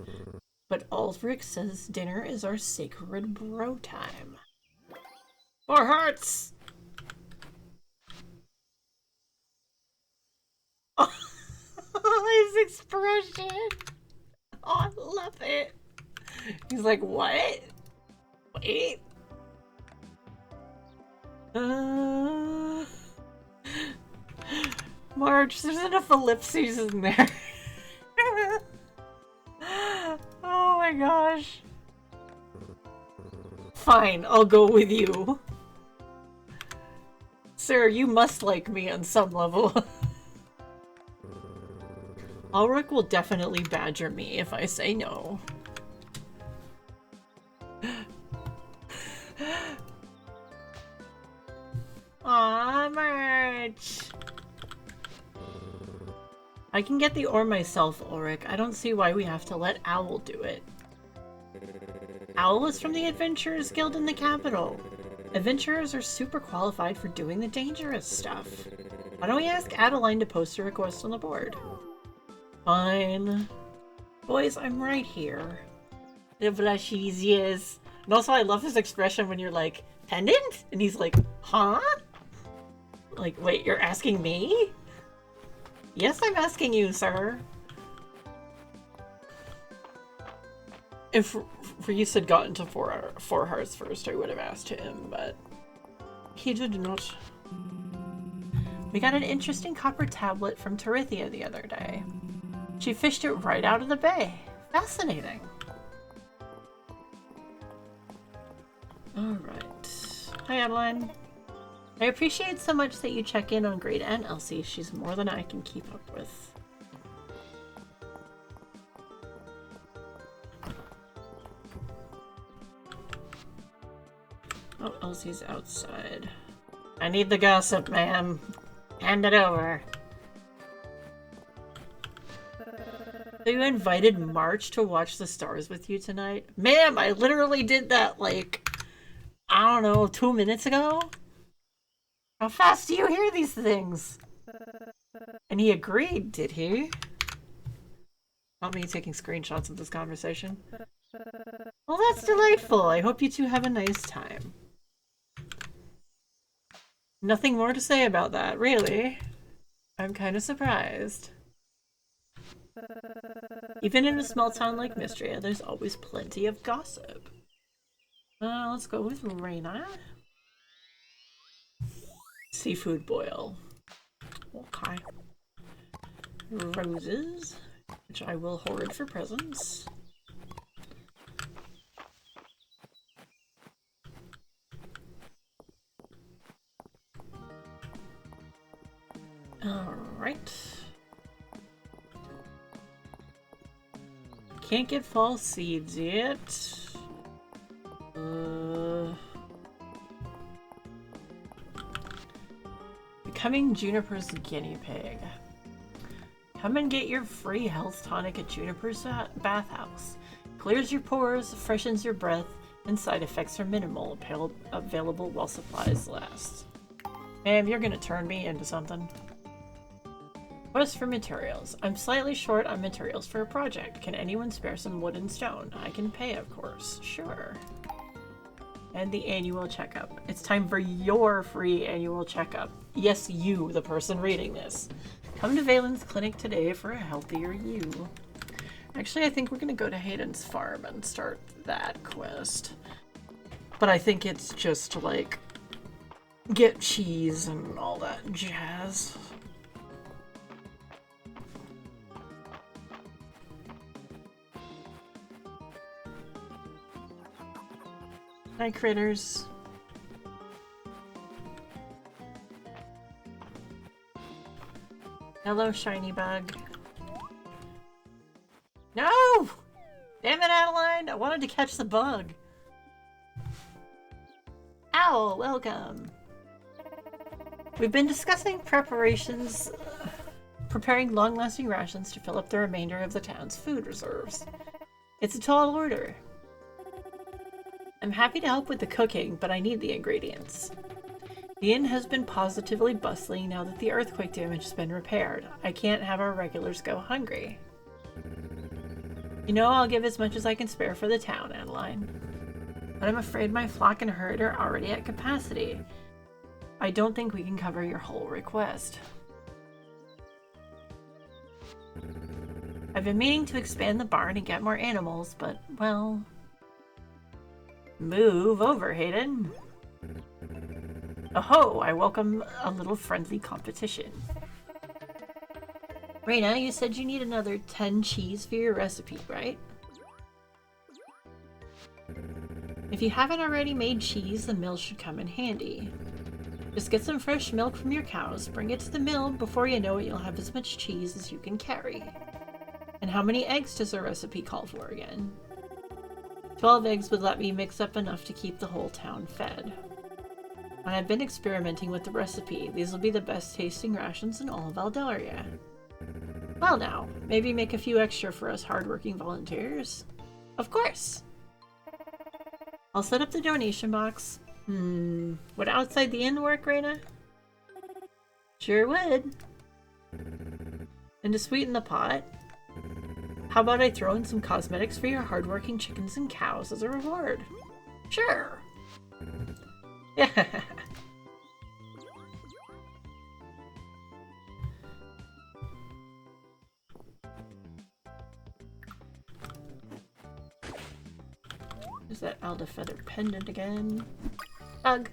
But Ulrich says dinner is our sacred bro time. 4 hearts! Oh, his expression! Oh, I love it! He's like, what? Wait? March, there's enough ellipses in there. Oh my gosh. Fine, I'll go with you. Sir, you must like me on some level. Ulrich will definitely badger me if I say no. Aw, merch! I can get the ore myself, Ulrich. I don't see why we have to let Owl do it. Owl is from the Adventurers Guild in the capital. Adventurers are super qualified for doing the dangerous stuff. Why don't we ask Adeline to post a request on the board? Fine. Boys, I'm right here. The blushies, yes. And also I love his expression when you're like, pendant? And he's like, huh? Like, wait, you're asking me? Yes, I'm asking you, sir. If Reese had gotten to four hearts first, I would have asked him, but he did not. We got an interesting copper tablet from Terithia the other day. She fished it right out of the bay. Fascinating. Alright. Hi, Adeline. I appreciate so much that you check in on Great Aunt Elsie. She's more than I can keep up with. Oh, Elsie's outside. I need the gossip, ma'am. Hand it over. So you invited March to watch the stars with you tonight? Ma'am, I literally did that like, I don't know, 2 minutes ago? How fast do you hear these things? And he agreed, did he? Not me taking screenshots of this conversation. Well, that's delightful. I hope you two have a nice time. Nothing more to say about that, really. I'm kind of surprised. Even in a small town like Mistria, there's always plenty of gossip. Let's go with Reina. Seafood boil. Okay. Roses, which I will hoard for presents. Alright. Can't get fall seeds yet. Becoming Juniper's guinea pig. Come and get your free health tonic at Juniper's bathhouse. Clears your pores, freshens your breath, and side effects are minimal, available while supplies last. Ma'am, you're gonna turn me into something. Quest for materials. I'm slightly short on materials for a project. Can anyone spare some wood and stone? I can pay, of course. Sure. And the annual checkup. It's time for your free annual checkup. Yes, you, the person reading this. Come to Valen's clinic today for a healthier you. Actually, I think we're gonna go to Hayden's farm and start that quest. But I think it's just to, like, get cheese and all that jazz. Hi, critters. Hello, shiny bug. No! Damn it, Adeline! I wanted to catch the bug. Owl, welcome. We've been discussing preparing long-lasting rations to fill up the remainder of the town's food reserves. It's a tall order. I'm happy to help with the cooking, but I need the ingredients. The inn has been positively bustling now that the earthquake damage has been repaired. I can't have our regulars go hungry. You know, I'll give as much as I can spare for the town, Adeline. But I'm afraid my flock and herd are already at capacity. I don't think we can cover your whole request. I've been meaning to expand the barn and get more animals, but, well... Move over, Hayden. Oh, I welcome a little friendly competition. Reina, you said you need another 10 cheese for your recipe, right? If you haven't already made cheese, the mill should come in handy. Just get some fresh milk from your cows, bring it to the mill. Before you know it, you'll have as much cheese as you can carry. And how many eggs does the recipe call for again? 12 eggs would let me mix up enough to keep the whole town fed. And I've been experimenting with the recipe. These will be the best tasting rations in all of Aldaria. Well now, maybe make a few extra for us hardworking volunteers. Of course! I'll set up the donation box. Would outside the inn work, Reina? Sure would. And to sweeten the pot, how about I throw in some cosmetics for your hardworking chickens and cows as a reward? Sure! Yeah. Is that Alda Feather pendant again? Ugh.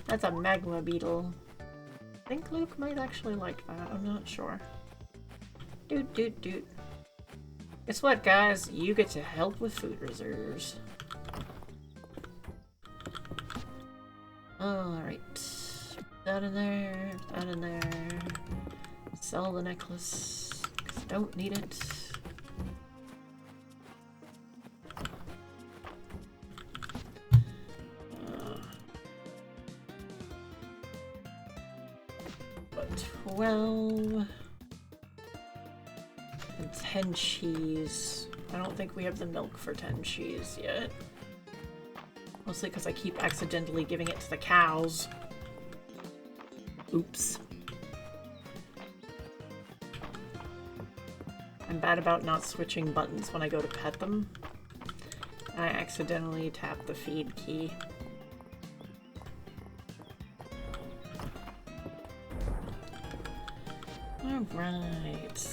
That's a magma beetle. I think Luke might actually like that. I'm not sure. Doot. Guess what, guys? You get to help with food reserves. Alright. That in there. That in there. Sell the necklace. 'Cause I don't need it. But 12 and 10 cheese. I don't think we have the milk for 10 cheese yet. Mostly because I keep accidentally giving it to the cows. Oops. I'm bad about not switching buttons when I go to pet them. I accidentally tap the feed key. Alright.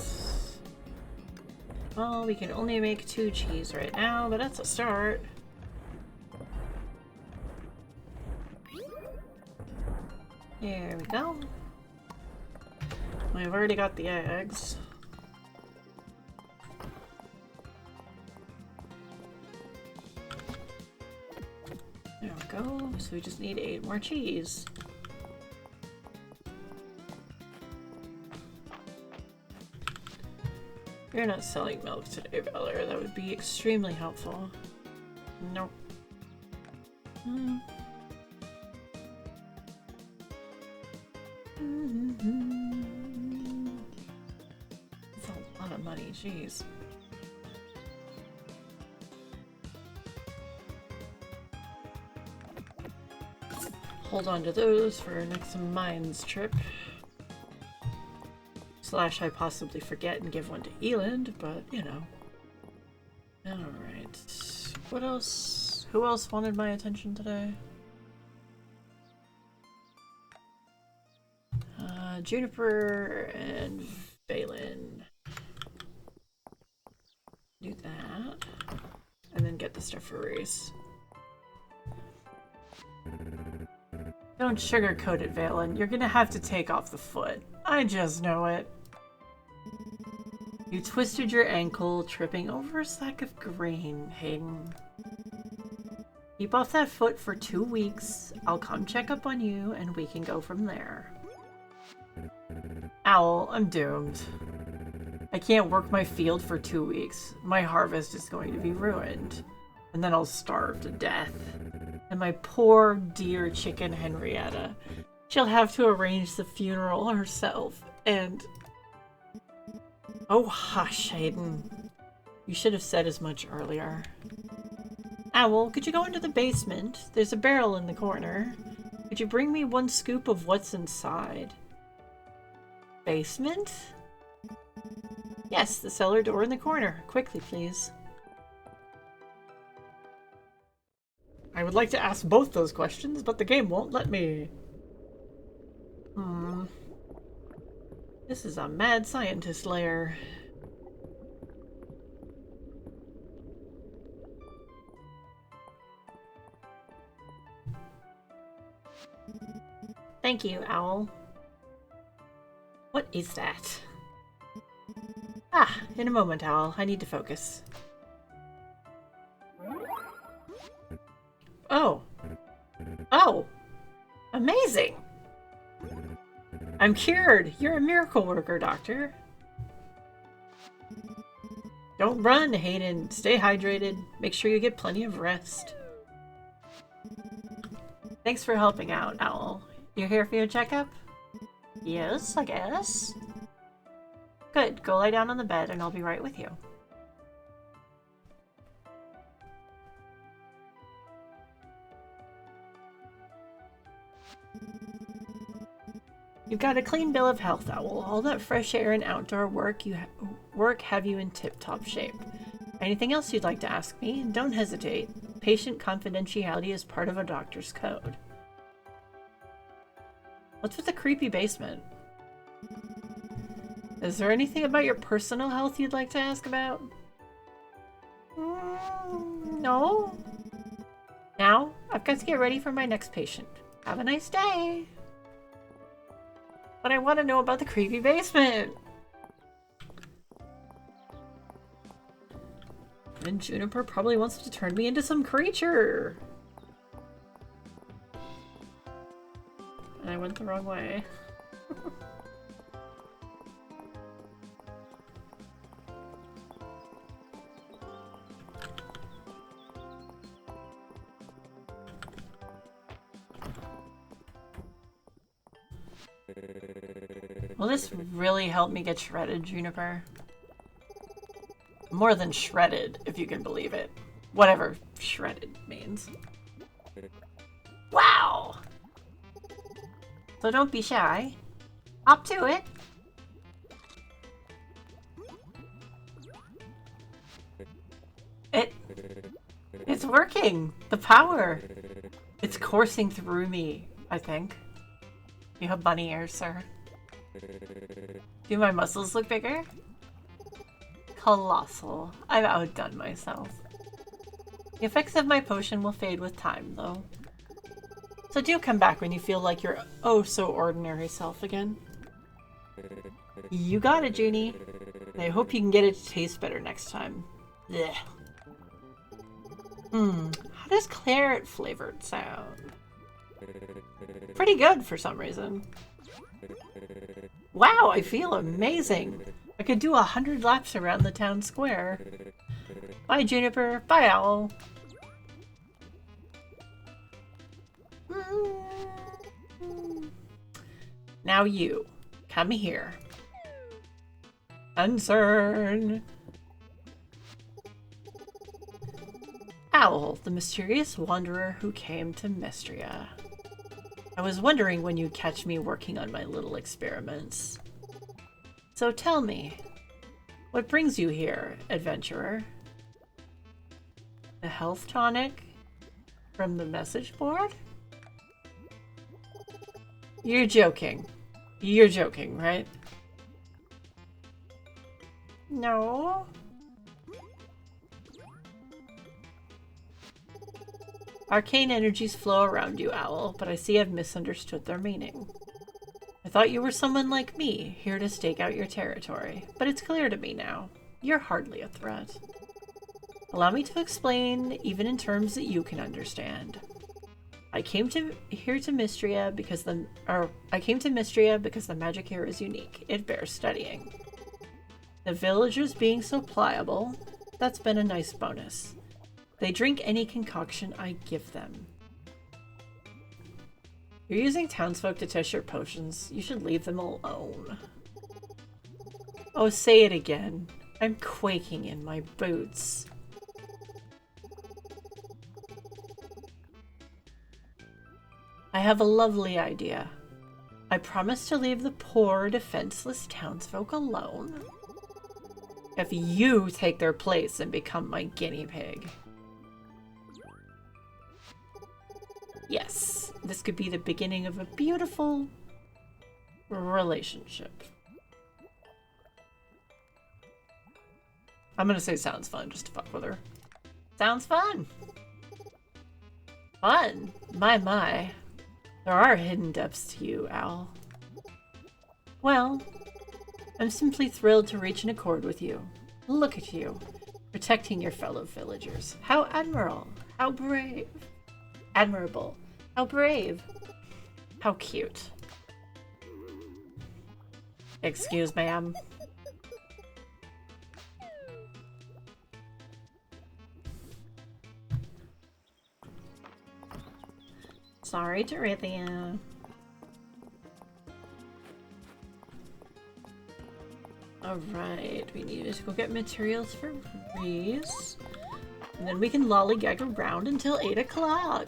Well, we can only make 2 cheese right now, but that's a start. There we go. I've already got the eggs. There we go. So we just need 8 more cheese. You're not selling milk today, Valor. That would be extremely helpful. Nope. That's a lot of money, jeez. Hold on to those for our next mines trip. Slash I possibly forget and give one to Eland, but you know. Alright. What else? Who else wanted my attention today? Juniper and Valen. Do that. And then get the stuff for Reese. Don't sugarcoat it, Valen. You're gonna have to take off the foot. I just know it. You twisted your ankle, tripping over a sack of grain, Hayden. Keep off that foot for 2 weeks. I'll come check up on you, and we can go from there. Owl, I'm doomed. I can't work my field for 2 weeks. My harvest is going to be ruined. And then I'll starve to death. And my poor, dear chicken Henrietta. She'll have to arrange the funeral herself, and... Oh, hush, Hayden. You should have said as much earlier. Owl, could you go into the basement? There's a barrel in the corner. Could you bring me 1 scoop of what's inside? Basement? Yes, the cellar door in the corner. Quickly, please. I would like to ask both those questions, but the game won't let me. This is a mad scientist lair. Thank you, Owl. What is that? Ah, in a moment, Owl. I need to focus. Oh. Oh! Amazing! I'm cured! You're a miracle worker, Doctor. Don't run, Hayden. Stay hydrated. Make sure you get plenty of rest. Thanks for helping out, Owl. You're here for your checkup? Yes, I guess. Good. Go lie down on the bed and I'll be right with you. You've got a clean bill of health, Owl. All that fresh air and outdoor work have you in tip-top shape. Anything else you'd like to ask me? Don't hesitate. Patient confidentiality is part of a doctor's code. What's with the creepy basement? Is there anything about your personal health you'd like to ask about? No. Now, I've got to get ready for my next patient. Have a nice day. But I want to know about the creepy basement. And Juniper probably wants to turn me into some creature. And I went the wrong way. Will this really help me get shredded, Juniper? More than shredded, if you can believe it. Whatever shredded means. Wow! So don't be shy. Up to it. It's working. The power. It's coursing through me, I think. You have bunny ears, sir. Do my muscles look bigger? Colossal. I've outdone myself. The effects of my potion will fade with time, though. So do come back when you feel like your oh-so-ordinary self again. You got it, Junie. I hope you can get it to taste better next time. Blech. How does claret flavored sound? Pretty good for some reason. Wow, I feel amazing. I could do 100 laps around the town square. Bye, Juniper. Bye, Owl. Now you. Come here. Concern. Owl, the mysterious wanderer who came to Mistria. I was wondering when you'd catch me working on my little experiments. So tell me, what brings you here, adventurer? The health tonic from the message board? You're joking. You're joking, right? No. Arcane energies flow around you, Owl, but I see I've misunderstood their meaning. I thought you were someone like me, here to stake out your territory, but it's clear to me now. You're hardly a threat. Allow me to explain, even in terms that you can understand. I came to Mistria because the magic here is unique. It bears studying. The villagers being so pliable, that's been a nice bonus. They drink any concoction I give them. You're using townsfolk to test your potions. You should leave them alone. Oh, say it again. I'm quaking in my boots. I have a lovely idea. I promise to leave the poor, defenseless townsfolk alone if you take their place and become my guinea pig. Yes, this could be the beginning of a beautiful relationship. I'm gonna say sounds fun just to fuck with her. Sounds fun! Fun! My. There are hidden depths to you, Owl. Well, I'm simply thrilled to reach an accord with you. Look at you, protecting your fellow villagers. How admirable! How brave! Admirable. How brave. How cute. Excuse, ma'am. Sorry, Dorithia. Alright, we need to go get materials for Reese. And then we can lollygag around until 8 o'clock.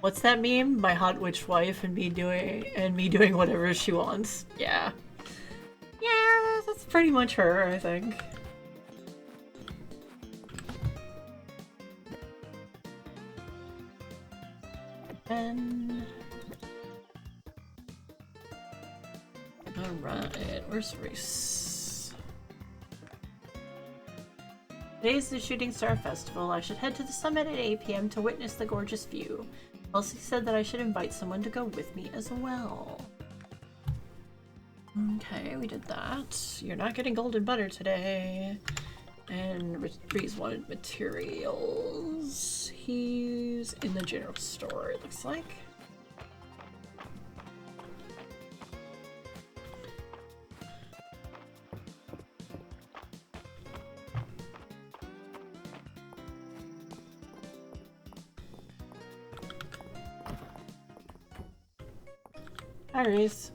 What's that meme? My hot witch wife and me doing whatever she wants. Yeah. Yeah, that's pretty much her, I think. And alright, where's Reese? Today's the Shooting Star Festival. I should head to the summit at 8 p.m. to witness the gorgeous view. Elsie said that I should invite someone to go with me as well. Okay, we did that. You're not getting golden butter today. And Reese wanted materials. He's in the general store, it looks like. Hi, Reese.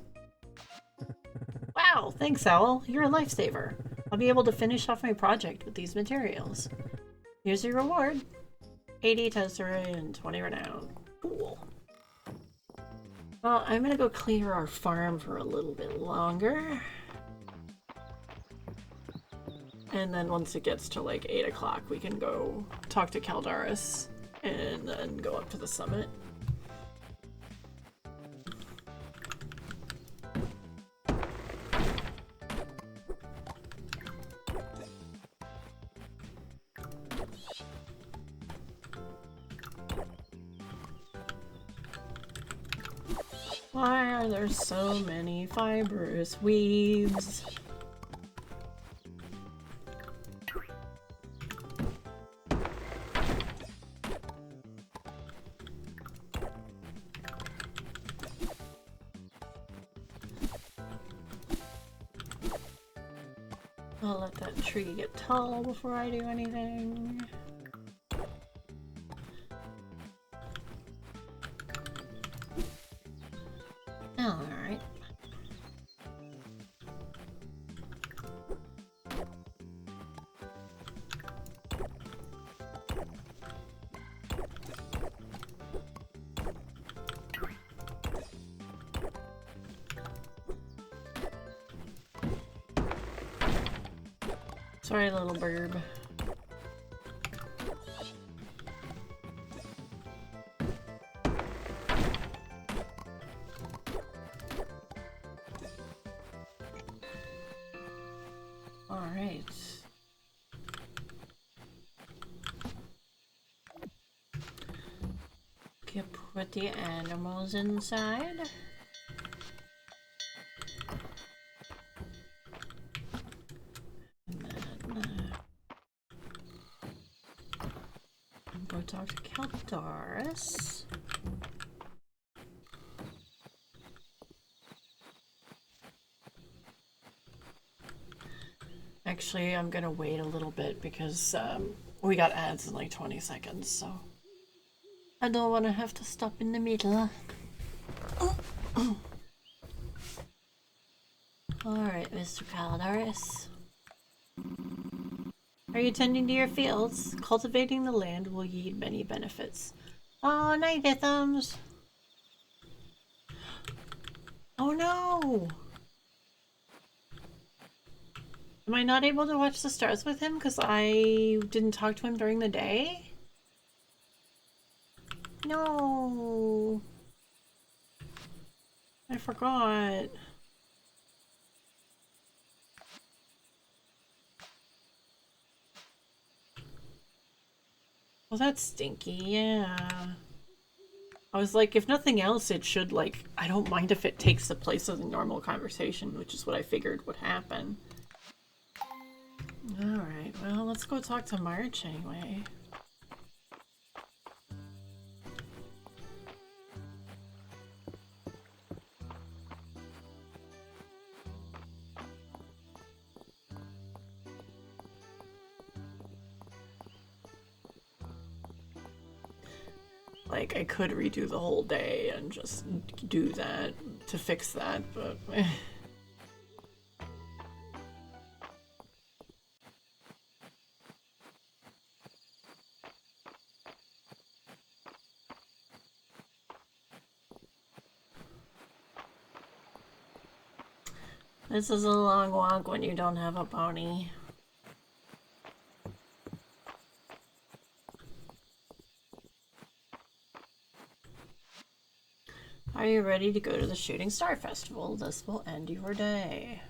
Wow, thanks, Owl. You're a lifesaver. I'll be able to finish off my project with these materials. Here's your reward. 80 tesserae and 20 renown. Cool. Well, I'm gonna go clear our farm for a little bit longer. And then once it gets to like 8 o'clock, we can go talk to Caldaris and then go up to the summit. Why are there so many fibrous weeds? I'll let that tree get tall before I do anything. Alright. Sorry, little burb. Alright. Okay, put the animals inside. Go talk to Caldaris. Actually, I'm gonna wait a little bit because we got ads in like 20 seconds, so I don't want to have to stop in the middle. Alright, Mr. Caldaris. Are you tending to your fields? Cultivating the land will yield many benefits. Oh, night, Ithams! Oh no! Am I not able to watch the stars with him because I didn't talk to him during the day? No! I forgot. Well, that's stinky, yeah. I was like, if nothing else, it should, like, I don't mind if it takes the place of the normal conversation, which is what I figured would happen. Alright, well, let's go talk to March anyway. Like, I could redo the whole day and just do that to fix that, but... This is a long walk when you don't have a pony. Are you ready to go to the Shooting Star Festival? This will end your day.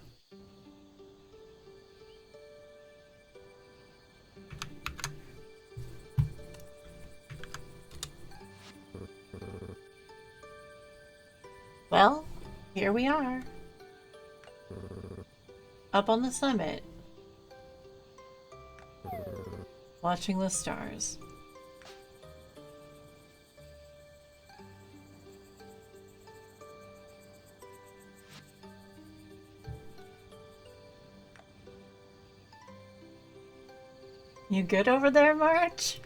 Well, here we are. Up on the summit. Watching the stars. You good over there, March?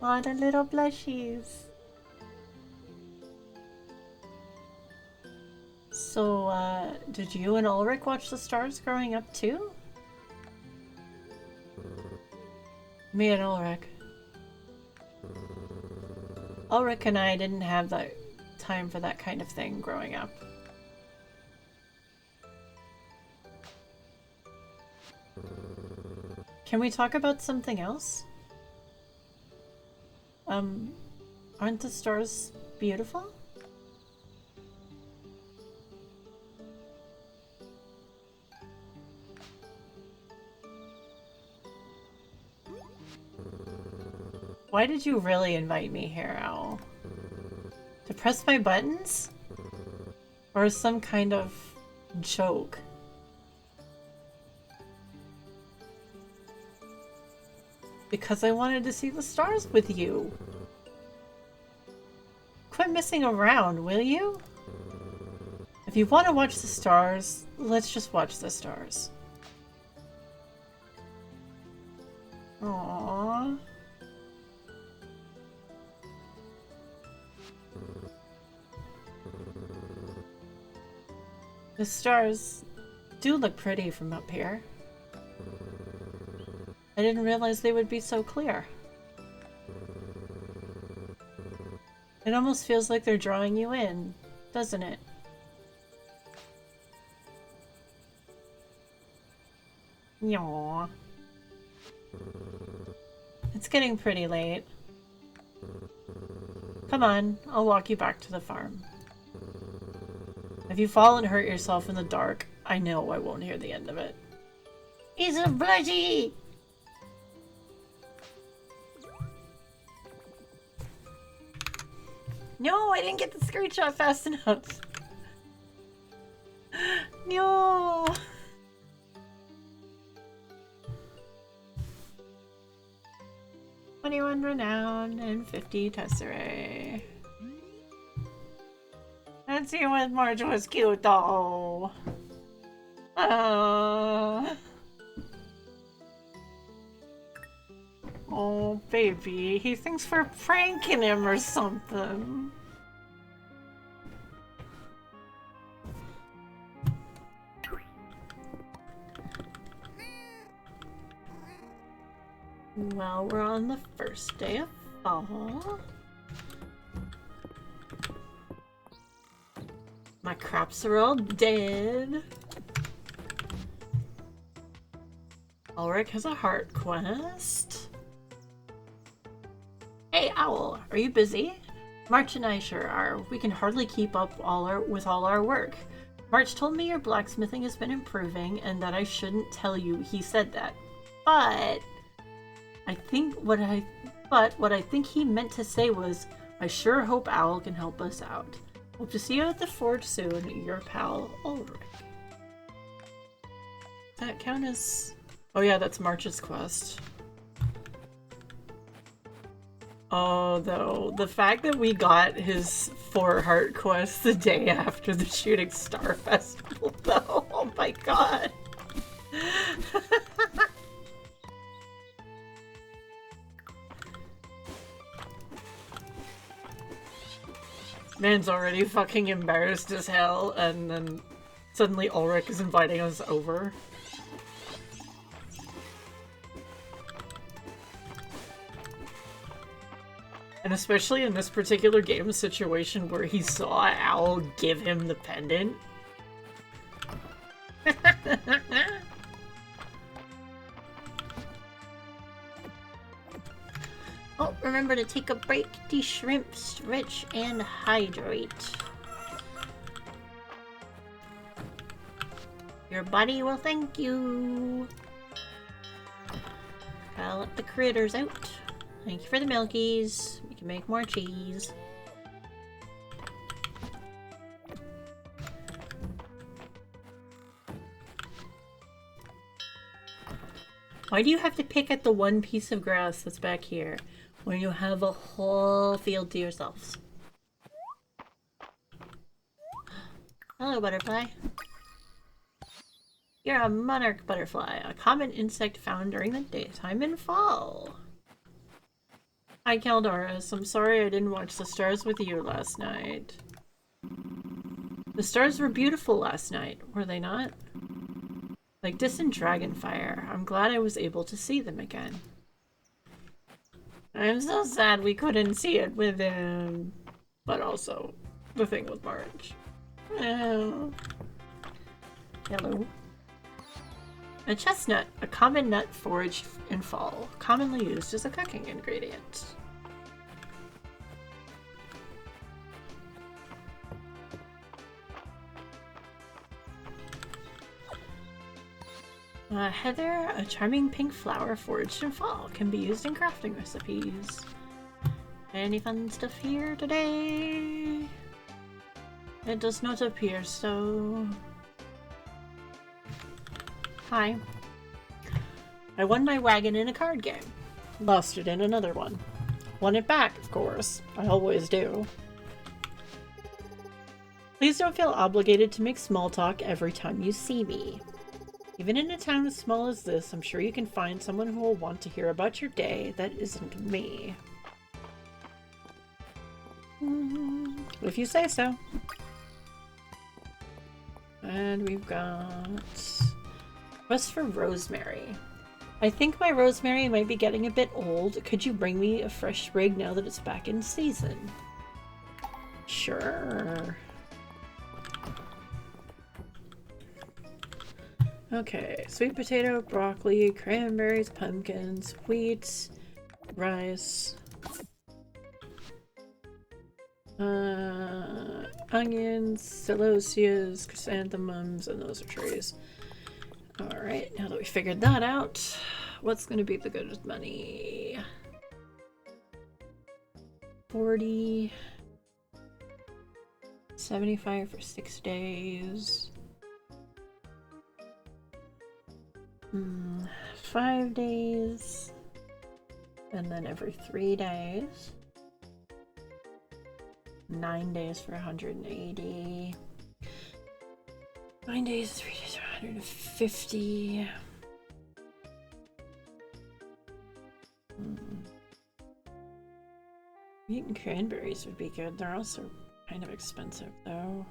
Oh, the little blushies. So, did you and Ulrich watch the stars growing up too? Me and Ulrich. Ulrich and I didn't have that time for that kind of thing growing up. Can we talk about something else? Aren't the stars beautiful? Why did you really invite me here, Owl? To press my buttons? Or some kind of joke? Because I wanted to see the stars with you. Quit messing around, will you? If you want to watch the stars, let's just watch the stars. Aww. The stars do look pretty from up here. I didn't realize they would be so clear. It almost feels like they're drawing you in, doesn't it? Yaww. It's getting pretty late. Come on, I'll walk you back to the farm. If you fall and hurt yourself in the dark, I know I won't hear the end of it. He's a blushy! No, I didn't get the screenshot fast enough. No. 21 renown and 50 tesserae. That scene with Marge was cute though. Oh, baby. He thinks we're pranking him or something. Well, we're on the first day of fall. My crops are all dead. Ulrich has a heart quest. Hey, Owl, are you busy? March and I sure are. We can hardly keep up with all our work. March told me your blacksmithing has been improving and that I shouldn't tell you he said that. But what I think he meant to say was, I sure hope Owl can help us out. Hope to see you at the forge soon, your pal, Ulrich. Does that count as... Oh yeah, that's March's quest. Oh, though, the fact that we got his 4 heart quest the day after the Shooting Star Festival, though, oh my god. Man's already fucking embarrassed as hell, and then suddenly Ulrich is inviting us over. And especially in this particular game situation where he saw Owl give him the pendant. Oh, remember to take a break, de shrimp, stretch, and hydrate. Your body will thank you. I'll let the critters out. Thank you for the milkies. We can make more cheese. Why do you have to pick at the one piece of grass that's back here when you have a whole field to yourselves? Hello, butterfly. You're a monarch butterfly, a common insect found during the daytime in fall. Hi, Caldoris. I'm sorry I didn't watch the stars with you last night. The stars were beautiful last night, were they not? Like distant dragonfire. I'm glad I was able to see them again. I'm so sad we couldn't see it with him. But also, the thing with March. Oh. Hello. A chestnut, a common nut foraged in fall, commonly used as a cooking ingredient. Heather, a charming pink flower foraged in fall, can be used in crafting recipes. Any fun stuff here today? It does not appear so. Hi. I won my wagon in a card game. Lost it in another one. Won it back, of course. I always do. Please don't feel obligated to make small talk every time you see me. Even in a town as small as this, I'm sure you can find someone who will want to hear about your day that isn't me. If you say so. And we've got... Quest for rosemary. I think my rosemary might be getting a bit old. Could you bring me a fresh sprig now that it's back in season? Sure. Okay, sweet potato, broccoli, cranberries, pumpkins, wheat, rice, onions, celosias, chrysanthemums, and those are trees. Alright, now that we figured that out, what's going to be the good money? 40, 75 for 6 days. 5 days, and then every 3 days. 9 days for 180. 9 days, 3 days for 150. Wheat and cranberries would be good. They're also kind of expensive, though.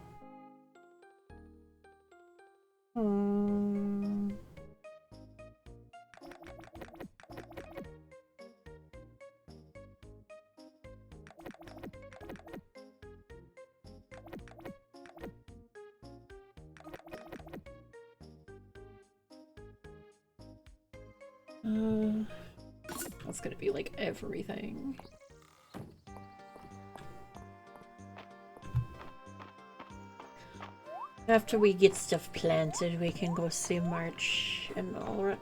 That's gonna be like everything. After we get stuff planted, we can go see March and Ulrich.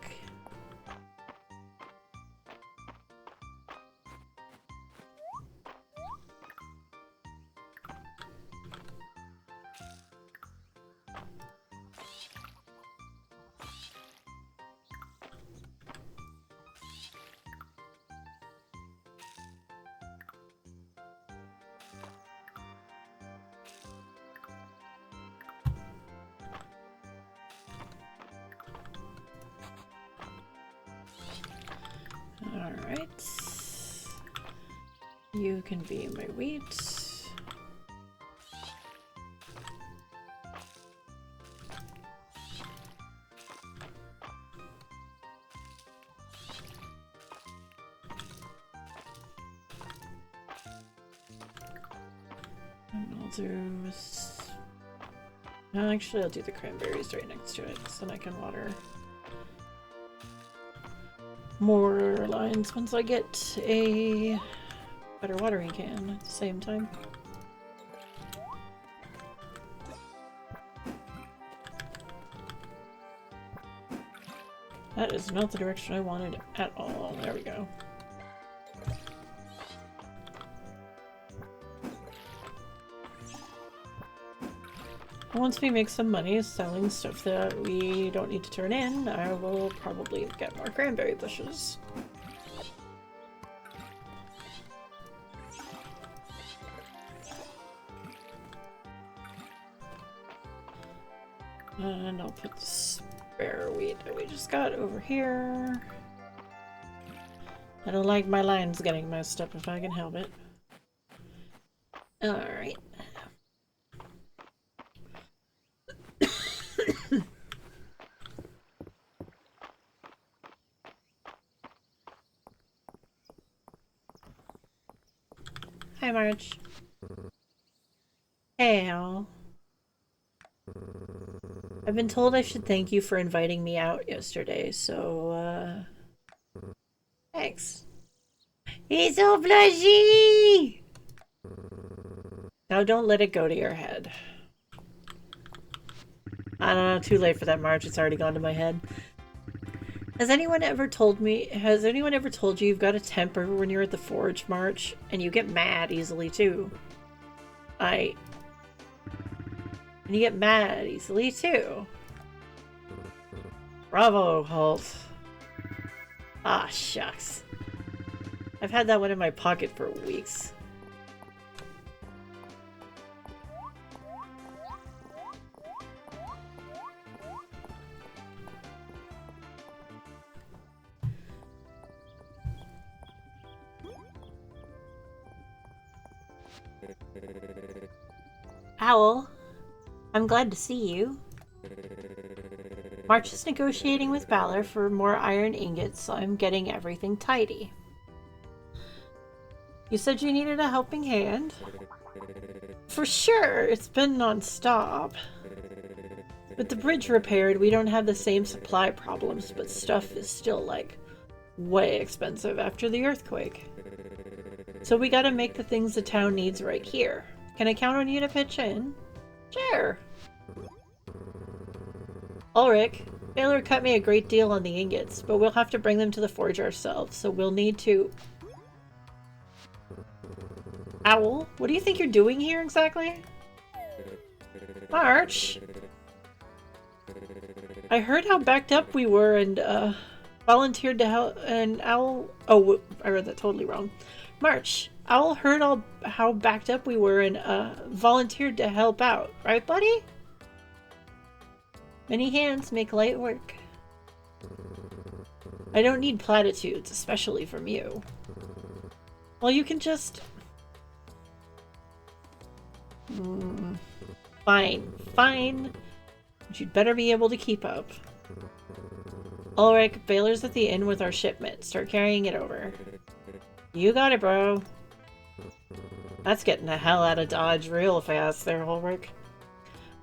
Alright. You can be my wheat. I'll do this. Actually, I'll do the cranberries right next to it, so then I can water more lines once I get a better watering can at the same time. That is not the direction I wanted at all. There we go. Once we make some money selling stuff that we don't need to turn in, I will probably get more cranberry bushes. And I'll put the spare wheat that we just got over here. I don't like my lines getting messed up if I can help it. Alright. Hi, March. Hey, Al. I've been told I should thank you for inviting me out yesterday, so, thanks. He's so blushy! Now don't let it go to your head. I don't know, too late for that, March. It's already gone to my head. Has anyone ever told you you've got a temper when you're at the forge, March? And you get mad easily, too. And you get mad easily, too. Bravo, Halt. Ah, shucks. I've had that one in my pocket for weeks. Owl, I'm glad to see you. March is negotiating with Valor for more iron ingots, so I'm getting everything tidy. You said you needed a helping hand? For sure, it's been non-stop. With the bridge repaired, we don't have the same supply problems, but stuff is still, like, way expensive after the earthquake. So we gotta make the things the town needs right here. Can I count on you to pitch in? Sure. Ulrich, Baylor cut me a great deal on the ingots, but we'll have to bring them to the forge ourselves, so we'll need to... Owl, what do you think you're doing here exactly? March? I heard how backed up we were and, volunteered to help, and Owl... Oh, I read that totally wrong. March, Owl heard how backed up we were and, volunteered to help out. Right, buddy? Many hands make light work. I don't need platitudes, especially from you. Well, you can just... Fine, fine. But you'd better be able to keep up. Ulrich, Baylor's at the inn with our shipment. Start carrying it over. You got it, bro. That's getting the hell out of Dodge real fast there, Ulrich.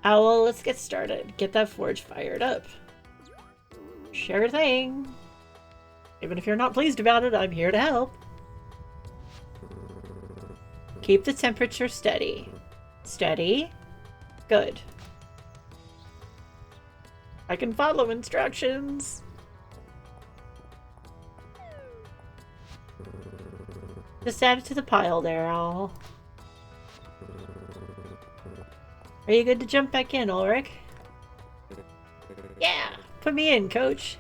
Owl, let's get started. Get that forge fired up. Sure thing. Even if you're not pleased about it, I'm here to help. Keep the temperature steady. Steady? Good. I can follow instructions. Just add it to the pile there, Owl. Are you good to jump back in, Ulrich? Yeah! Put me in, coach!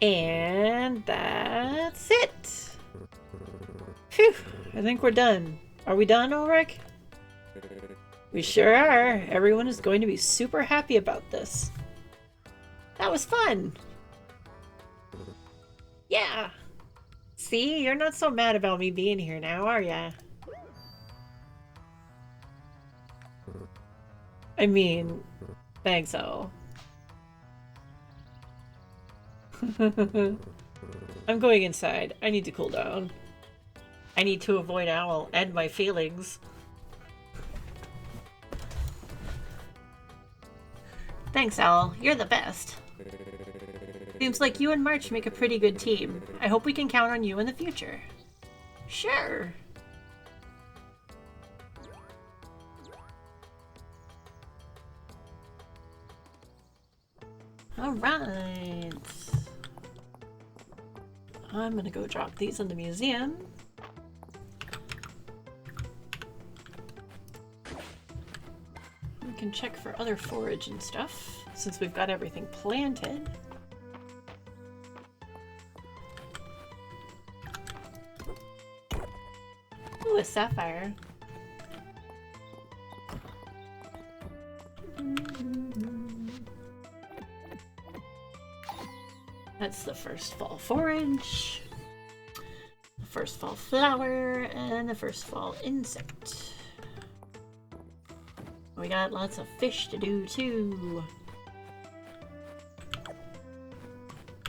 And that's it! Phew! I think we're done. Are we done, Ulrich? We sure are. Everyone is going to be super happy about this. That was fun! Yeah! See? You're not so mad about me being here now, are ya? I mean, thanks, Owl. I'm going inside. I need to cool down. I need to avoid Owl and my feelings. Thanks, Owl. You're the best. Seems like you and March make a pretty good team. I hope we can count on you in the future. Sure. Alright. I'm gonna go drop these in the museum. We can check for other forage and stuff, since we've got everything planted. Ooh, a sapphire. That's the first fall forage, the first fall flower, and the first fall insect. We got lots of fish to do too.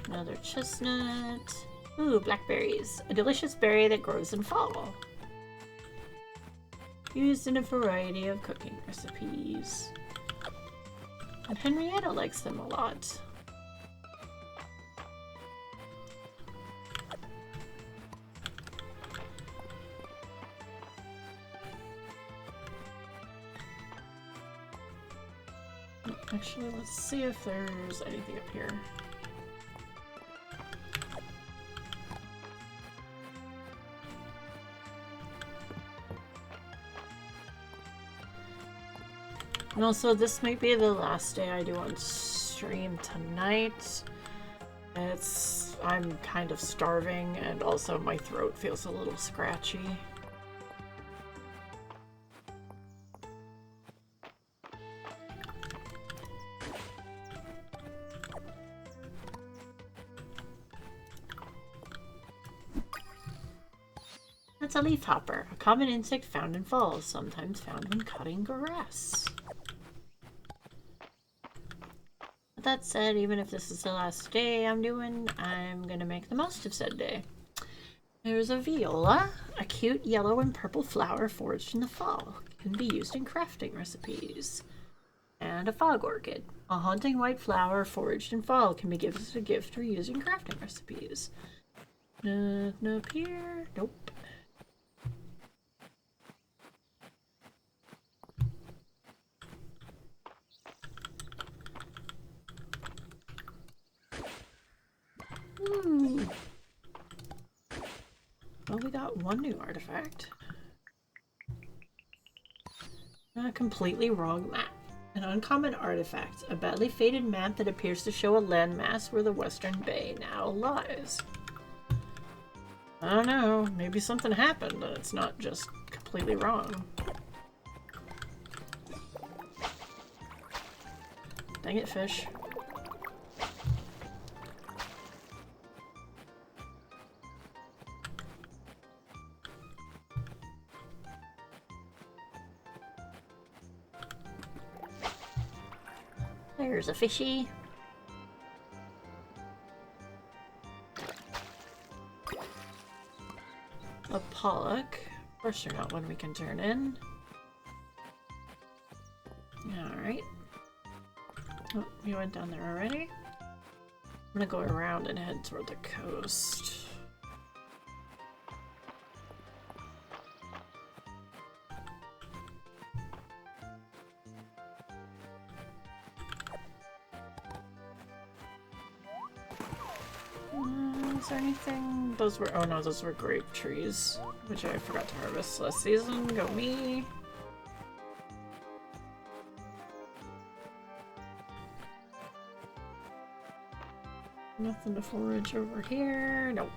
Another chestnut. Ooh, blackberries. A delicious berry that grows in fall. Used in a variety of cooking recipes. And Henrietta likes them a lot. Actually, let's see if there's anything up here. And also, this might be the last day I do on stream tonight. I'm kind of starving, and also my throat feels a little scratchy. That's a leafhopper, a common insect found in fall, sometimes found when cutting grass. But that said, even if this is the last day I'm gonna make the most of said day. There's a viola, a cute yellow and purple flower foraged in the fall. Can be used in crafting recipes. And a fog orchid, a haunting white flower foraged in fall. Can be given as a gift or used in crafting recipes. Nothing up here. Nope. Well, we got one new artifact. A completely wrong map. An uncommon artifact. A badly faded map that appears to show a landmass where the Western Bay now lies. I don't know. Maybe something happened and it's not just completely wrong. Dang it, fish. There's a fishy. A pollock. Of course they're not one we can turn in. Alright. Oh, we went down there already. I'm gonna go around and head toward the coast. Is there anything? Those were, oh no, those were grape trees, which I forgot to harvest last season. Go me. Nothing to forage over here. Nope.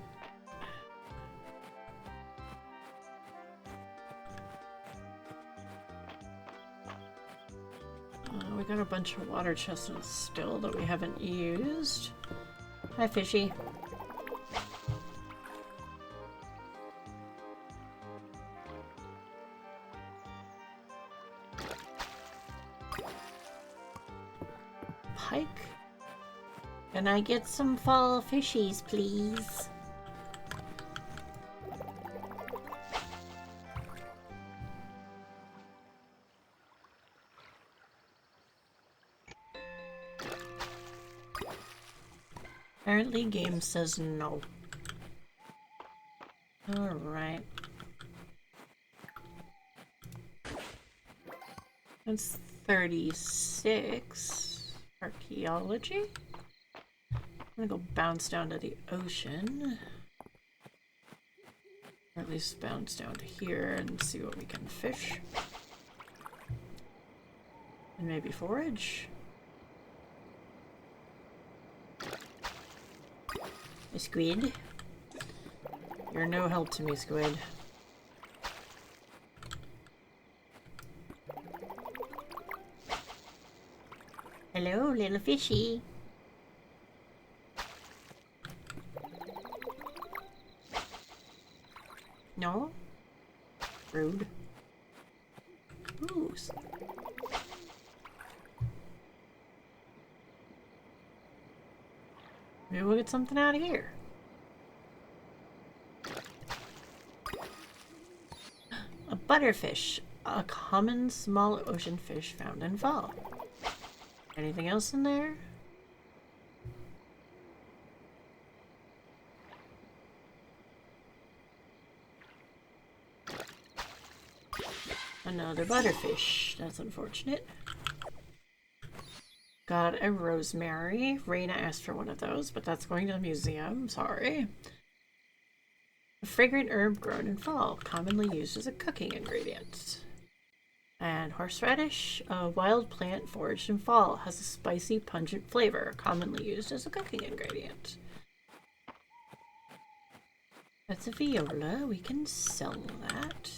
We got a bunch of water chestnuts still that we haven't used. Hi, fishy. Pike. Can I get some fall fishies, please? Apparently game says no. Alright. That's 36. Archaeology? I'm gonna go bounce down to the ocean. Or at least bounce down to here and see what we can fish. And maybe forage. A squid. You're no help to me, squid. Hello, little fishy. No? Rude. Ooh. Maybe we'll get something out of here. A butterfish. A common small ocean fish found in fall. Anything else in there? Another butterfish. That's unfortunate. Got a rosemary. Raina asked for one of those, but that's going to the museum. Sorry. A fragrant herb grown in fall, commonly used as a cooking ingredient. And horseradish, a wild plant foraged in fall, has a spicy, pungent flavor, commonly used as a cooking ingredient. That's a viola. We can sell that.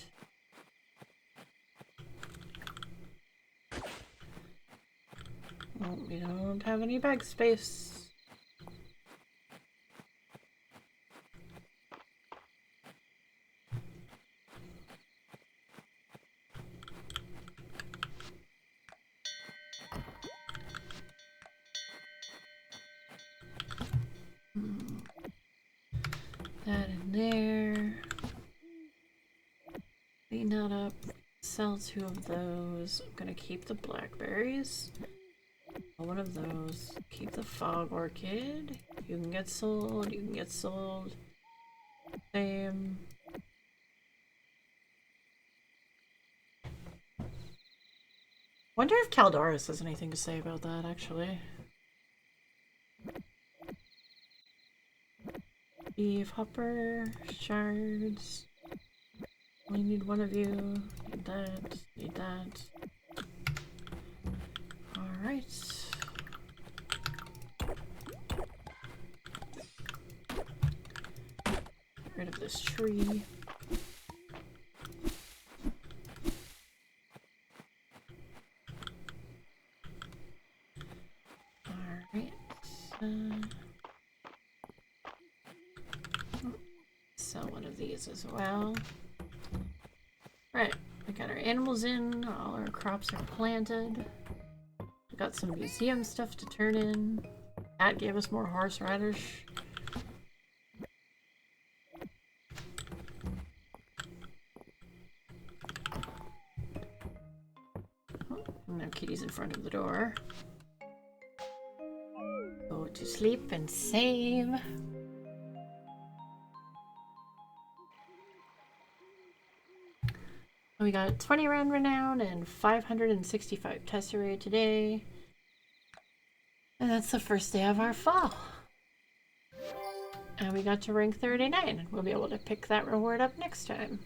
Well, we don't have any bag space. That in there. Clean that up. Sell 2 of those. I'm gonna keep the blackberries. One of those. Keep the fog orchid. You can get sold. You can get sold. Same. Wonder if Caldaris has anything to say about that, actually. Beef hopper, shards. Only need one of you. Need that. Need that. Alright. Get rid of this tree. Alright. Sell one of these as well. Right, we got our animals in, all our crops are planted. We got some museum stuff to turn in. Cat gave us more horseradish. Oh, no kitties in front of the door. Go to sleep and save. We got 20 round renown and 565 tesserae today. And that's the first day of our fall. And we got to rank 39. We'll be able to pick that reward up next time.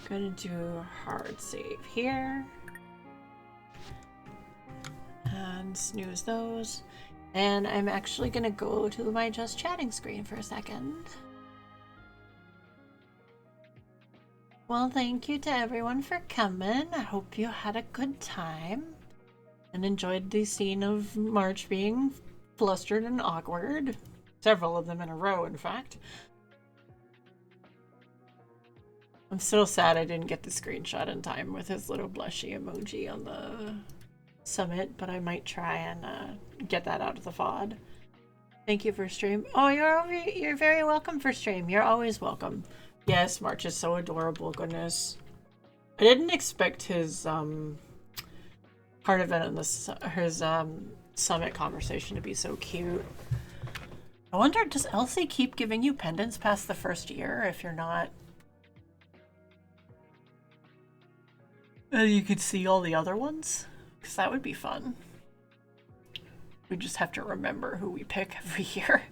Gonna do a hard save here. And snooze those. And I'm actually gonna go to my just chatting screen for a second. Well, thank you to everyone for coming. I hope you had a good time and enjoyed the scene of March being flustered and awkward. 'Several of them in a row, in fact. I'm still sad I didn't get the screenshot in time with his little blushy emoji on the summit, but I might try and get that out of the VOD. Thank you for stream. Oh, you're very welcome for stream. You're always welcome. Yes, March is so adorable. Goodness, I didn't expect his part event in this his summit conversation to be so cute. I wonder, does Elsie keep giving you pendants past the first year if you're not? And you could see all the other ones? Because that would be fun. We just have to remember who we pick every year.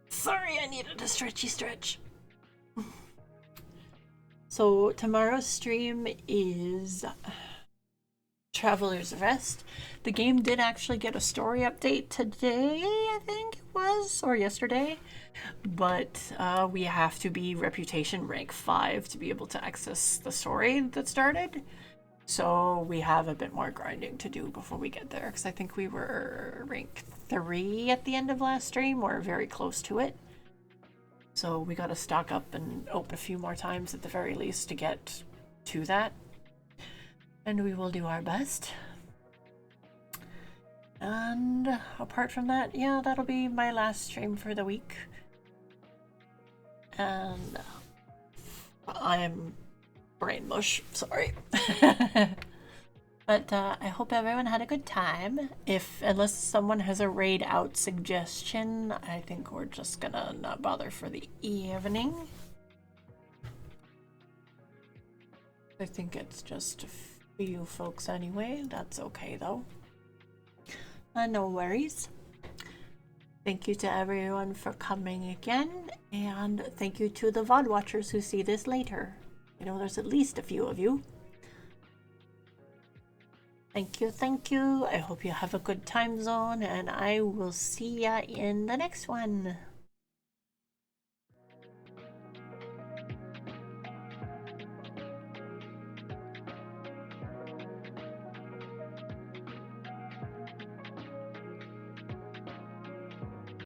Sorry, I needed a stretchy stretch. So tomorrow's stream is Traveler's Rest. The game did actually get a story update today, I think it was, or yesterday. But we have to be reputation rank 5 to be able to access the story that started. So we have a bit more grinding to do before we get there, because I think we were rank 3 at the end of last stream, or very close to it. So we got to stock up and open a few more times at the very least to get to that. And we will do our best. And apart from that, yeah, that'll be my last stream for the week. And I'm brain mush, sorry. But I hope everyone had a good time. Unless someone has a raid out suggestion, I think we're just gonna not bother for the evening. I think it's just a few folks anyway. That's okay though. No worries. Thank you to everyone for coming again, and thank you to the VOD watchers who see this later. You know, there's at least a few of you. Thank you, thank you. I hope you have a good time zone, and I will see ya in the next one.